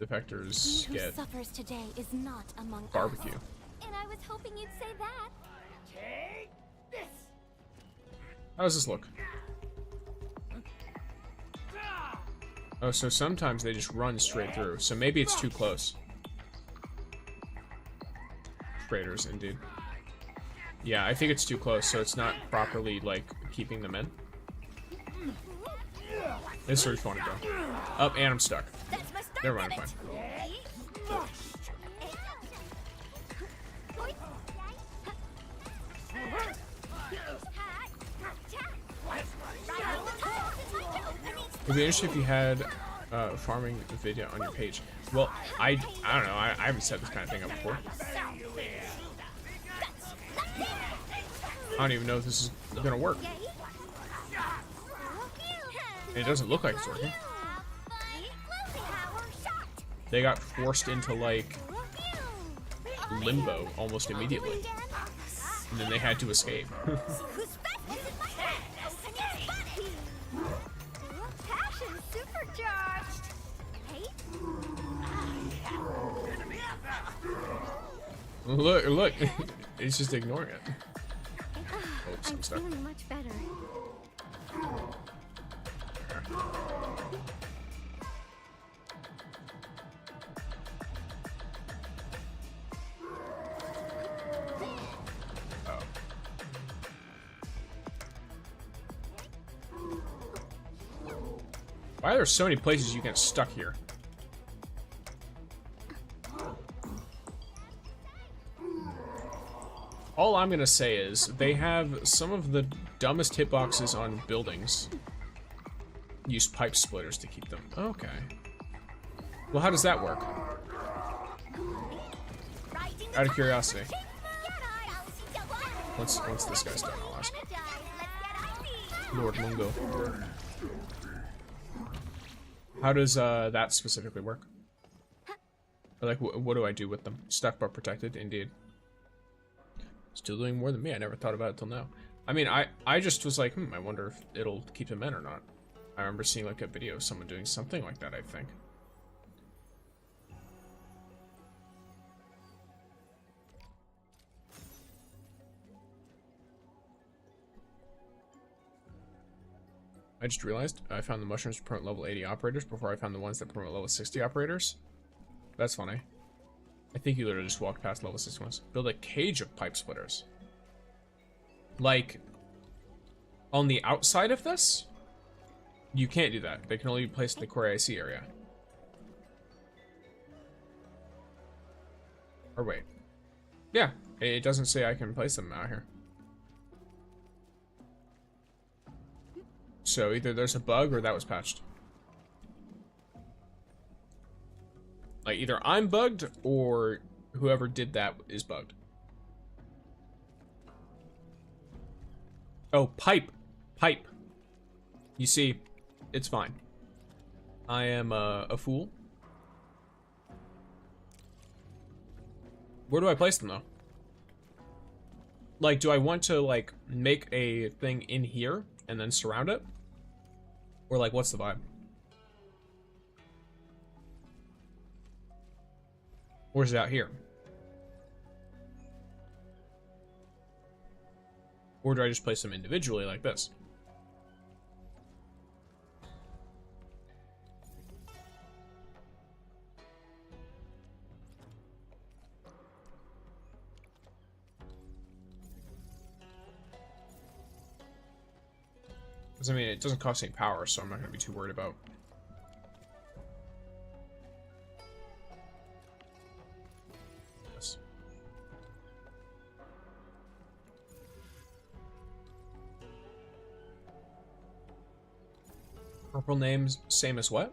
Defectors He who get suffers today is not among barbecue. us. And I was hoping you'd say that. Take this. How does this look? Oh, so sometimes they just run straight through. So maybe it's too close. Traitors, indeed. Yeah, I think it's too close, so it's not properly, like, keeping them in. This is where you want to go. Up, and I'm stuck. That's my start. Never mind, I'm fine. It'd be interesting if you had farming video on your page. Well, I don't know. I haven't set this kind of thing up before. I don't even know if this is gonna work. And it doesn't look like it's working. They got forced into, like, limbo almost immediately. And then they had to escape. Look, it's just ignoring it. Oops, I'm stuck. Feeling much better. Why are there so many places you get stuck here? All I'm gonna say is they have some of the dumbest hitboxes on buildings. Use pipe splitters to keep them. Okay. Well, how does that work? Out of curiosity. Once this guy's done, I'll ask. Lord Mungo. How does that specifically work? Like, what do I do with them? Stuck but protected, indeed. Still doing more than me. I never thought about it till now. I mean, I just was like, I wonder if it'll keep them in or not. I remember seeing like a video of someone doing something like that, I think. I just realized I found the mushrooms to promote level 80 operators before I found the ones that promote level 60 operators. That's funny. I think you literally just walked past level 60 ones. Build a cage of pipe splitters. Like, on the outside of this? You can't do that. They can only be placed in the core IC area. Or wait. Yeah, it doesn't say I can place them out here. So either there's a bug or that was patched. Like, either I'm bugged or whoever did that is bugged. Oh, pipe. Pipe. You see, it's fine. I am a fool. Where do I place them, though? Like, do I want to, like, make a thing in here and then surround it? Or, like, what's the vibe? Or is it out here? Or do I just place them individually like this? Because, I mean, it doesn't cost any power, so I'm not going to be too worried about. This. Purple names, same as what?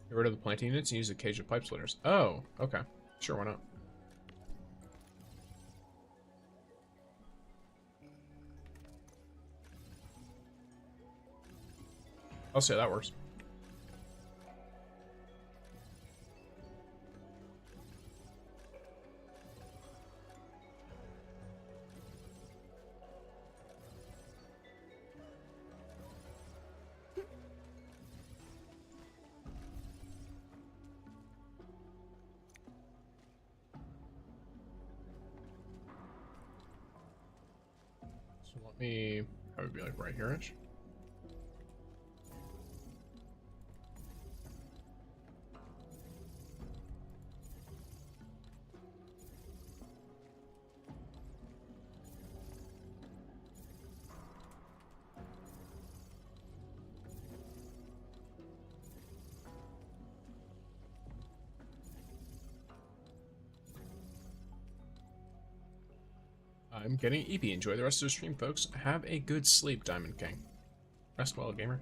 Get rid of the planting units and use a cage of pipe splitters. Oh, okay. Sure, why not? I'll say that works. So let me probably be like right here-ish. I'm getting EP. Enjoy the rest of the stream, folks. Have a good sleep, Diamond King. Rest well, gamer.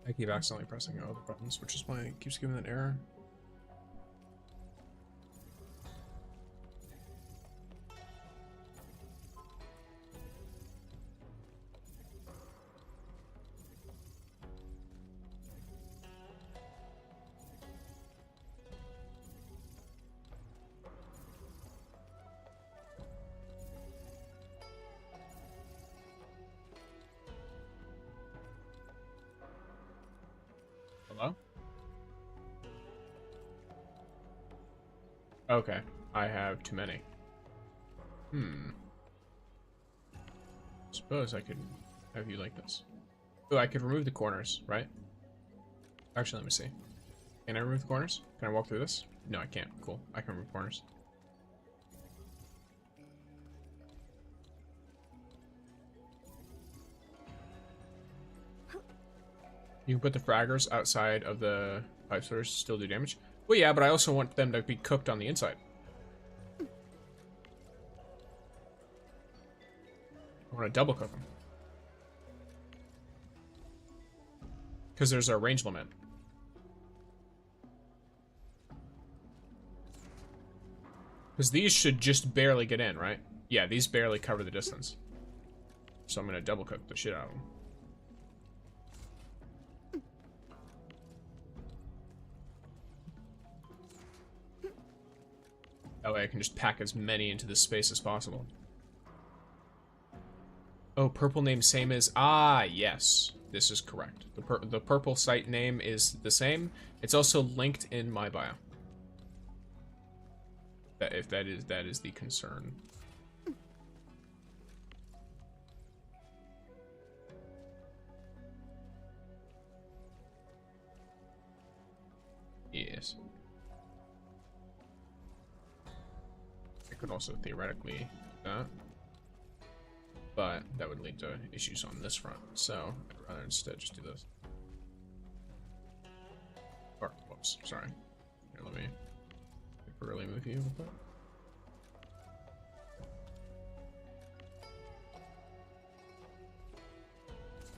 I keep accidentally pressing other buttons, which is why it keeps giving that error. Hello? Okay, I have too many. Suppose I could have you like this. Oh, I could remove the corners, right? Actually, let me see. Can I remove the corners? Can I walk through this? No, I can't. Cool. I can remove corners. You can put the fraggers outside of the pipe splitters to still do damage. Well, yeah, but I also want them to be cooked on the inside. I want to double cook them. Because there's a range limit. Because these should just barely get in, right? Yeah, these barely cover the distance. So I'm going to double cook the shit out of them. That way I can just pack as many into this space as possible. Oh, purple name same as... Ah, yes. This is correct. The purple site name is the same. It's also linked in my bio. If that is the concern. Yes. I could also theoretically do that, but that would lead to issues on this front. So I'd rather instead just do this. Or, whoops, sorry. Here, let me really move you with that.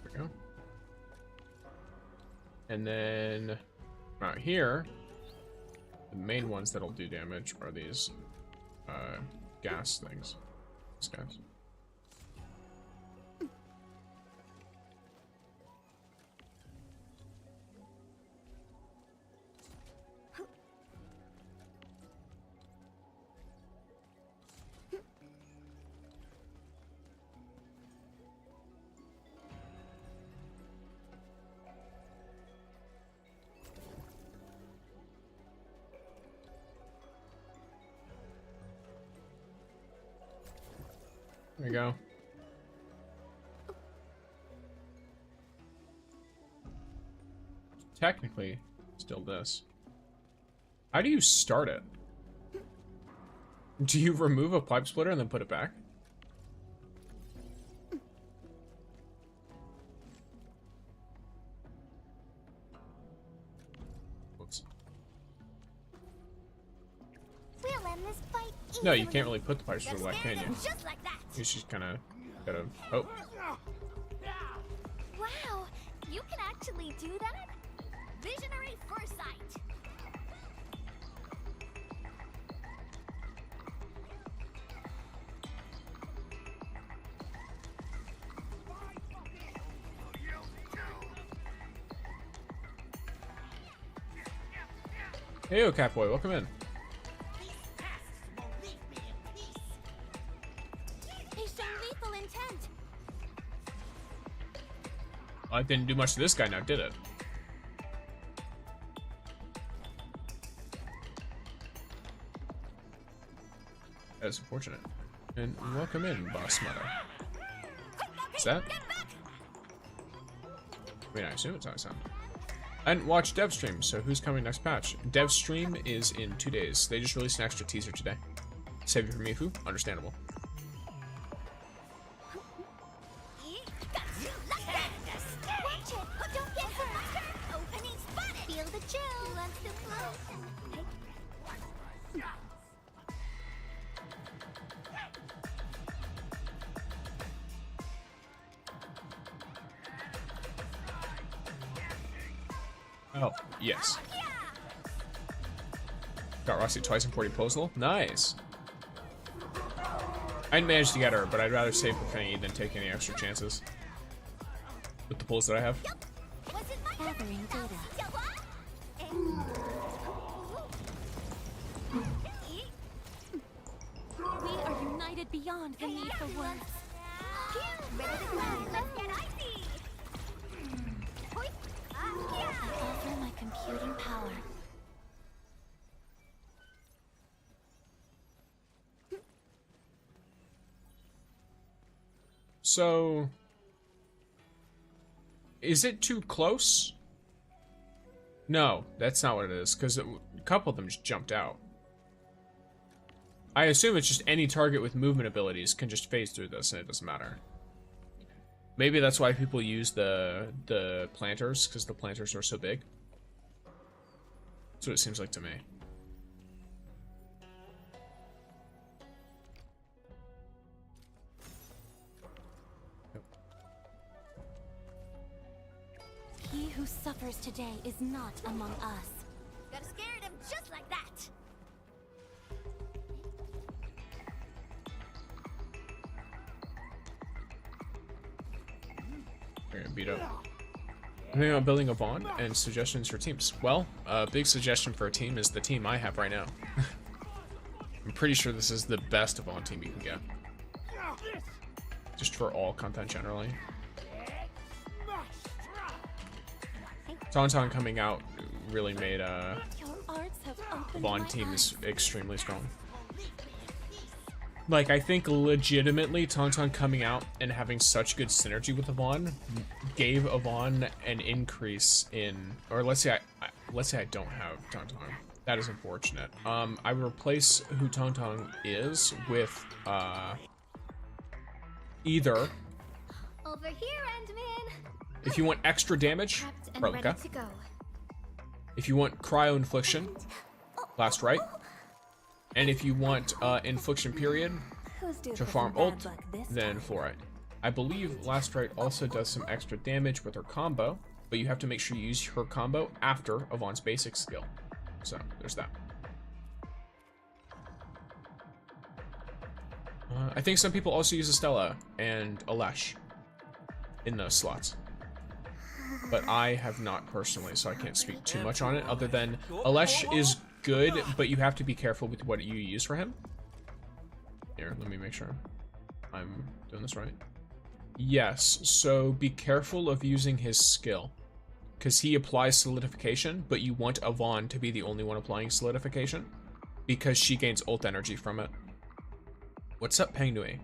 There we go. And then out here, the main ones that'll do damage are these gas things. These guys. There you go. Technically, still this. How do you start it? Do you remove a pipe splitter and then put it back? Whoops. We'll end this fight No, you can't really put the pipe splitter back, can you? Just like that. You just kind of gotta hope. Wow, you can actually do that? Visionary foresight. Hey, Catboy, welcome in. I didn't do much to this guy now, did it? That is unfortunate. And welcome in, Boss Mother. Is that? I mean, I assume it's how I sound. And watch Dev Stream, so who's coming next patch? Dev Stream is in 2 days. They just released an extra teaser today. Save it for Mifu? Understandable. Oh, yes. Got Rossi twice in 40 postal. Nice. I managed to get her, but I'd rather save the thingy than take any extra chances with the pulls that I have. Gathering data. We are united beyond the need for words. Let's get icy. I offer my computing power. So, is it too close? No, that's not what it is, because a couple of them just jumped out. I assume it's just any target with movement abilities can just phase through this and it doesn't matter. Maybe that's why people use the planters, because the planters are so big. That's what it seems like to me. He who suffers today is not among us. Gotta scare him just like that. They're gonna beat up. I'm thinking about building a Yvonne and suggestions for teams. Well, a big suggestion for a team is the team I have right now. I'm pretty sure this is the best Yvonne team you can get. Just for all content generally. Tangtang coming out really made Your arts have opened Yvonne my team eyes. is extremely strong. Like, I think legitimately Tauntaun coming out and having such good synergy with Yvonne gave Yvonne an increase in, or let's say I don't have Tauntaun. That is unfortunate. I would replace who Tauntaun is with either. Over here, Endman. If you want extra damage, Prepped and ready Replica. to go. If you want cryo infliction, last right. And if you want infliction period to farm ult, then fluorite. I believe last right also does some extra damage with her combo, but you have to make sure you use her combo after Yvonne's basic skill. So there's that. I think some people also use Estella and Alesh in those slots. But I have not personally, so I can't speak too much on it, other than Alesh is good, but you have to be careful with what you use for him. Here, let me make sure I'm doing this right. Yes, so be careful of using his skill, because he applies solidification, but you want Yvonne to be the only one applying solidification, because she gains ult energy from it. What's up, Pangnui?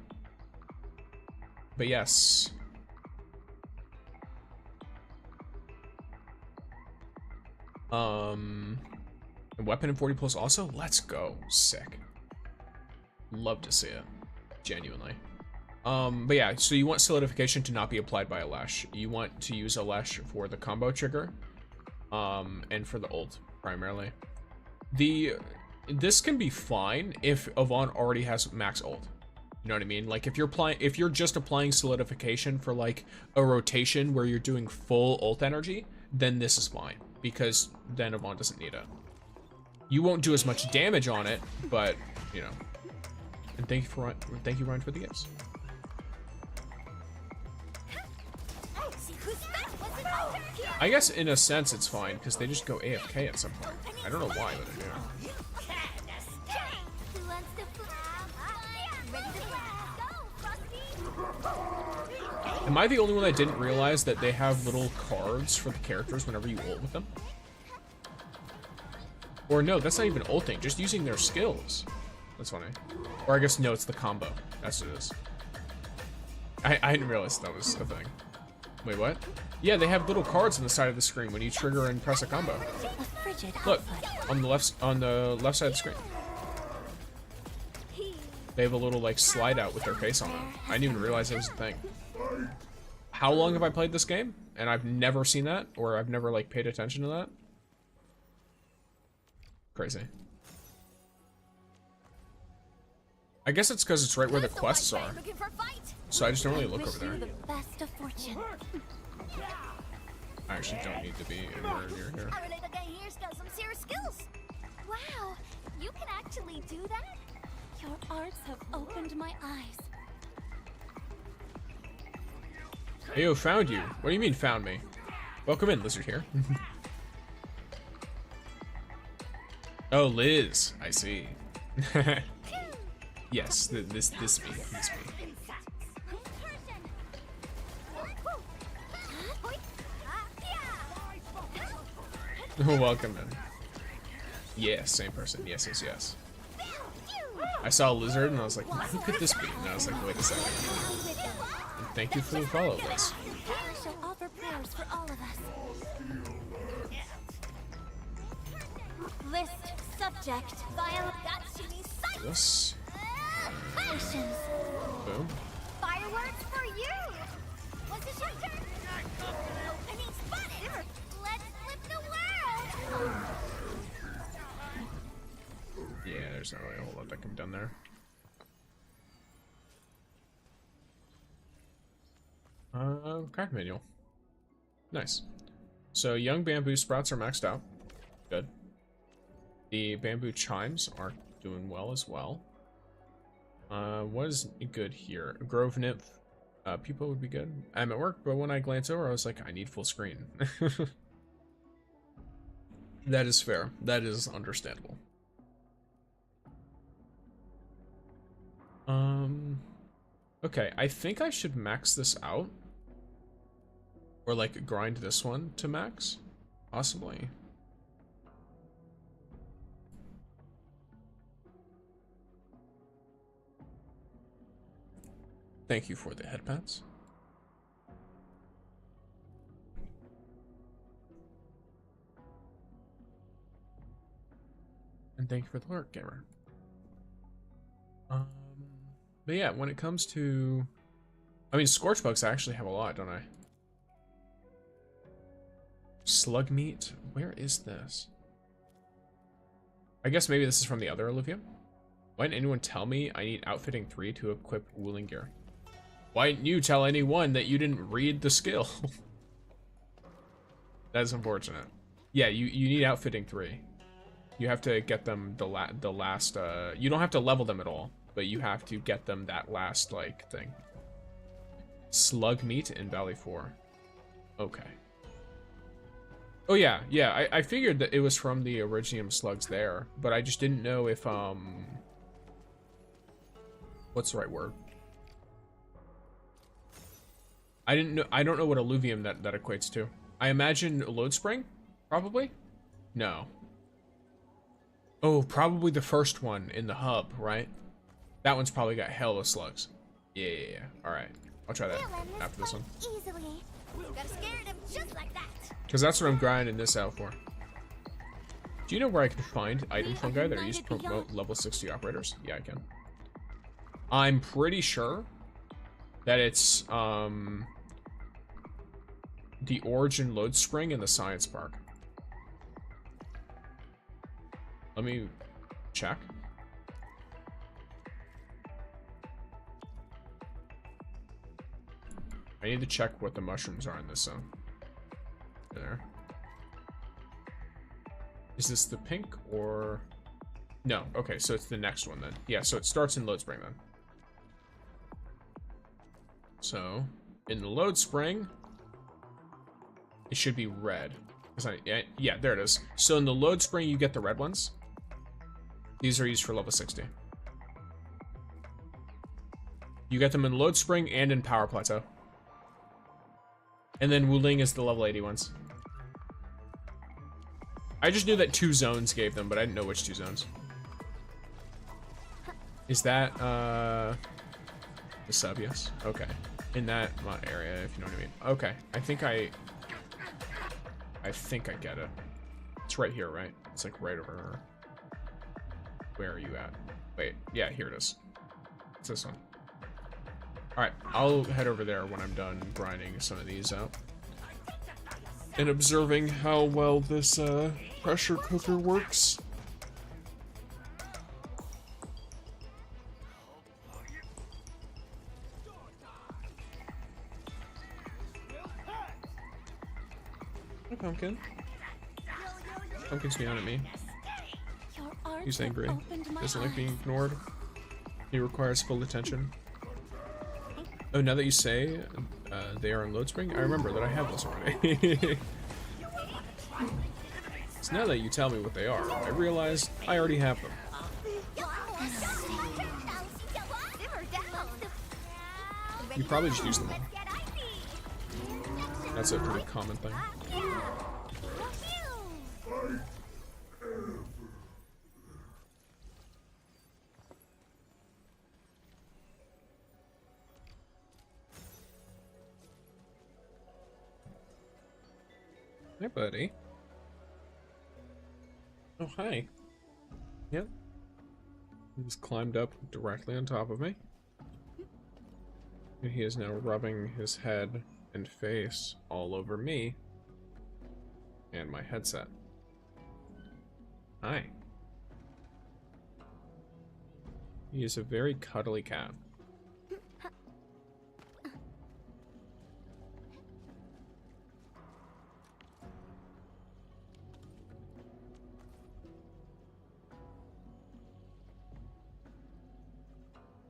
But yes. Weapon in 40 plus also? Let's go. Sick. Love to see it. Genuinely. But yeah, so you want solidification to not be applied by Alesh. You want to use Alesh for the combo trigger, and for the ult, primarily. This can be fine if Yvonne already has max ult. You know what I mean? Like, if you're just applying solidification for like a rotation where you're doing full ult energy, then this is fine, because then Yvonne doesn't need it. You won't do as much damage on it, but you know. And thank you Ryan for the gifts. I guess in a sense it's fine because they just go AFK at some point. I don't know why, but they do. Am I the only one that didn't realize that they have little cards for the characters whenever you ult with them? Or no, that's not even ulting, just using their skills. That's funny. Or I guess no, it's the combo. That's what it is. I didn't realize that was a thing. Wait, what? Yeah, they have little cards on the side of the screen when you trigger and press a combo. Look, on the left side of the screen. They have a little like slide out with their face on it. I didn't even realize it was a thing. How long have I played this game? And I've never seen that, or I've never like paid attention to that. Crazy. I guess it's because it's right where the quests are. So I just don't really look over there. I actually don't need to be anywhere near here. Wow, you can actually do that? Your arts have opened my eyes. Hey, yo, found you. What do you mean found me? Welcome in, lizard here. Oh, Liz. I see. Yes, this me. Welcome in. Yes, same person. Yes. I saw a lizard and I was like, who could this be? And I was like, wait a second. And thank you for the follow, Liz. I shall offer prayers for all of us. List subject. This. Patience. Boom. Fireworks for you! What's the shelter? Opening spotted! Let's flip the world! Yeah, there's not really a whole lot that can be done there. Craft manual. Nice. So young bamboo sprouts are maxed out. Good. The bamboo chimes are doing well as well. What is good here? Grove nymph pupa would be good. I'm at work, but when I glance over, I was like, I need full screen. That is fair. That is understandable. Okay, I think I should max this out. Or like grind this one to max, possibly. Thank you for the headpats. And thank you for the lurk, gamer. But yeah, when it comes to... I mean, scorch bugs, I actually have a lot, don't I? Slug meat? Where is this? I guess maybe this is from the other Olivia. Why didn't anyone tell me I need outfitting 3 to equip wooling gear? Why didn't you tell anyone that you didn't read the skill? That's unfortunate. Yeah, you need outfitting 3. You have to get them the last, you don't have to level them at all, but you have to get them that last, like, thing. Slug meat in Valley 4. Okay. Oh yeah, I figured that it was from the Originium slugs there, but I just didn't know if, what's the right word? I don't know what alluvium that equates to. I imagine load spring? Probably? No. Oh, probably the first one in the hub, right? That one's probably got hella slugs. Yeah. Alright. I'll try that after this one. Easily. Gotta scare them just like that. Because that's what I'm grinding this out for. Do you know where I can find item fungi that are used to promote level 60 operators? Yeah, I can. I'm pretty sure that it's the Origin load spring in the Science Park. Let me check. I need to check what the mushrooms are in this zone. There. Is this the pink or... No, okay, so it's the next one then. Yeah, so it starts in load spring then. So, in the load spring, it should be red. Yeah, there it is. So in the load spring, you get the red ones. These are used for level 60. You get them in load spring and in power plateau. And then Wuling is the level 80 ones. I just knew that 2 zones gave them, but I didn't know which 2 zones. Is that, the sub, yes? Okay. In that area, if you know what I mean. Okay, I think I get it. It's right here, right? It's like right over... Where are you at? Wait, yeah, here it is. It's this one. Alright, I'll head over there when I'm done grinding some of these out. And observing how well this pressure cooker works. Hi, Pumpkin. Pumpkin's beyond at me. He's angry. Doesn't like being ignored. He requires full attention. Oh, now that you say they are in load spring, I remember that I have those already. So now that you tell me what they are, I realize I already have them. You probably just use them all. That's a pretty common thing. Hey, buddy. Oh, hi. Yep. He just climbed up directly on top of me. And he is now rubbing his head and face all over me and my headset. Hi. He is a very cuddly cat.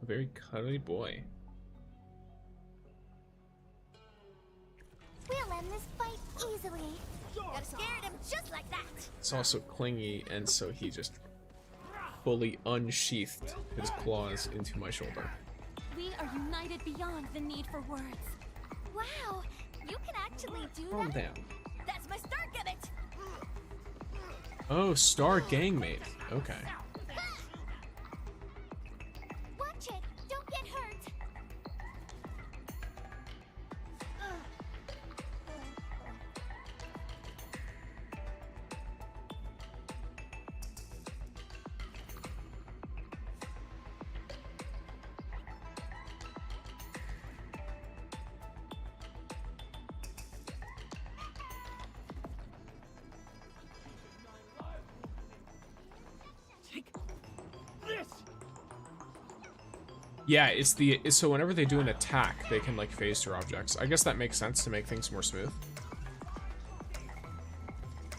A very cuddly boy. We'll end this fight easily. Gotta scare them just like that. It's also clingy, and so he just fully unsheathed his claws into my shoulder. We are united beyond the need for words. Wow, you can actually do Calm that. down. That's my start gimmick. Oh, star gangmate. Okay. Watch it. Don't get hurt. Yeah, so whenever they do an attack, they can like phase through objects. I guess that makes sense to make things more smooth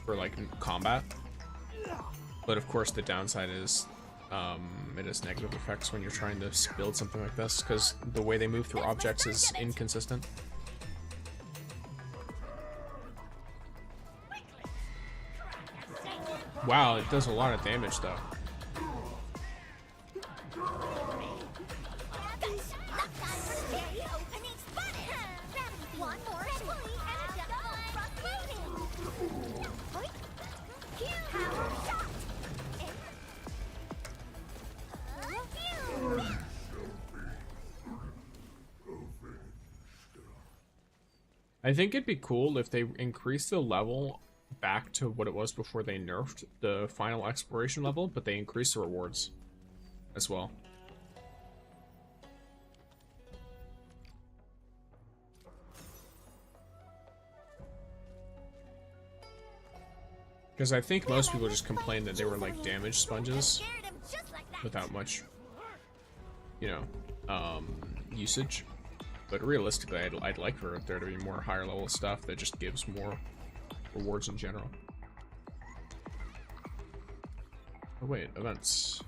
for like combat. But of course, the downside is it has negative effects when you're trying to build something like this, because the way they move through objects is inconsistent. Wow, it does a lot of damage though. I think it'd be cool if they increased the level back to what it was before they nerfed the final exploration level, but they increased the rewards as well. Because I think most people just complained that they were like damage sponges without much, you know, usage. But realistically, I'd like for there to be more higher level stuff that just gives more rewards in general. Oh wait, events.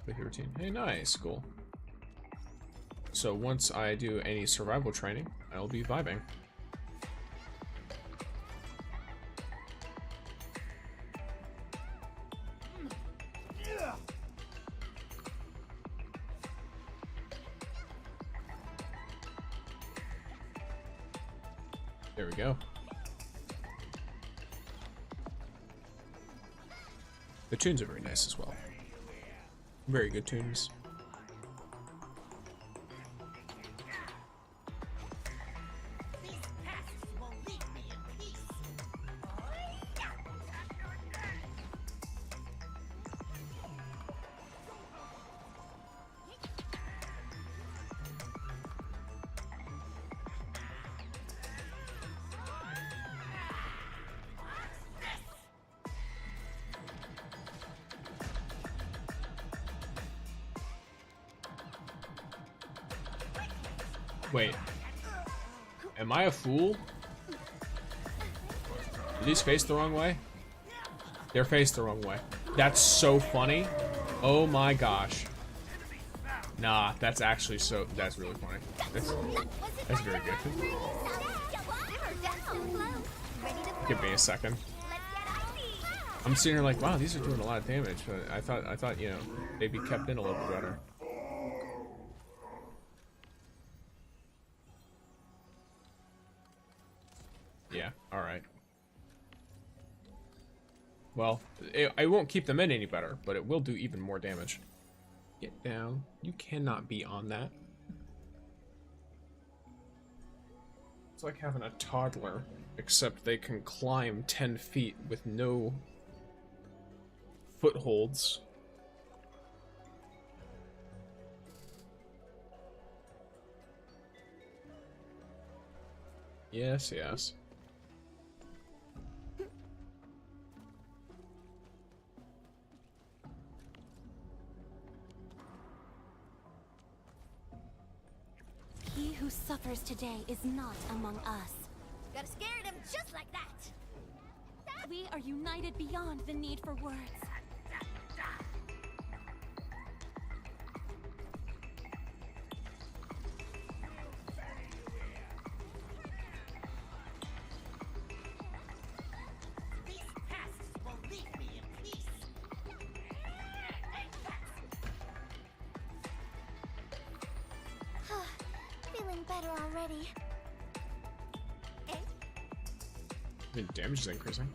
Weekly routine. Hey, nice, cool. So once I do any survival training, I'll be vibing. There we go. The tunes are very nice as well. Very good tunes. Wait, am I a fool? Are these faced the wrong way? They're faced the wrong way. That's so funny. Oh my gosh. Nah, that's actually that's really funny. That's very good. Give me a second. I'm sitting here like, wow, these are doing a lot of damage, but I thought, you know, they'd be kept in a little bit better. Yeah, alright. Well, I won't keep them in any better, but it will do even more damage. Get down. You cannot be on that. It's like having a toddler, except they can climb 10 feet with no footholds. Yes, yes. He who suffers today is not among us. Gotta scare him just like that. We are united beyond the need for words. Feeling better already. The damage is increasing.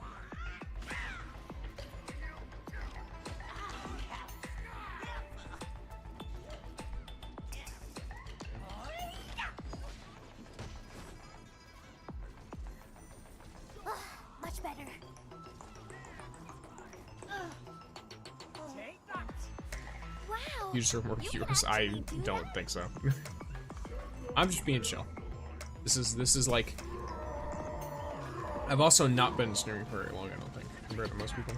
Much better. Wow. You deserve more viewers. I don't think so. I'm just being chill. This is like, I've also not been streaming for very long, I don't think, compared to most people.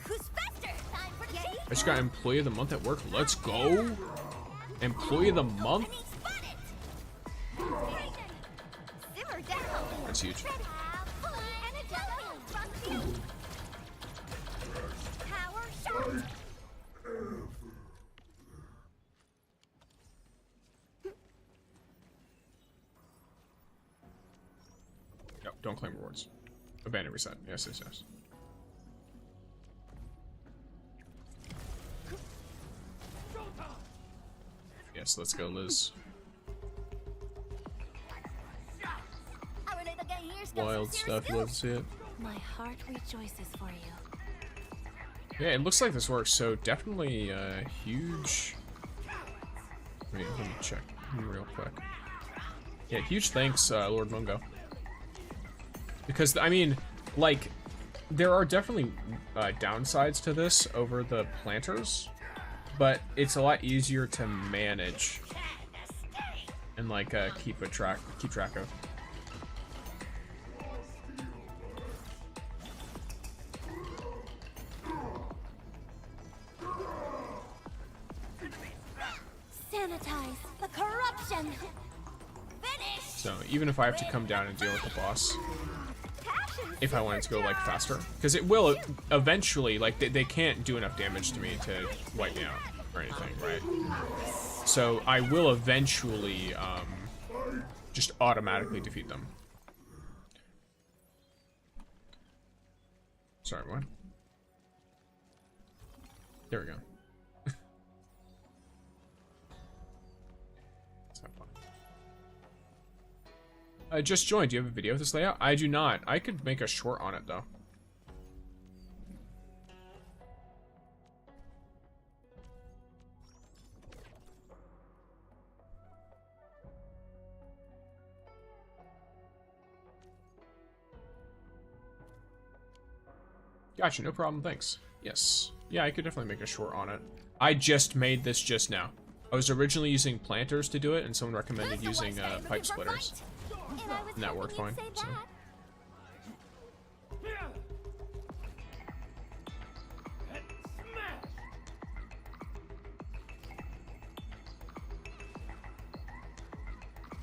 Who's faster? Time for the chase. I just got Employee of the Month at work. Let's go. Employee of the Month? Simmer down. That's huge. Power shot. Yep, don't claim rewards. Abandon reset. Yes, yes, yes. Yes, let's go, Liz. Wild stuff, love to see it. My heart rejoices for you. Yeah, it looks like this works, so definitely huge... Wait, let me check real quick. Yeah, huge thanks, Lord Mungo. Because, I mean, like, there are definitely downsides to this over the planters, but it's a lot easier to manage and, like, keep track of. Sanitize the corruption. Finish. So even if I have to come down and deal with the boss, if I wanted to go like faster, because it will eventually, like they can't do enough damage to me to wipe me out or anything, right? So I will eventually just automatically defeat them. Sorry, what? There we go. I just joined. Do you have a video of this layout? I do not. I could make a short on it, though. Gotcha, no problem, thanks. Yes. Yeah, I could definitely make a short on it. I just made this just now. I was originally using planters to do it, and someone recommended using pipe splitters. And that worked fine. So.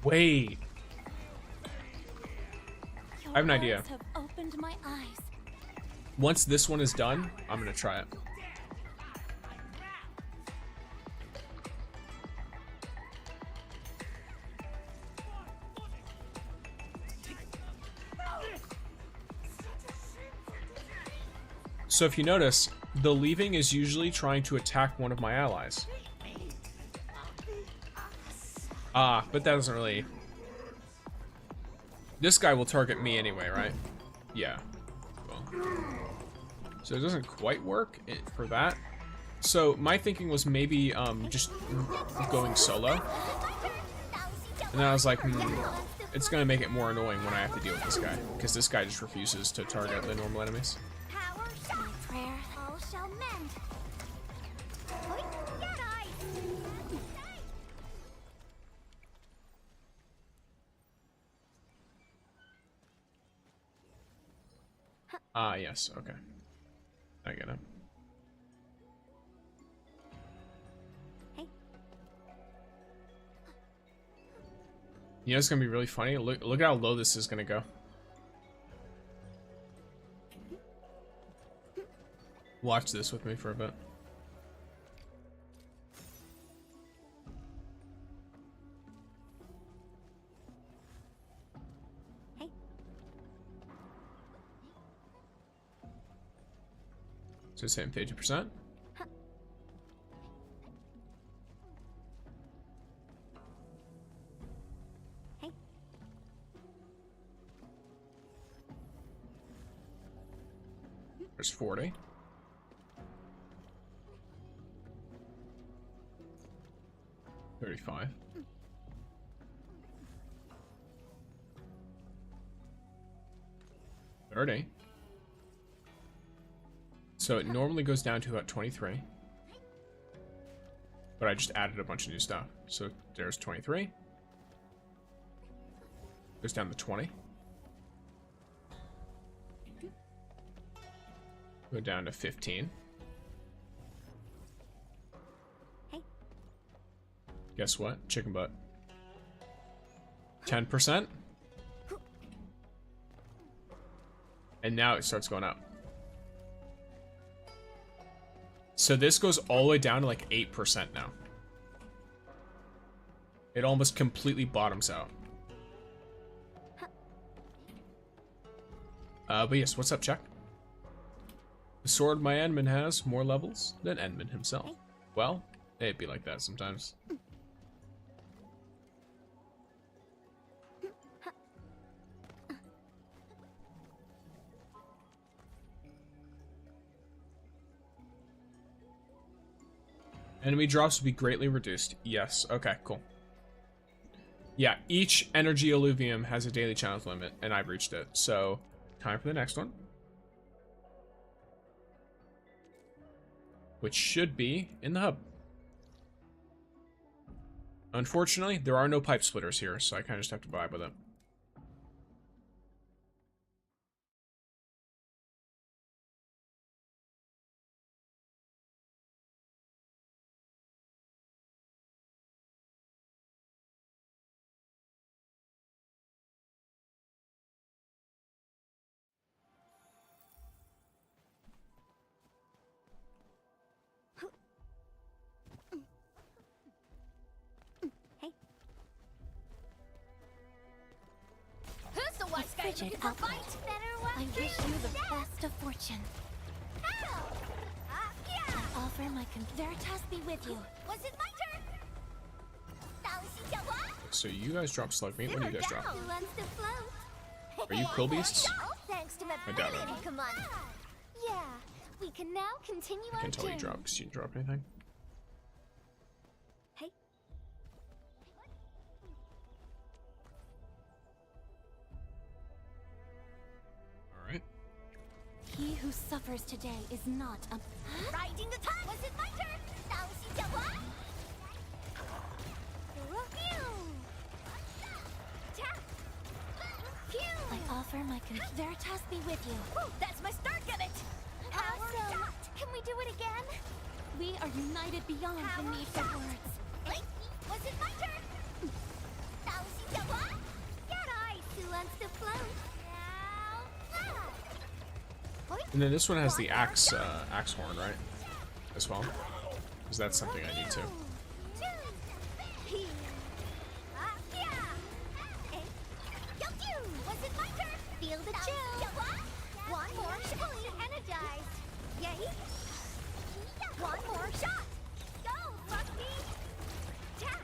Wait. I have an idea. Have opened my eyes. Once this one is done, I'm gonna try it. So if you notice, the leaving is usually trying to attack one of my allies. Ah, but that doesn't really... This guy will target me anyway, right? Yeah. Well. So it doesn't quite work for that. So my thinking was maybe just going solo. And then I was like, it's gonna make it more annoying when I have to deal with this guy. Because this guy just refuses to target the normal enemies. Ah, yes, okay. I get it. Hey. You know, it's gonna be really funny. Look at how low this is gonna go. Watch this with me for a bit. So it's hitting 50%. Hey. There's 40. $35. $30. So it normally goes down to about 23. But I just added a bunch of new stuff. So there's 23. Goes down to 20. Go down to 15. Guess what? Chicken butt. 10%. And now it starts going up. So this goes all the way down to like 8% now. It almost completely bottoms out. But yes, what's up, Chuck? The sword my Endman has more levels than Endman himself. Well, it'd be like that sometimes. Enemy drops will be greatly reduced. Yes. Okay, cool. Yeah, each energy alluvium has a daily challenge limit, and I've reached it. So, time for the next one. Which should be in the hub. Unfortunately, there are no pipe splitters here, so I kind of just have to vibe with it. Who's the wise guy looking for fight? I wish you the best of fortune. I offer my Veritas be with you. Was it my turn? So you guys drop slug meat. What do you guys drop? Who wants to float? Are you quill beasts? Thanks to my I doubt it. brilliant command. Yeah, we can now continue I our can't tell you journey. drop because you didn't drop anything. Hey. Alright. He who suffers today is not a... Riding the time. Was it my turn? I offer my Veritas be with you. That's my start gimmick. Awesome. Can we do it again? We are united beyond the need for words. Was it my turn? Get ice. Who wants to float? And then this one has the axe horn, right? As well. Because that's something I need to. Was it my turn? Feel the chill. One more fully energized. Yay. One more shot. Go, Rusty. Tap.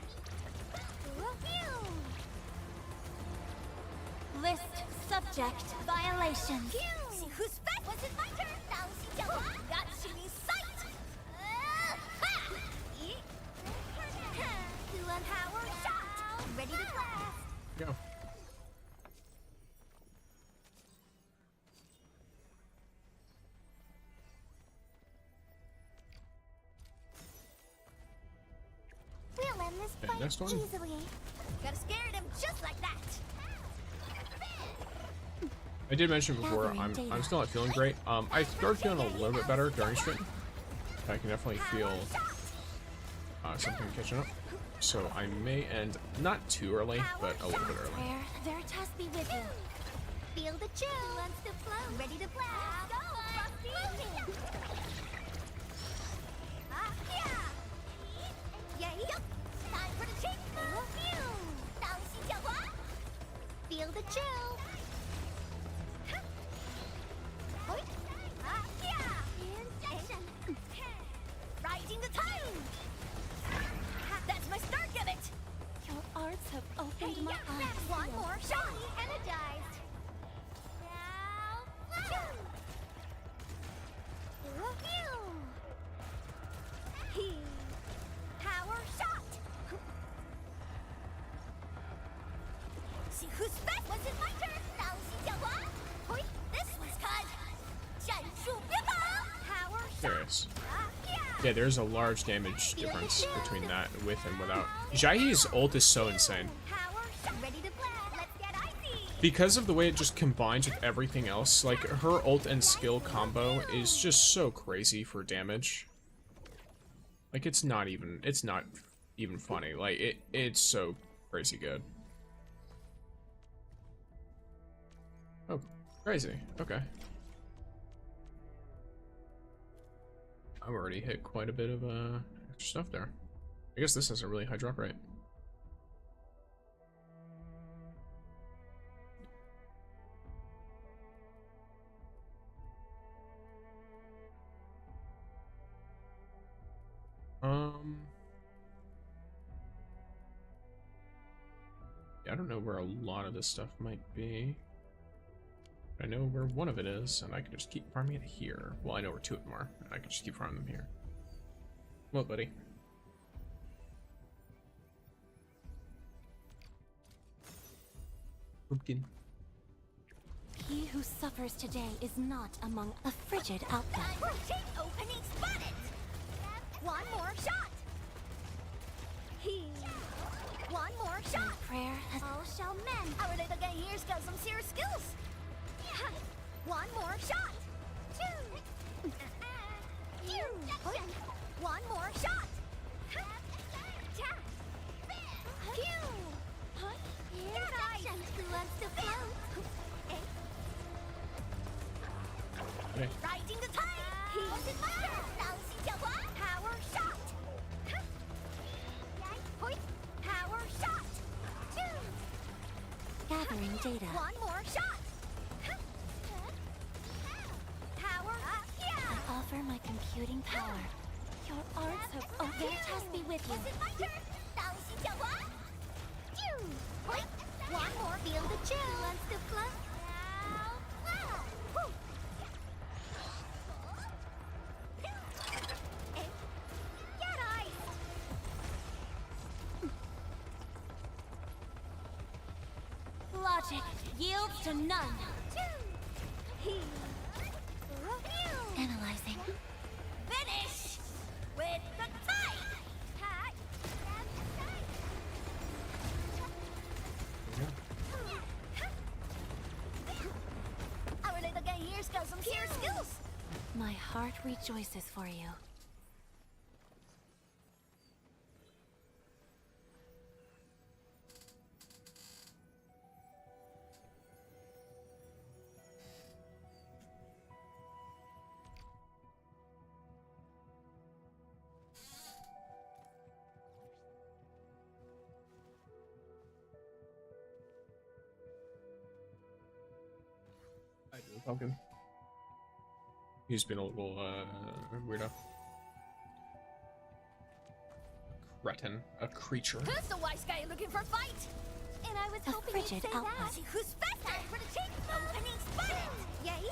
List subject violation. See who's back? Was it my turn? Got shooting sight. Dual power shot. Ready to blast. Go. We'll end this Okay, fight next one. easily. Gotta scare him just like that. I did mention before, I'm still not feeling great. I started feeling a little bit better during stream. I can definitely feel something catching up. So I may end not too early, but a little bit early. Veritas be with you. Feel the chill. Wants to flow. Ready to blast. Go, Frosty. Yay. Time for the chase. Feel the chill. Riding the time. That's my start gimmick. Your arts have opened my eyes. One more shot. Energized. Now, power shot. See who's back. Was it my turn? This was cut. Power shot. Curious. Yeah, there's a large damage difference between that with and without. Jaihe's ult is so insane. Power shot. Ready to blast. Let's get icy. Because of the way it just combines with everything else, like her ult and skill combo is just so crazy for damage. Like it's not even funny. Like it's so crazy good. Oh, crazy. Okay. I've already hit quite a bit of extra stuff there. I guess this has a really high drop rate. Yeah, I don't know where a lot of this stuff might be. I know where one of it is, and I can just keep farming it here. Well, I know where two of them are, and I can just keep farming them here. Well, buddy. Pumpkin. He who suffers today is not among a frigid outlook. Opening spotted. One more shot. One more shot. Prayer has All shall mend. Our little guy here's got some serious skills. One more shot. One more shot. Who wants to float? Okay. Riding the tide. He's in my power shot. Power shot. gathering data. One more shot. Power up. I offer my computing power. Your arts have Veritas be with you. Is it my turn? One more. Feel the chill. Wants to float. Get ice. Logic yields to none. Analyzing. Finish with the tide. Our little guy here's got some serious skills. My heart rejoices for you. Pumpkin. He's been a little weirdo. Cretin. A creature. Who's the wise guy looking for a fight? And I was A hoping you'd say frigid output. that. Who's faster for the chain? Opening spotted. Yay.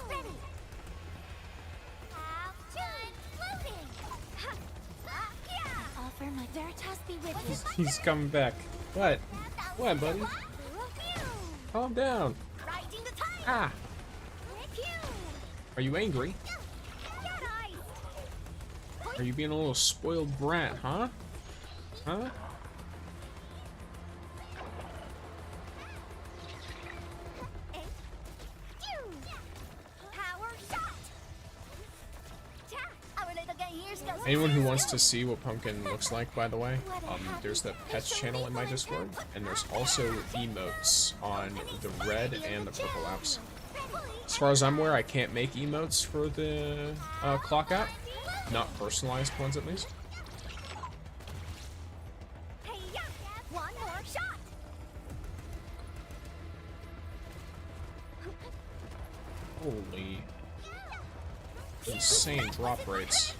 Ready. Floating. Offer my Veritas be with you. He's coming back. What? What, buddy? Calm down. Riding the tide. Ah! Are you angry? Are you being a little spoiled brat, huh? Huh? Power shot. Our little guy here's got some Anyone who wants to see what Pumpkin looks like, by the way, there's the pets channel in my Discord, and there's also emotes on the red and the purple apps. As far as I'm aware, I can't make emotes for the clock app. Not personalized ones, at least. one more shot. Holy. Insane drop rates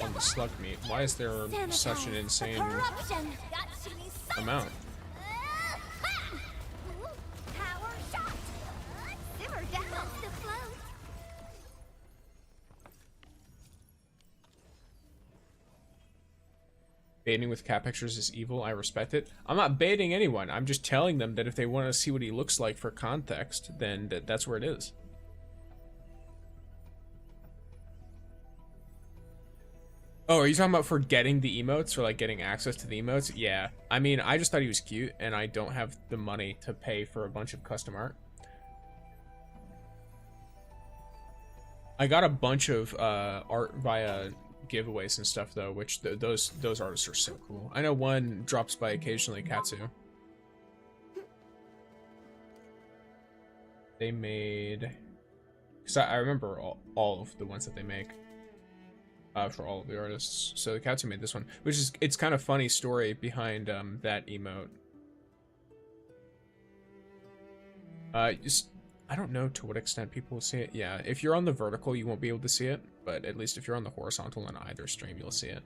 on the slug meat. Why is there such an insane Corruption. amount? Power shot. Simmer down to float. Baiting with cat pictures is evil. I respect it. I'm not baiting anyone. I'm just telling them that if they want to see what he looks like for context, then that's where it is. Oh, are you talking about for getting the emotes or like getting access to the emotes? Yeah. I mean, I just thought he was cute and I don't have the money to pay for a bunch of custom art. I got a bunch of art via giveaways and stuff though, which those artists are so cool. I know one drops by occasionally, Katsu. They made, because I remember all of the ones that they make for all of the artists. So the Katsu made this one, which is, it's kind of funny story behind that emote. Just, I don't know to what extent people will see it. Yeah, if you're on the vertical, you won't be able to see it, but at least if you're on the horizontal on either stream, you'll see it.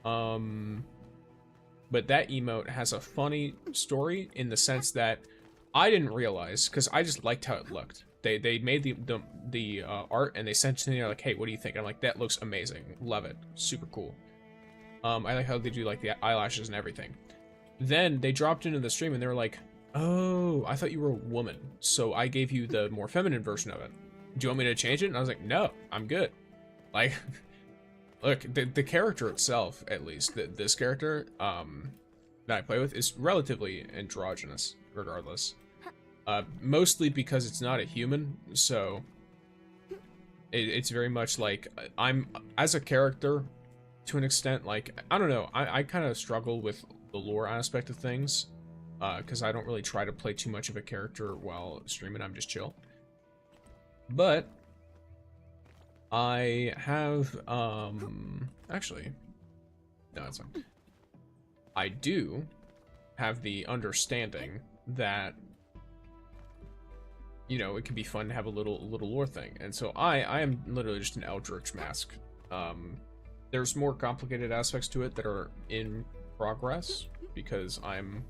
But that emote has a funny story in the sense that I didn't realize, because I just liked how it looked. They made the art and they sent it to me, like, hey, what do you think? I'm like, that looks amazing, love it, super cool. I like how they do like the eyelashes and everything. Then they dropped into the stream and they were like, oh, I thought you were a woman, so I gave you the more feminine version of it. Do you want me to change it? And I was like, no, I'm good. Like, look, the character itself, at least, this character that I play with, is relatively androgynous, regardless. Mostly because it's not a human, so it's very much like, I'm, as a character, to an extent, like, I don't know, I kind of struggle with the lore aspect of things. Because I don't really try to play too much of a character while streaming, I'm just chill. But I have, actually, no, that's fine. I do have the understanding that, you know, it can be fun to have a little lore thing. And so I am literally just an Eldritch Mask. There's more complicated aspects to it that are in progress, because I'm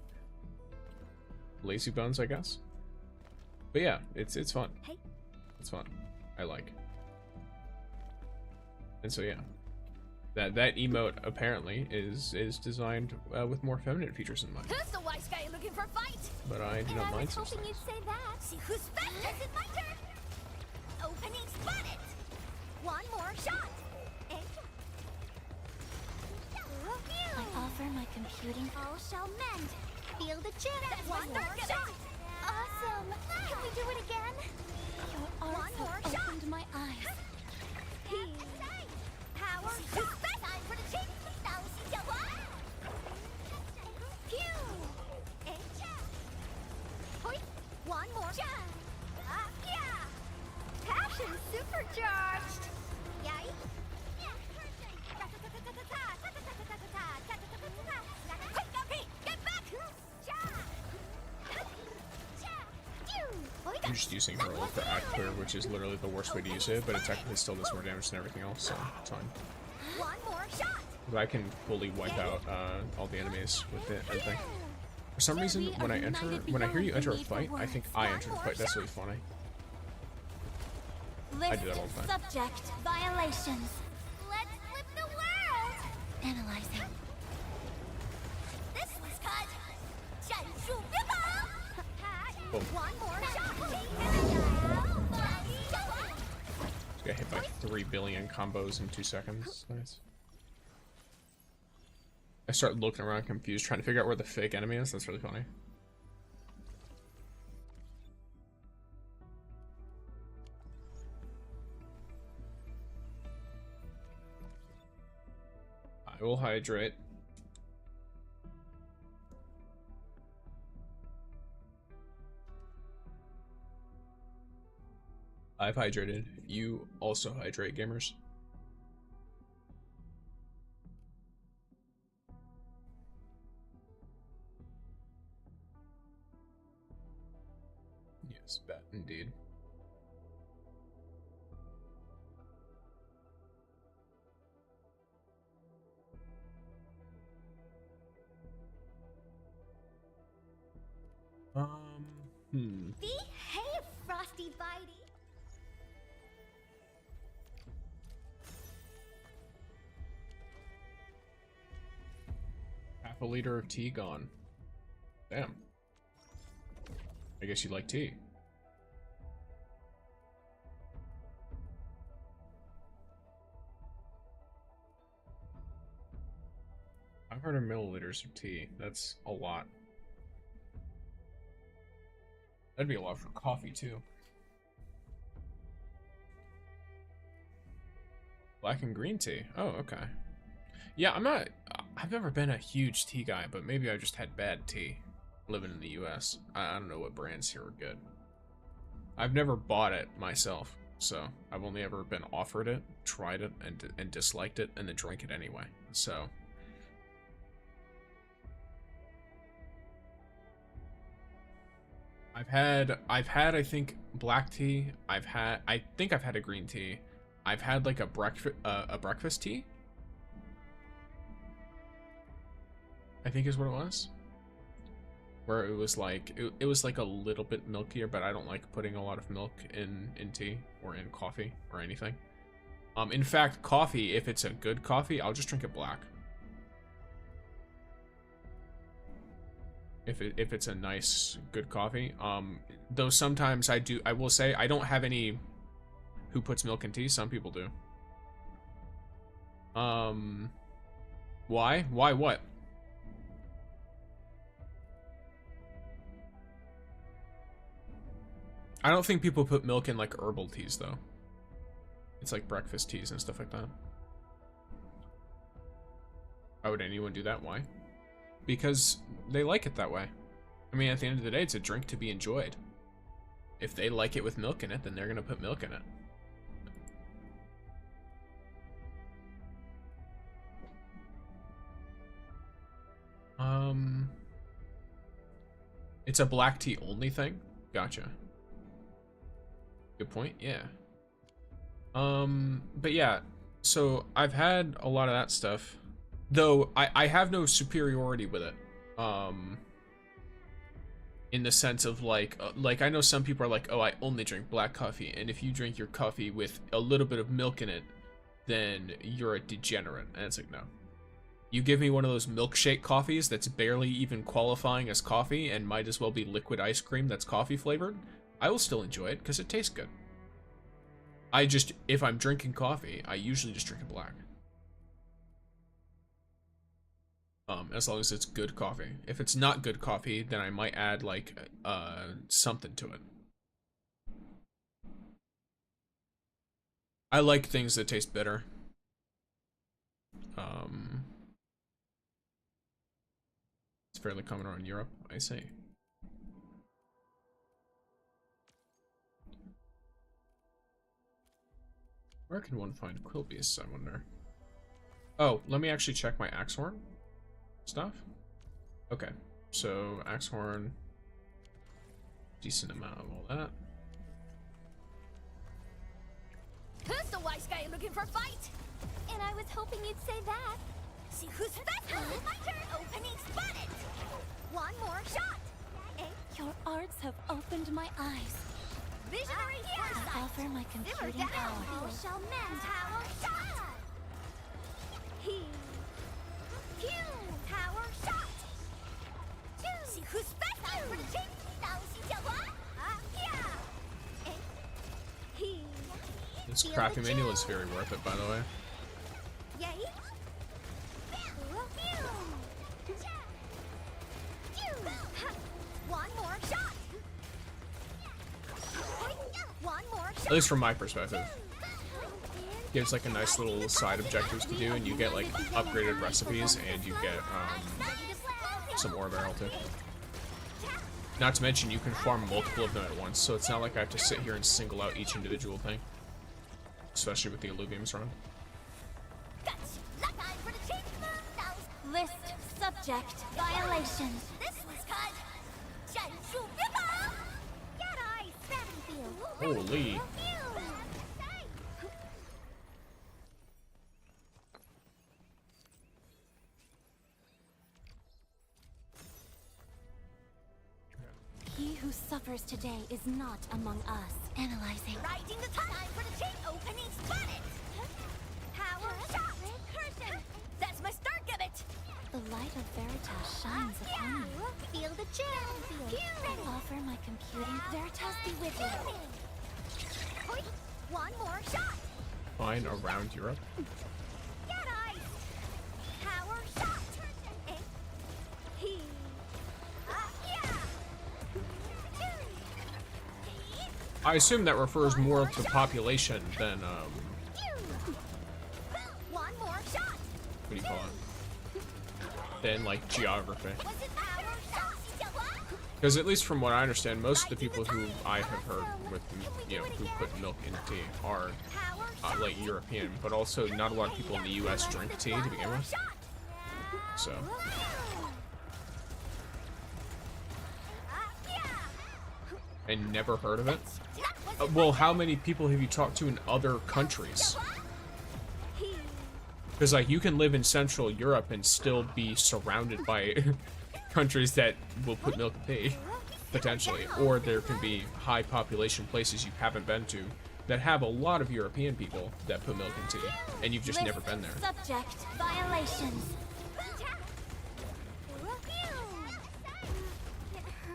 lazy bones, I guess. But yeah, it's fun. It's fun. I like. And so yeah, that emote apparently is designed with more feminine features in mind. Who's the wise guy looking for a fight? But I do not mind such hoping things. you'd say that. See who's faster. This is my turn. Opening spotted. One more shot. And I offer my computing. all shall mend. Feel the chill. That's one more shot. Awesome. Can we do it again? Your arts have opened my eyes. Power shot. Time for the change. Now see ya. Pew. And cha. Hoi. One more shot. Yeah. Passion supercharged. Yay. I'm just using her ult for Act Clear, which is literally the worst way to use it, but it technically still does more damage than everything else, so it's fine. One more shot. But I can fully wipe out all the enemies with it, everything. For some reason, when I hear you enter a fight, I think I enter the fight. That's really funny. I do that all the time. Subject violations. Let's flip the world. Analyzing. This was cut. 战术变好. Boom. One more shot. Just got hit by 3 billion combos in 2 seconds. Nice. I start looking around confused, trying to figure out where the fake enemy is. That's really funny. I will hydrate. I've hydrated. You also hydrate, gamers. Yes, bet indeed. Behave, Frosty Bitey. Half a liter of tea gone. Damn. I guess you like tea. I've heard of milliliters of tea. That's a lot. That'd be a lot for coffee too. Black and green tea. Oh, okay. Yeah, I've never been a huge tea guy, but maybe I just had bad tea living in the US. I don't know what brands here are good. I've never bought it myself, so I've only ever been offered it, tried it, and disliked it, and then drank it anyway. So I've had I think black tea. I think I've had a green tea. I've had like a breakfast tea, I think is what it was, where it was like it was like a little bit milkier, but I don't like putting a lot of milk in tea or in coffee or anything. In fact, coffee, if it's a good coffee, I'll just drink it black. If it's a nice good coffee. Though sometimes I will say I don't have any who puts milk in tea. Some people do. Why what? I don't think people put milk in like herbal teas though. It's like breakfast teas and stuff like that. Why would anyone do that? Why? Because they like it that way. I mean, at the end of the day, it's a drink to be enjoyed. If they like it with milk in it, then they're gonna put milk in it. It's a black tea only thing? Gotcha. Good point, yeah. But yeah, so I've had a lot of that stuff. Though I have no superiority with it. In the sense of like I know some people are like, oh, I only drink black coffee, and if you drink your coffee with a little bit of milk in it, then you're a degenerate. And it's like, no. You give me one of those milkshake coffees that's barely even qualifying as coffee and might as well be liquid ice cream that's coffee flavored, I will still enjoy it because it tastes good. If I'm drinking coffee, I usually just drink it black. As long as it's good coffee. If it's not good coffee, then I might add like something to it. I like things that taste bitter. It's fairly common around Europe, I see. Where can one find quill beasts, I wonder? Oh, let me actually check my axe horn stuff. Okay, so axe horn, decent amount of all that. Who's the wise guy looking for a fight? And I was hoping you'd say that. See who's faster. My turn. Opening spotted. One more shot. Your arts have opened my eyes. Visionary I offer my computing power. How shall men tower shot? He. Pew. Tower shot. See who's faster. For the chase. He. This crappy manual is very worth it, by the way. Yay. One more shot. One more shot. At least from my perspective. Gives like a nice little side objectives to do, and you get like upgraded recipes, and you get some ore barrel too. Not to mention you can farm multiple of them at once, so it's not like I have to sit here and single out each individual thing. Especially with the alluviums run. List subject violation. This was cut. Get eyes, Endfield. Holy. He who suffers today is not among us. Analyzing. Riding the time for the chain opening spotted. Power shot. Curtain. That's my start gimmick. The light of Veritas shines upon you. Feel the chill. I offer my computing. Veritas be with you. One more shot. Fine around Europe. Get eyes. Power shot. He. I assume that refers more to population than what do you call it? Than like geography. Because at least from what I understand, most of the people who I have heard with, you know, who put milk in tea are like European, but also not a lot of people in the U.S. drink tea to begin with. So. And never heard of it? Well, how many people have you talked to in other countries? Because like you can live in Central Europe and still be surrounded by countries that will put milk in tea, potentially. Or there can be high population places you haven't been to that have a lot of European people that put milk in tea, and you've just never been there. Subject violations.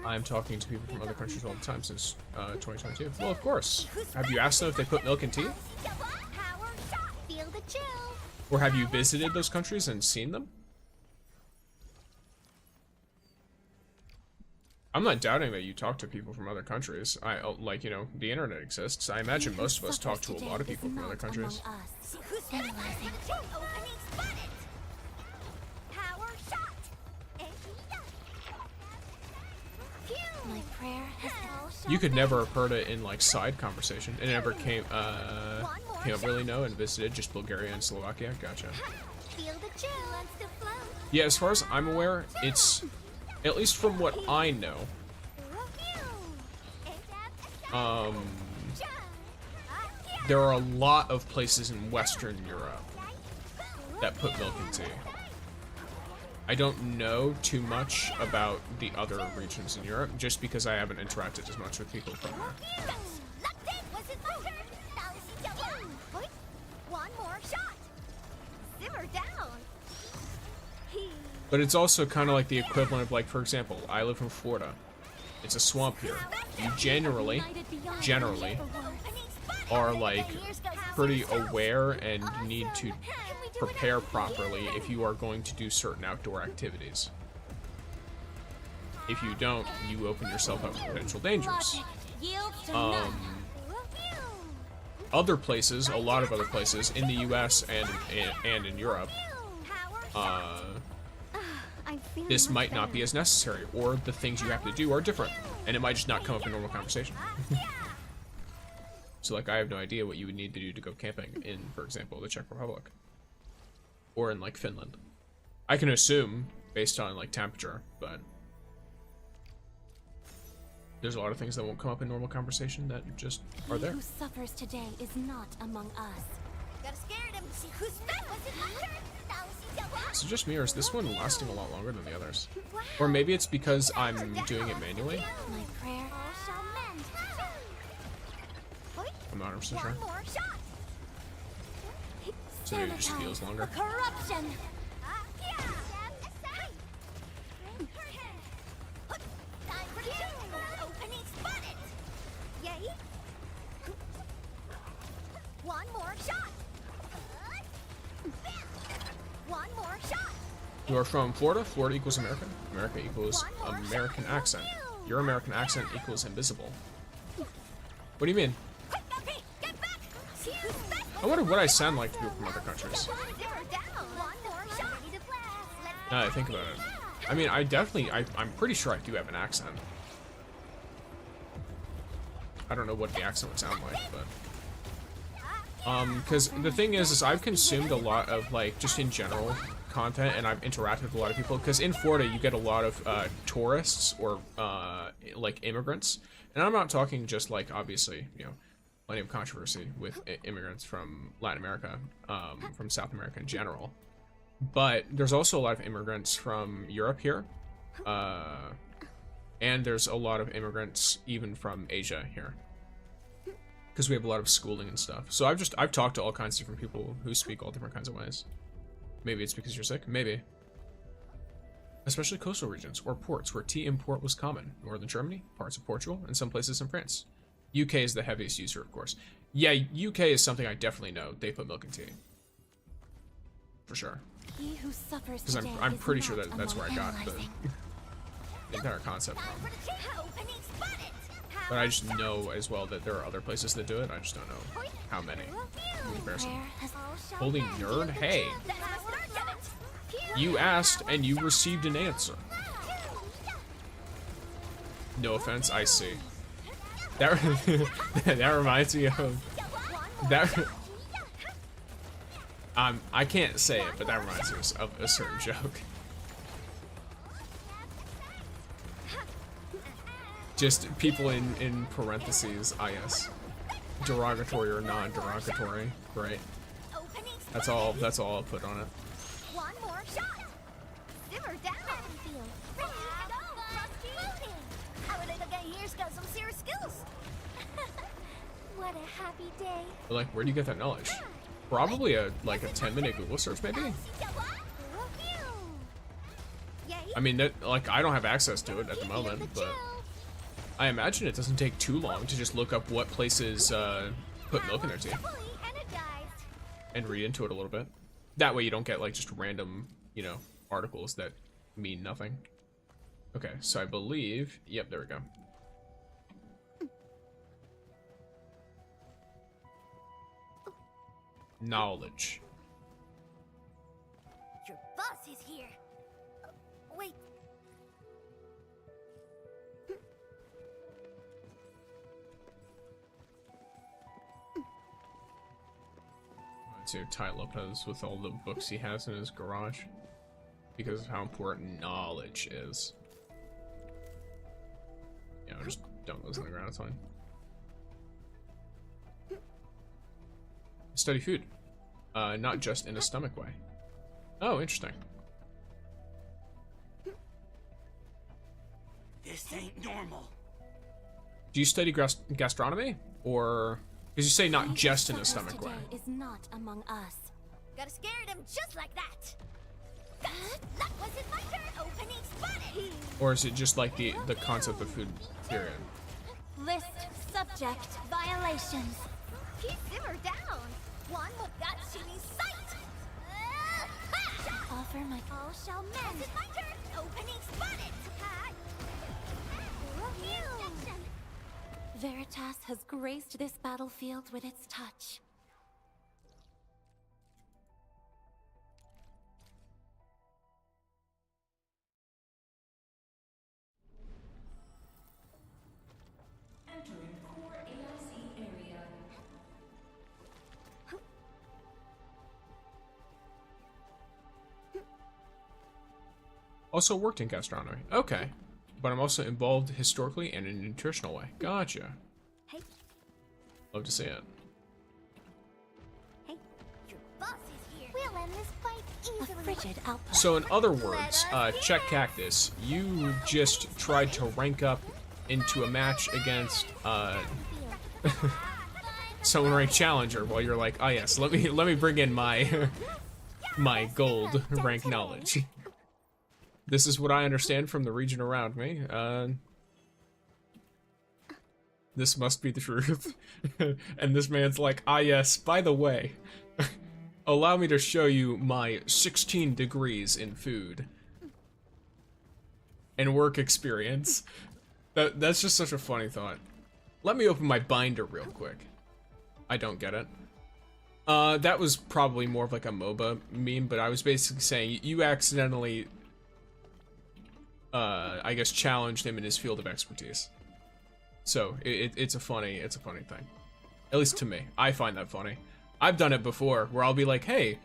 I'm talking to people from other countries all the time since 2022. Well, of course. Have you asked them if they put milk in tea? Or have you visited those countries and seen them? I'm not doubting that you talk to people from other countries. Like, you know, the internet exists. I imagine most of us talk to a lot of people from other countries. You could never have heard it in like side conversation. It never came up really, no, and visited just Bulgaria and Slovakia. Gotcha. Yeah, as far as I'm aware, it's, at least from what I know, there are a lot of places in Western Europe that put milk in tea. I don't know too much about the other regions in Europe, just because I haven't interacted as much with people from there. But it's also kind of like the equivalent of, like, for example, I live in Florida. It's a swamp here. You generally are, like, pretty aware and need to prepare properly if you are going to do certain outdoor activities. If you don't, you open yourself up to potential dangers. Other places, a lot of other places, in the US and in Europe, this might not be as necessary, or the things you have to do are different, and it might just not come up in normal conversation. So, like, I have no idea what you would need to do to go camping in, for example, the Czech Republic. Or in, like, Finland. I can assume, based on, like, temperature, but there's a lot of things that won't come up in normal conversation that just are there. He who suffers today is not among us. So just me, or is this one lasting a lot longer than the others? Or maybe it's because I'm doing it manually? My prayer shall mend. I'm not 100% sure. So maybe it just feels longer. Corruption. One more shot. One more shot. You are from Florida? Florida equals America. America equals American accent. Your American accent equals invisible. What do you mean? I wonder what I sound like to people from other countries. Now that I think about it. I mean, I'm pretty sure I do have an accent. I don't know what the accent would sound like, but... because the thing is I've consumed a lot of, like, just in general content, and I've interacted with a lot of people, because in Florida you get a lot of tourists or like immigrants, and I'm not talking just, like, obviously, you know, plenty of controversy with immigrants from Latin America, from South America in general, but there's also a lot of immigrants from Europe here, and there's a lot of immigrants even from Asia here, because we have a lot of schooling and stuff. So I've talked to all kinds of different people who speak all different kinds of ways. Maybe it's because you're sick, maybe. Especially coastal regions or ports where tea import was common. Northern Germany, parts of Portugal, and some places in France. UK is the heaviest user, of course. Yeah, UK is something I definitely know. They put milk in tea. For sure. Because I'm pretty sure that's where I got the entire concept from. But I just know as well that there are other places that do it. I just don't know how many in comparison. Holy nerd, hey. You asked and you received an answer. No offense, I see. That that reminds me of that. I can't say it, but that reminds me of a certain joke. Just people in parentheses, IS. Derogatory or non-derogatory, right? That's all I'll put on it. One more shot. Simmer down. Ready to go. Our little guy here's got some serious skills. What a happy day. But like, where do you get that knowledge? Probably like a 10-minute Google search, maybe. I mean, that, like, I don't have access to it at the moment, but I imagine it doesn't take too long to just look up what places put milk in their tea and read into it a little bit. That way you don't get like just random, you know, articles that mean nothing. Okay, so I believe, yep, there we go. Knowledge. Your boss is here. Wait. To Tai Lopez with all the books he has in his garage because of how important knowledge is. You know, just dump those on the ground, it's fine. Study food. Not just in a stomach way. Oh, interesting. This ain't normal. Do you study gastronomy? Or... because you say not just in a stomach way. Is not among us. Gotta scare them just like that. That wasn't my turn. Opening spotted. Or is it just like the concept of food, period? List subject violations. Keep simmer down. One more got shooting sight. Offer my All shall mend. This is my turn. Opening spotted. Veritas has graced this battlefield with its touch. Entering core AIC area. Also worked in gastronomy. Okay. But I'm also involved historically and in a nutritional way. Gotcha. Hey. Love to see it. Hey. Your boss is here. We'll end this fight A easily. frigid outpost. So in other words, check Cactus, you just tried to rank up into a match against someone ranked challenger while you're like, oh yes, let me bring in my my gold rank knowledge. This is what I understand from the region around me. This must be the truth. And this man's like, ah yes, by the way, allow me to show you my 16 degrees in food and work experience. That's just such a funny thought. Let me open my binder real quick. I don't get it. That was probably more of like a MOBA meme, but I was basically saying you accidentally I guess challenged him in his field of expertise. So it's a funny thing. At least to me. I find that funny. I've done it before where I'll be like, hey,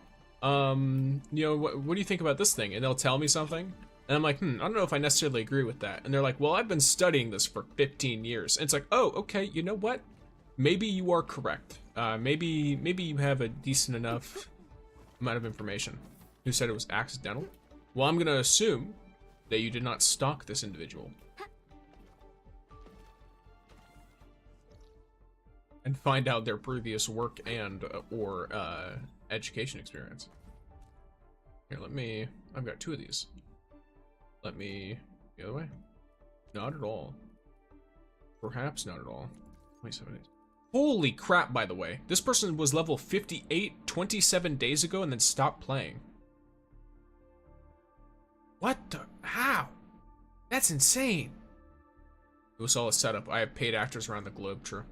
you know, what do you think about this thing? And they'll tell me something. And I'm like, I don't know if I necessarily agree with that. And they're like, well, I've been studying this for 15 years. And it's like, oh, okay, you know what? Maybe you are correct. Maybe you have a decent enough amount of information. Who said it was accidental? Well, I'm gonna assume that you did not stalk this individual. And find out their previous work and or education experience. Here, I've got 2 of these. Let me, the other way? Not at all. Perhaps not at all. 27 days. Holy crap, by the way. This person was level 58 27 days ago and then stopped playing. What the? How? That's insane. It was all a setup. I have paid actors around the globe, true.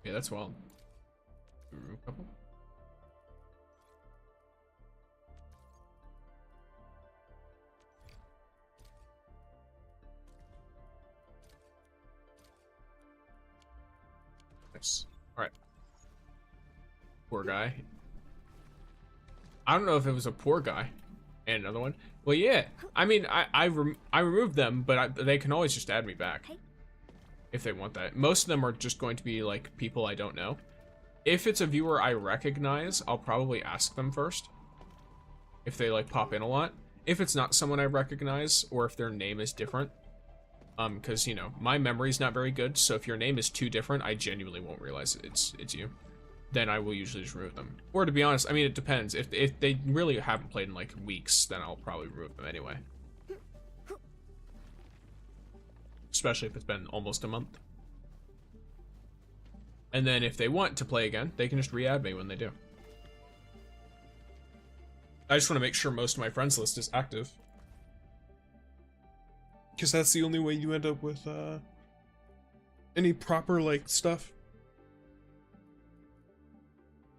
Yeah, that's wild. Couple? Nice. Alright. Poor guy. I don't know if it was a poor guy. And another one. Well, yeah. I mean, I removed them, but they can always just add me back. If they want that. Most of them are just going to be, like, people I don't know. If it's a viewer I recognize, I'll probably ask them first. If they, like, pop in a lot. If it's not someone I recognize, or if their name is different. Because, you know, my memory's not very good, so if your name is too different, I genuinely won't realize it's you. Then I will usually just remove them. Or to be honest, I mean, it depends. If they really haven't played in, like, weeks, then I'll probably remove them anyway. Especially if it's been almost a month. And then if they want to play again, they can just re-add me when they do. I just want to make sure most of my friends list is active. Because that's the only way you end up with any proper, like, stuff.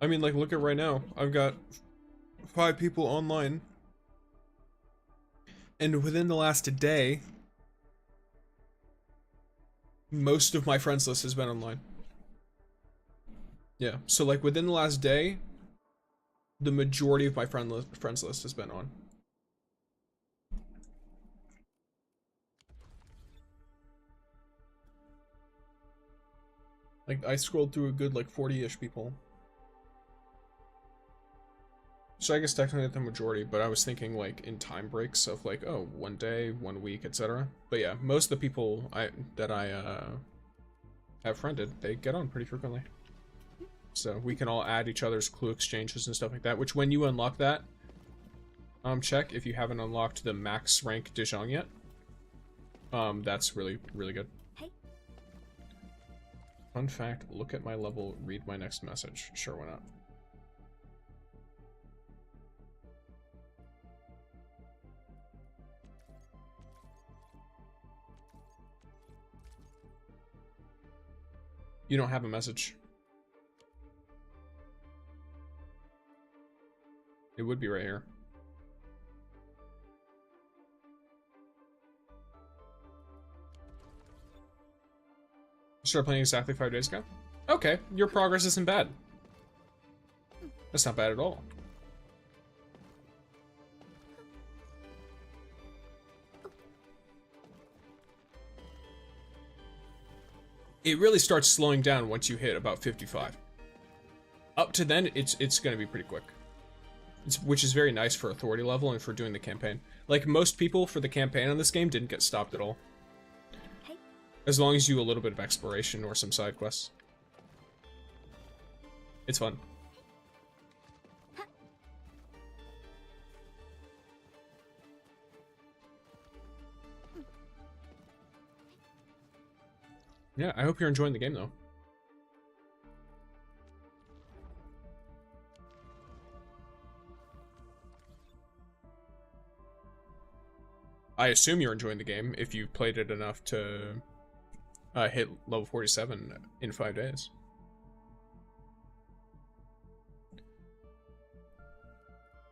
I mean, like, look at right now. I've got 5 people online. And within the last day, most of my friends list has been online. Yeah, so like within the last day, the majority of my friends list has been on. Like, I scrolled through a good, like, 40-ish people. So I guess technically the majority, but I was thinking, like, in time breaks of, like, oh, 1 day, 1 week, etc. But yeah, most of the people that I have friended, they get on pretty frequently. So we can all add each other's clue exchanges and stuff like that, which when you unlock that, check if you haven't unlocked the max rank De Jong yet. That's really, really good. Fun fact, look at my level, read my next message. Sure, why not? You don't have a message. It would be right here. Started playing exactly 5 days ago? Okay, your progress isn't bad. That's not bad at all. It really starts slowing down once you hit about 55. Up to then, it's going to be pretty quick. Which is very nice for authority level and for doing the campaign. Like, most people for the campaign on this game didn't get stopped at all. As long as you do a little bit of exploration or some side quests. It's fun. Yeah, I hope you're enjoying the game, though. I assume you're enjoying the game if you've played it enough to hit level 47 in 5 days.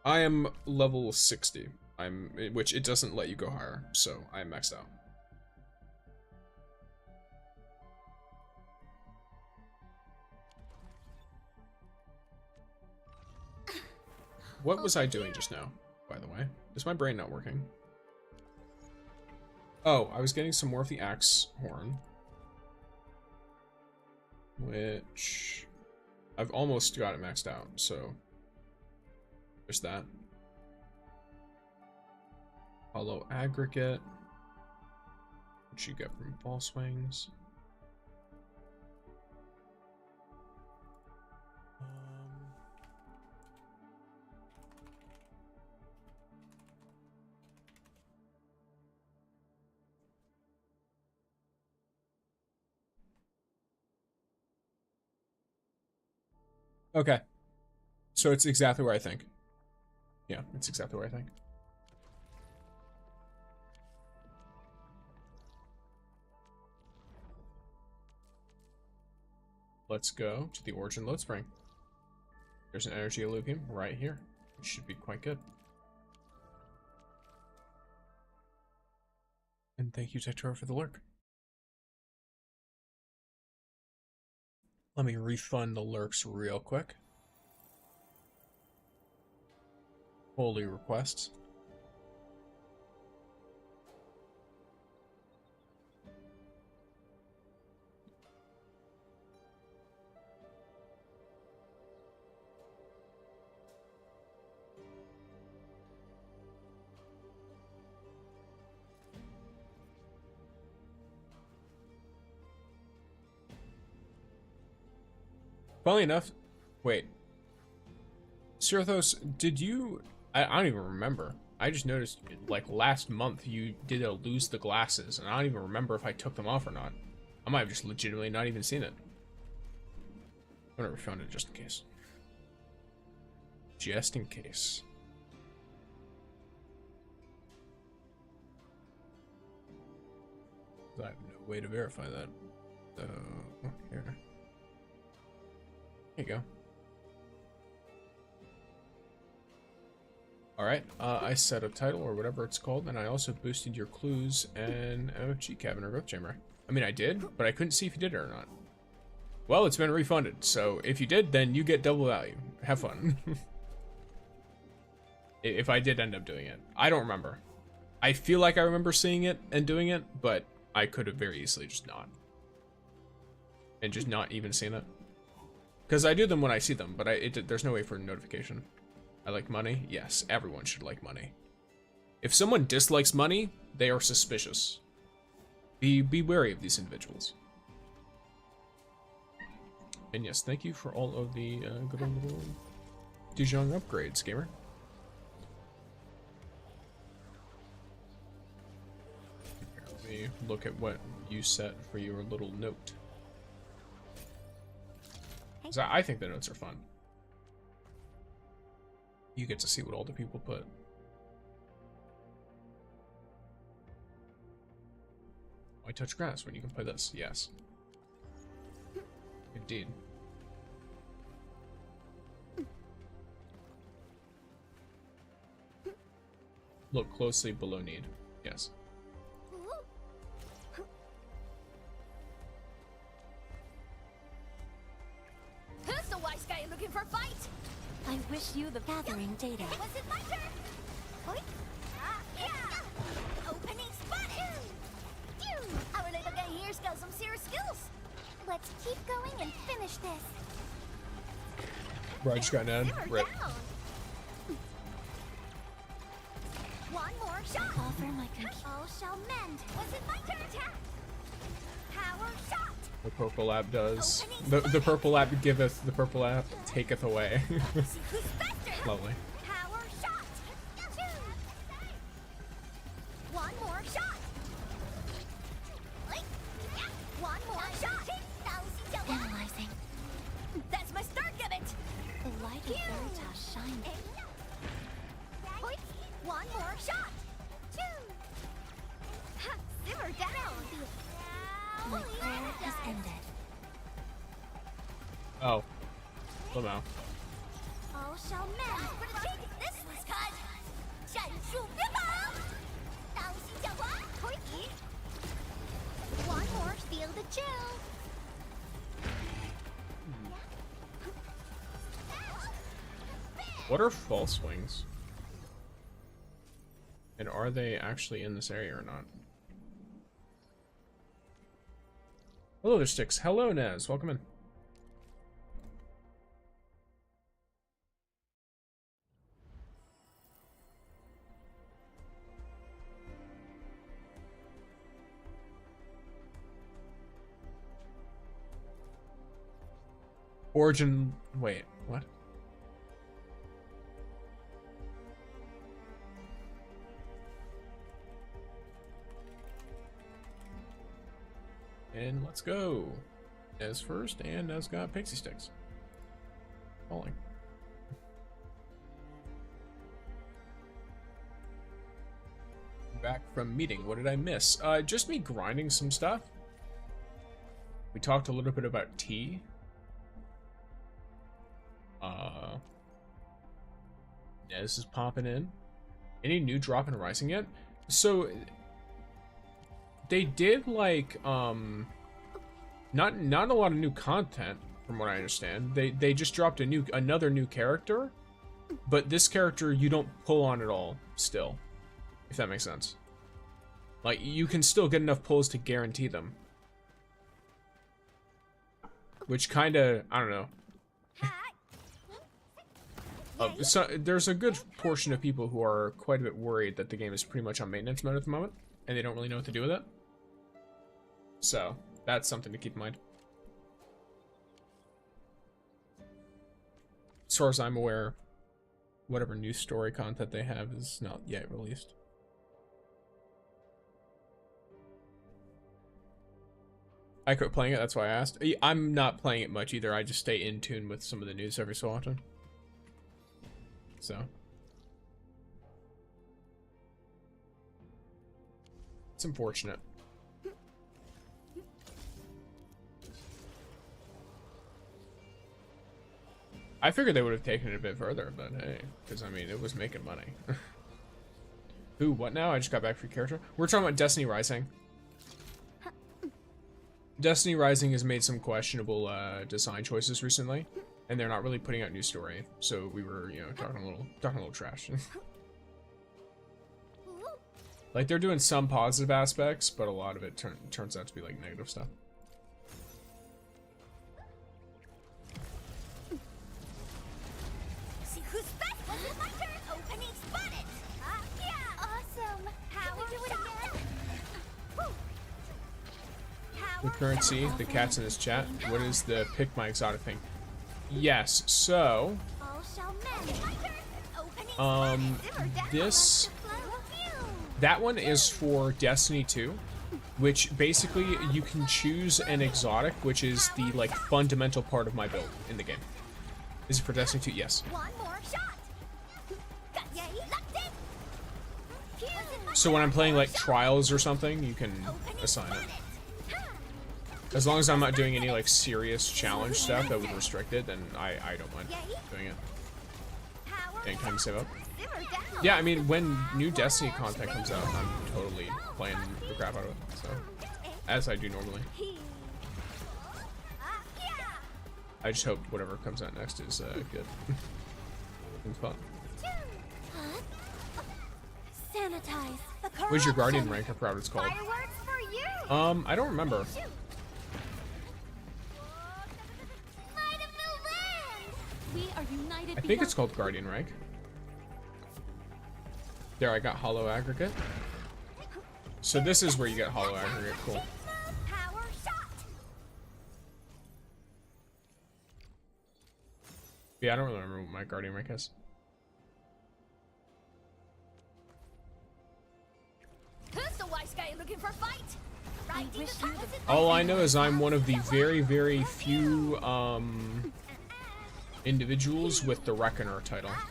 I am level 60, which it doesn't let you go higher, so I'm maxed out. What was I doing just now, by the way? Is my brain not working? Oh, I was getting some more of the axe horn. Which I've almost got it maxed out, so there's that. Hollow aggregate, which you get from ball swings. Okay. So it's exactly where I think. Yeah, it's exactly where I think. let's go to the Origin Load Spring. There's an energy alluvium right here. It should be quite good. And thank you, Tektora, for the lurk. Let me refund the lurks real quick. Holy requests. Funnily enough, wait. Sirathos, did you... I don't even remember. I just noticed, like, last month you did lose the glasses, and I don't even remember if I took them off or not. I might have just legitimately not even seen it. I'm gonna refund it just in case. Just in case. I have no way to verify that. So, here. There you go. Alright, I set a title or whatever it's called, and I also boosted your clues and MFG cabin or growth chamber. I mean, I did, but I couldn't see if you did it or not. Well, it's been refunded, so if you did, then you get double value. Have fun. If I did end up doing it. I don't remember. I feel like I remember seeing it and doing it, but I could have very easily just not. And just not even seen it. Because I do them when I see them, but there's no way for notification. I like money? Yes, everyone should like money. If someone dislikes money, they are suspicious. Be wary of these individuals. And yes, thank you for all of the good old little Dijon upgrades, gamer. Here, let me look at what you set for your little note. Because I think the notes are fun. You get to see what all the people put. Why touch grass when you can play this? Yes. Indeed. Look closely below need. Yes. Who's the wise guy looking for fight? I wish you the gathering data. Was it my turn? Oi. Yeah. Opening spotted. Phew. Our little guy here's got some serious skills. Let's keep going and finish this. Bro, I just got an ad. Rip. One more shot. Offer my All shall mend. Was it my turn? Attack. Power shot. The purple app does. The purple app giveth, the purple app taketh away. Lovely. Power shot. One more shot. One more shot. Analyzing. That's my start of it. The light of Veritas shines. One more shot. Simmer down. My prayer has ended. Oh. Somehow. All shall mend. This was cut. 战术变法。当心狡猾。One more, feel the chill. What are false wings? And are they actually in this area or not? Hello there, Sticks. Hello, Nez. Welcome in. Origin... Wait, what? And let's go. Nez first, and Nez got pixie sticks. Falling. Back from meeting. What did I miss? Just me grinding some stuff. We talked a little bit about tea. Nez is popping in. Any new drop in Rising yet? So they did like not a lot of new content from what I understand. They just dropped another new character, but this character you don't pull on at all still, if that makes sense. Like you can still get enough pulls to guarantee them. Which kind of, I don't know. So there's a good portion of people who are quite a bit worried that the game is pretty much on maintenance mode at the moment, and they don't really know what to do with it. So that's something to keep in mind. As far as I'm aware, whatever new story content they have is not yet released. I quit playing it, that's why I asked. I'm not playing it much either, I just stay in tune with some of the news every so often. So. It's unfortunate. I figured they would have taken it a bit further, but hey, because I mean, it was making money. Who, what now? I just got back for character. We're talking about Destiny Rising. Destiny Rising has made some questionable design choices recently, and they're not really putting out new story. So we were, you know, talking a little trash. Like they're doing some positive aspects, but a lot of it turns out to be like negative stuff. See who's best. Was it my turn? Opening spotted. Yeah. Awesome. Power do it again. The currency, the cat's in his chat. What is the pick my exotic thing? Yes, so All shall mend. My turn. Opening this that one is for Destiny 2, which basically you can choose an exotic, which is the like fundamental part of my build in the game. Is it for Destiny 2? Yes. One more shot. Yay, locked in. So when I'm playing like Trials or something, you can assign it. As long as I'm not doing any like serious challenge stuff that would restrict it, then I don't mind doing it. And can I save up? Yeah, I mean, when new Destiny content comes out, I'm totally playing the crap out of it, so. As I do normally. I just hope whatever comes out next is good. It's fun. Sanitize. What's your Guardian rank? I forgot what it's called. I don't remember. We are united. I think it's called Guardian rank. There, I got Hollow Aggregate. So this is where you get Hollow Aggregate. Cool. Yeah, I don't really remember what my Guardian rank is. Who's the wise guy looking for fight? All I know is I'm one of the very, very few individuals with the Reckoner title. I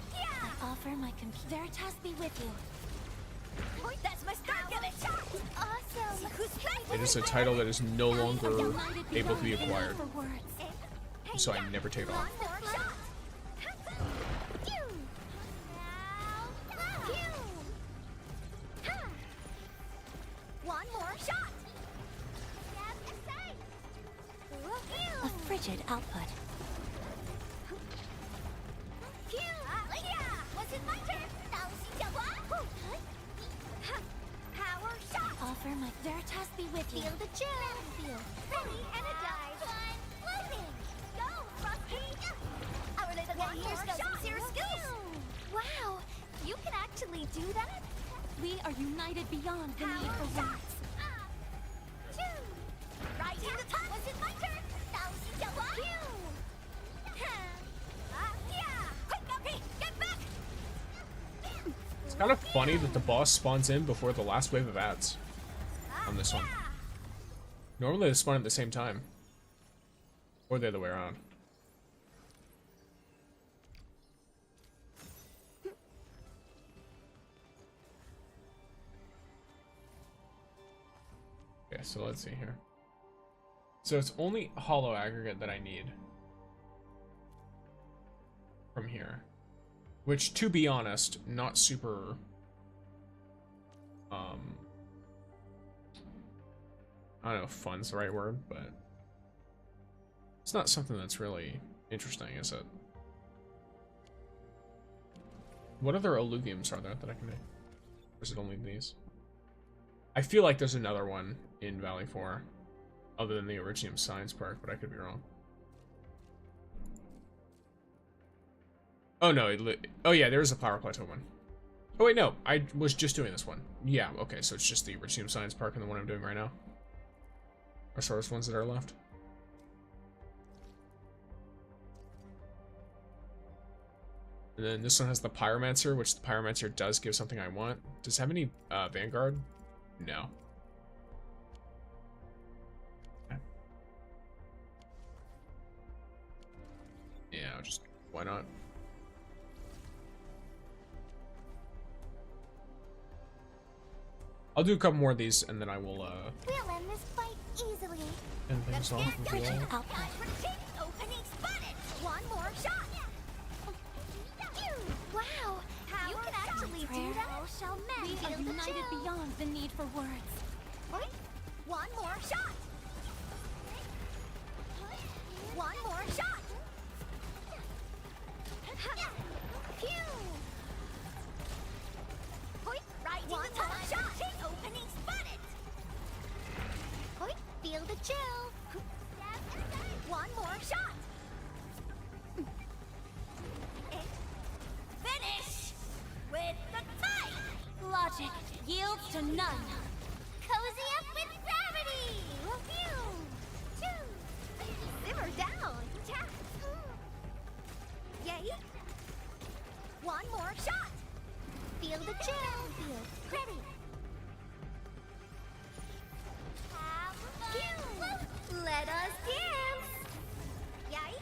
offer my computer. Veritas be with you. That's my start of it. Awesome. It is a title that is no longer able to be acquired, so I never take it off. One more shot. A frigid output. Was it my turn? Power shot. Offer my Veritas be with you. Feel the chill. Feel fully energized. Floating. Go, Frosty. Our little guy here shows some serious skills. Wow, you can actually do that? We are united beyond the need for words. Right in the top. Was it my turn? Get back. It's kind of funny that the boss spawns in before the last wave of ads on this one. Normally they spawn at the same time. Or the other way around. Okay, so let's see here. So it's only Hollow Aggregate that I need from here. Which, to be honest, not super, I don't know if fun's the right word, but it's not something that's really interesting, is it? What other alluviums are there that I can make? Or is it only these? I feel like there's another one in Valley 4, other than the Iridium Science Park, but I could be wrong. Oh no, oh yeah, there is a Power Plateau one. Oh wait, no, I was just doing this one. Yeah, okay, so it's just the Iridium Science Park and the one I'm doing right now. Are sort of ones that are left. And then this one has the Pyromancer, which the Pyromancer does give something I want. Does it have any Vanguard? No. Okay. Yeah, just why not? I'll do a couple more of these, and then I will, We'll end this fight easily. end things off with you all. Opening spotted. One more shot. Wow, you can actually do that. Shall men We are feel the united chill? beyond the need for words. One more shot. One more shot. Phew. Right. One more shot. Opening spotted. Feel the chill. One more shot. Finish with the tie. Logic yields to none. Cozy up with gravity. Phew. Choo. Simmer down. Tap. Yay. One more shot. Feel the chill. Ready. Phew. Let us dance. Yay.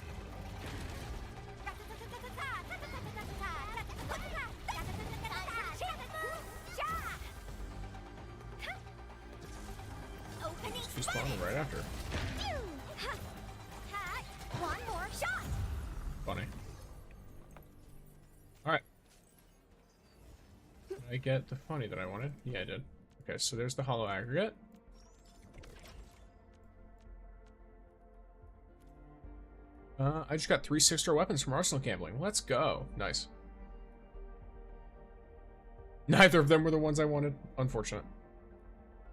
Opening She's spawning right after. One more shot. Funny. Alright. Did I get the funny that I wanted? Yeah, I did. Okay, so there's the hollow aggregate. I just got 3 6-star weapons from Arsenal Gambling. Let's go. Nice. Neither of them were the ones I wanted. Unfortunate.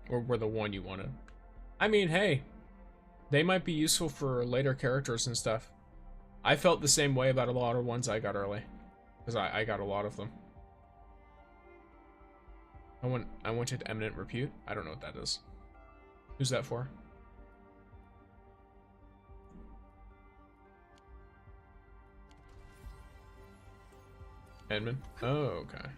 Or were the one you wanted. I mean, hey. They might be useful for later characters and stuff. I felt the same way about a lot of ones I got early. Because I got a lot of them. I wanted Eminent Repute. I don't know what that is. Who's that for? Edmund? Oh, okay.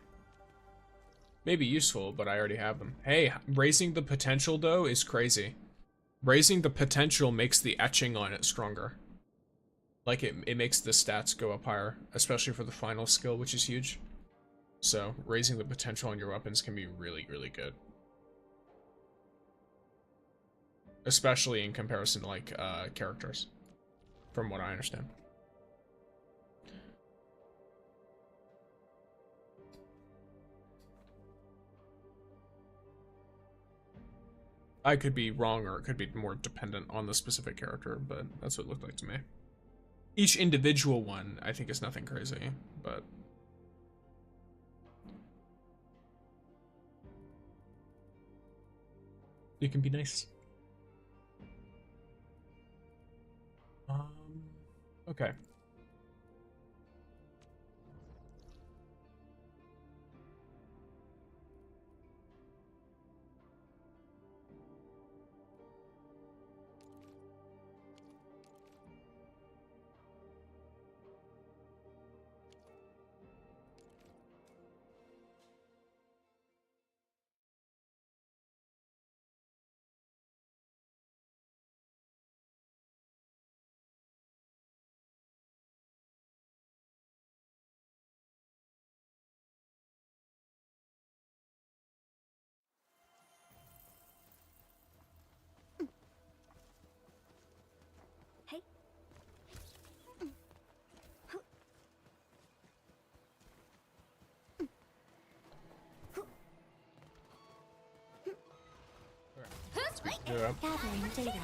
Maybe useful, but I already have them. Hey, raising the potential, though, is crazy. Raising the potential makes the etching on it stronger. Like, it makes the stats go up higher, especially for the final skill, which is huge. So, raising the potential on your weapons can be really, really good. Especially in comparison to, like, characters. From what I understand. I could be wrong, or it could be more dependent on the specific character, but that's what it looked like to me. Each individual one, I think, is nothing crazy, but... it can be nice. Okay. Yeah. Gathering data.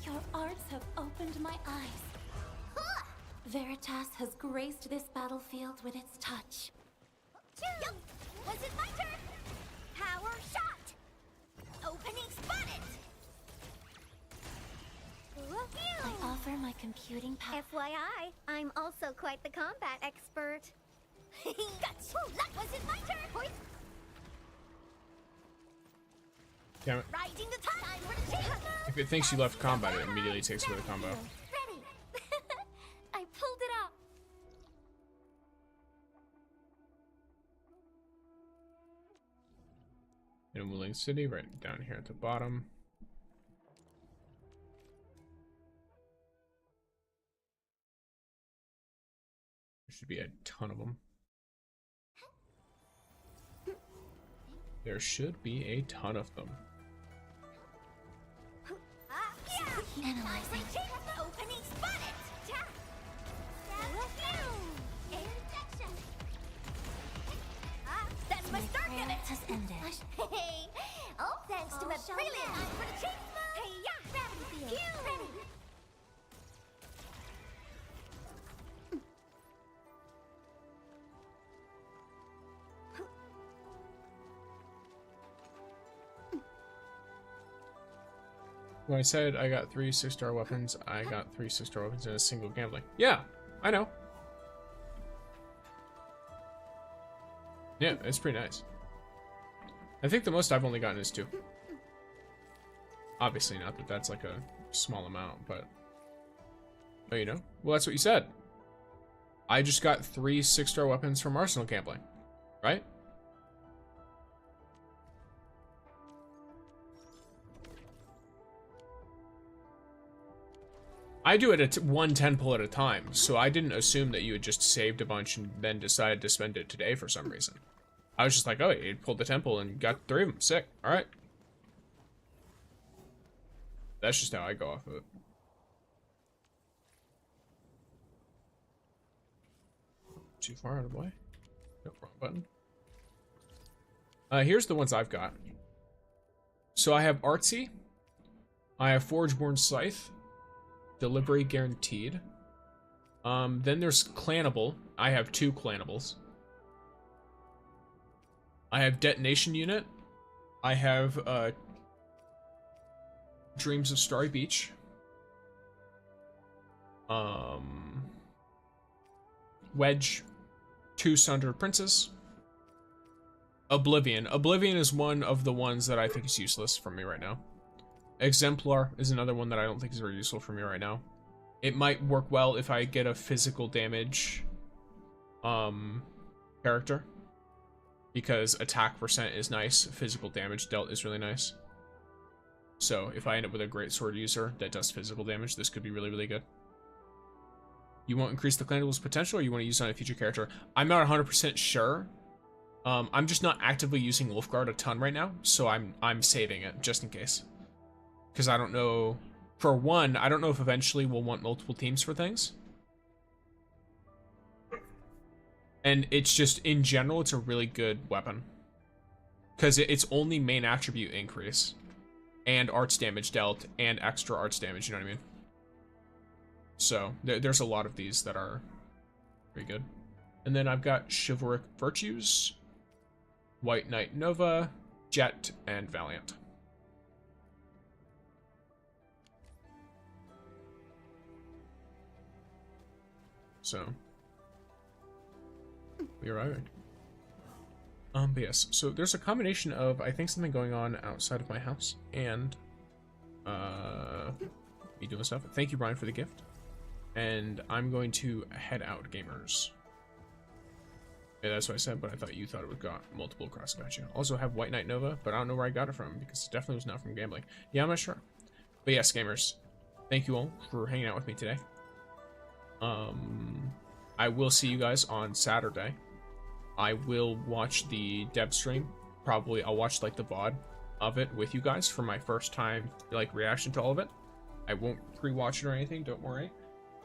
Your arts have opened my eyes. Veritas has graced this battlefield with its touch. Was it my turn? Power shot! Opening spotted! I offer my computing power. FYI, I'm also quite the combat expert. Gotcha! Was it my turn? Damn it. Riding the time for the chase! If it thinks you left combat, it immediately takes away the combo. Ready! I pulled it off! In a Wuling City, right down here at the bottom. There should be a ton of them. There should be a ton of them. Analyzing. Opening spotted! That's my start of it! Has ended. Hey! Oh, thanks to my brilliant eye for the chase move! Hey, yeah! Gravity field! Ready! When I said I got 3 6-star weapons, I got 3 6-star weapons in a single gambling. Yeah, I know. Yeah, it's pretty nice. I think the most I've only gotten is 2. Obviously not that that's like a small amount, but... Oh, you know? Well, that's what you said. I just got 3 6-star weapons from Arsenal gambling, right? I do it at one 10 pull at a time, so I didn't assume that you had just saved a bunch and then decided to spend it today for some reason. I was just like, oh, you pulled the 10 pull and got 3 of them. Sick. All right. That's just how I go off of it. Too far out of the way. Nope, wrong button. Here's the ones I've got. So I have Artsy. I have Forgeborn Scythe. Delivery guaranteed. Then there's Clannable. I have 2 Clannables. I have Detonation Unit. I have Dreams of Starry Beach. Wedge. 2 Sundered Princes. Oblivion. Oblivion is one of the ones that I think is useless for me right now. Exemplar is another one that I don't think is very useful for me right now. It might work well if I get a physical damage character, because attack percent is nice, physical damage dealt is really nice. So if I end up with a great sword user that does physical damage, this could be really, really good. You won't increase the Clannable's potential, or you want to use it on a future character? I'm not 100% sure. I'm just not actively using Wolfguard a ton right now, so I'm saving it just in case. Because I don't know, for one, I don't know if eventually we'll want multiple teams for things. And it's just, in general, it's a really good weapon. Because it's only main attribute increase. And arts damage dealt, and extra arts damage, you know what I mean? So, there's a lot of these that are pretty good. And then I've got Chivalric Virtues, White Knight Nova, Jet, and Valiant. So, we arrived. But yes, so there's a combination of, I think, something going on outside of my house, and, me doing stuff. Thank you, Brian, for the gift. And I'm going to head out, gamers. Yeah, that's what I said, but I thought you thought it would got multiple cross gotcha. Also have White Knight Nova, but I don't know where I got it from, because it definitely was not from gambling. Yeah, I'm not sure. But yes, gamers, thank you all for hanging out with me today. I will see you guys on Saturday. I will watch the dev stream. Probably I'll watch like the VOD of it with you guys for my first time like reaction to all of it. I won't pre-watch it or anything, don't worry.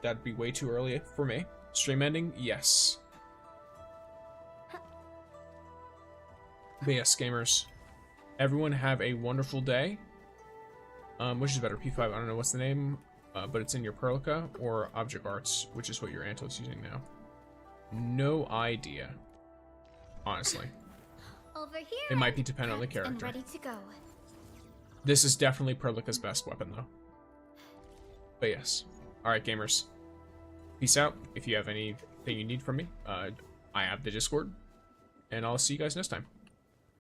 That'd be way too early for me. Stream ending, yes. But yes, gamers, Everyone have a wonderful day. Which is better, P5? I don't know what's the name, but it's in your Perlica, or Object Arts, which is what your Anto's using now. No idea, honestly. Over here. It might be dependent on the And character. ready to go. This is definitely Perlica's best weapon, though. But yes. Alright, gamers. Peace out. If you have anything you need from me, I have the Discord. And I'll see you guys next time.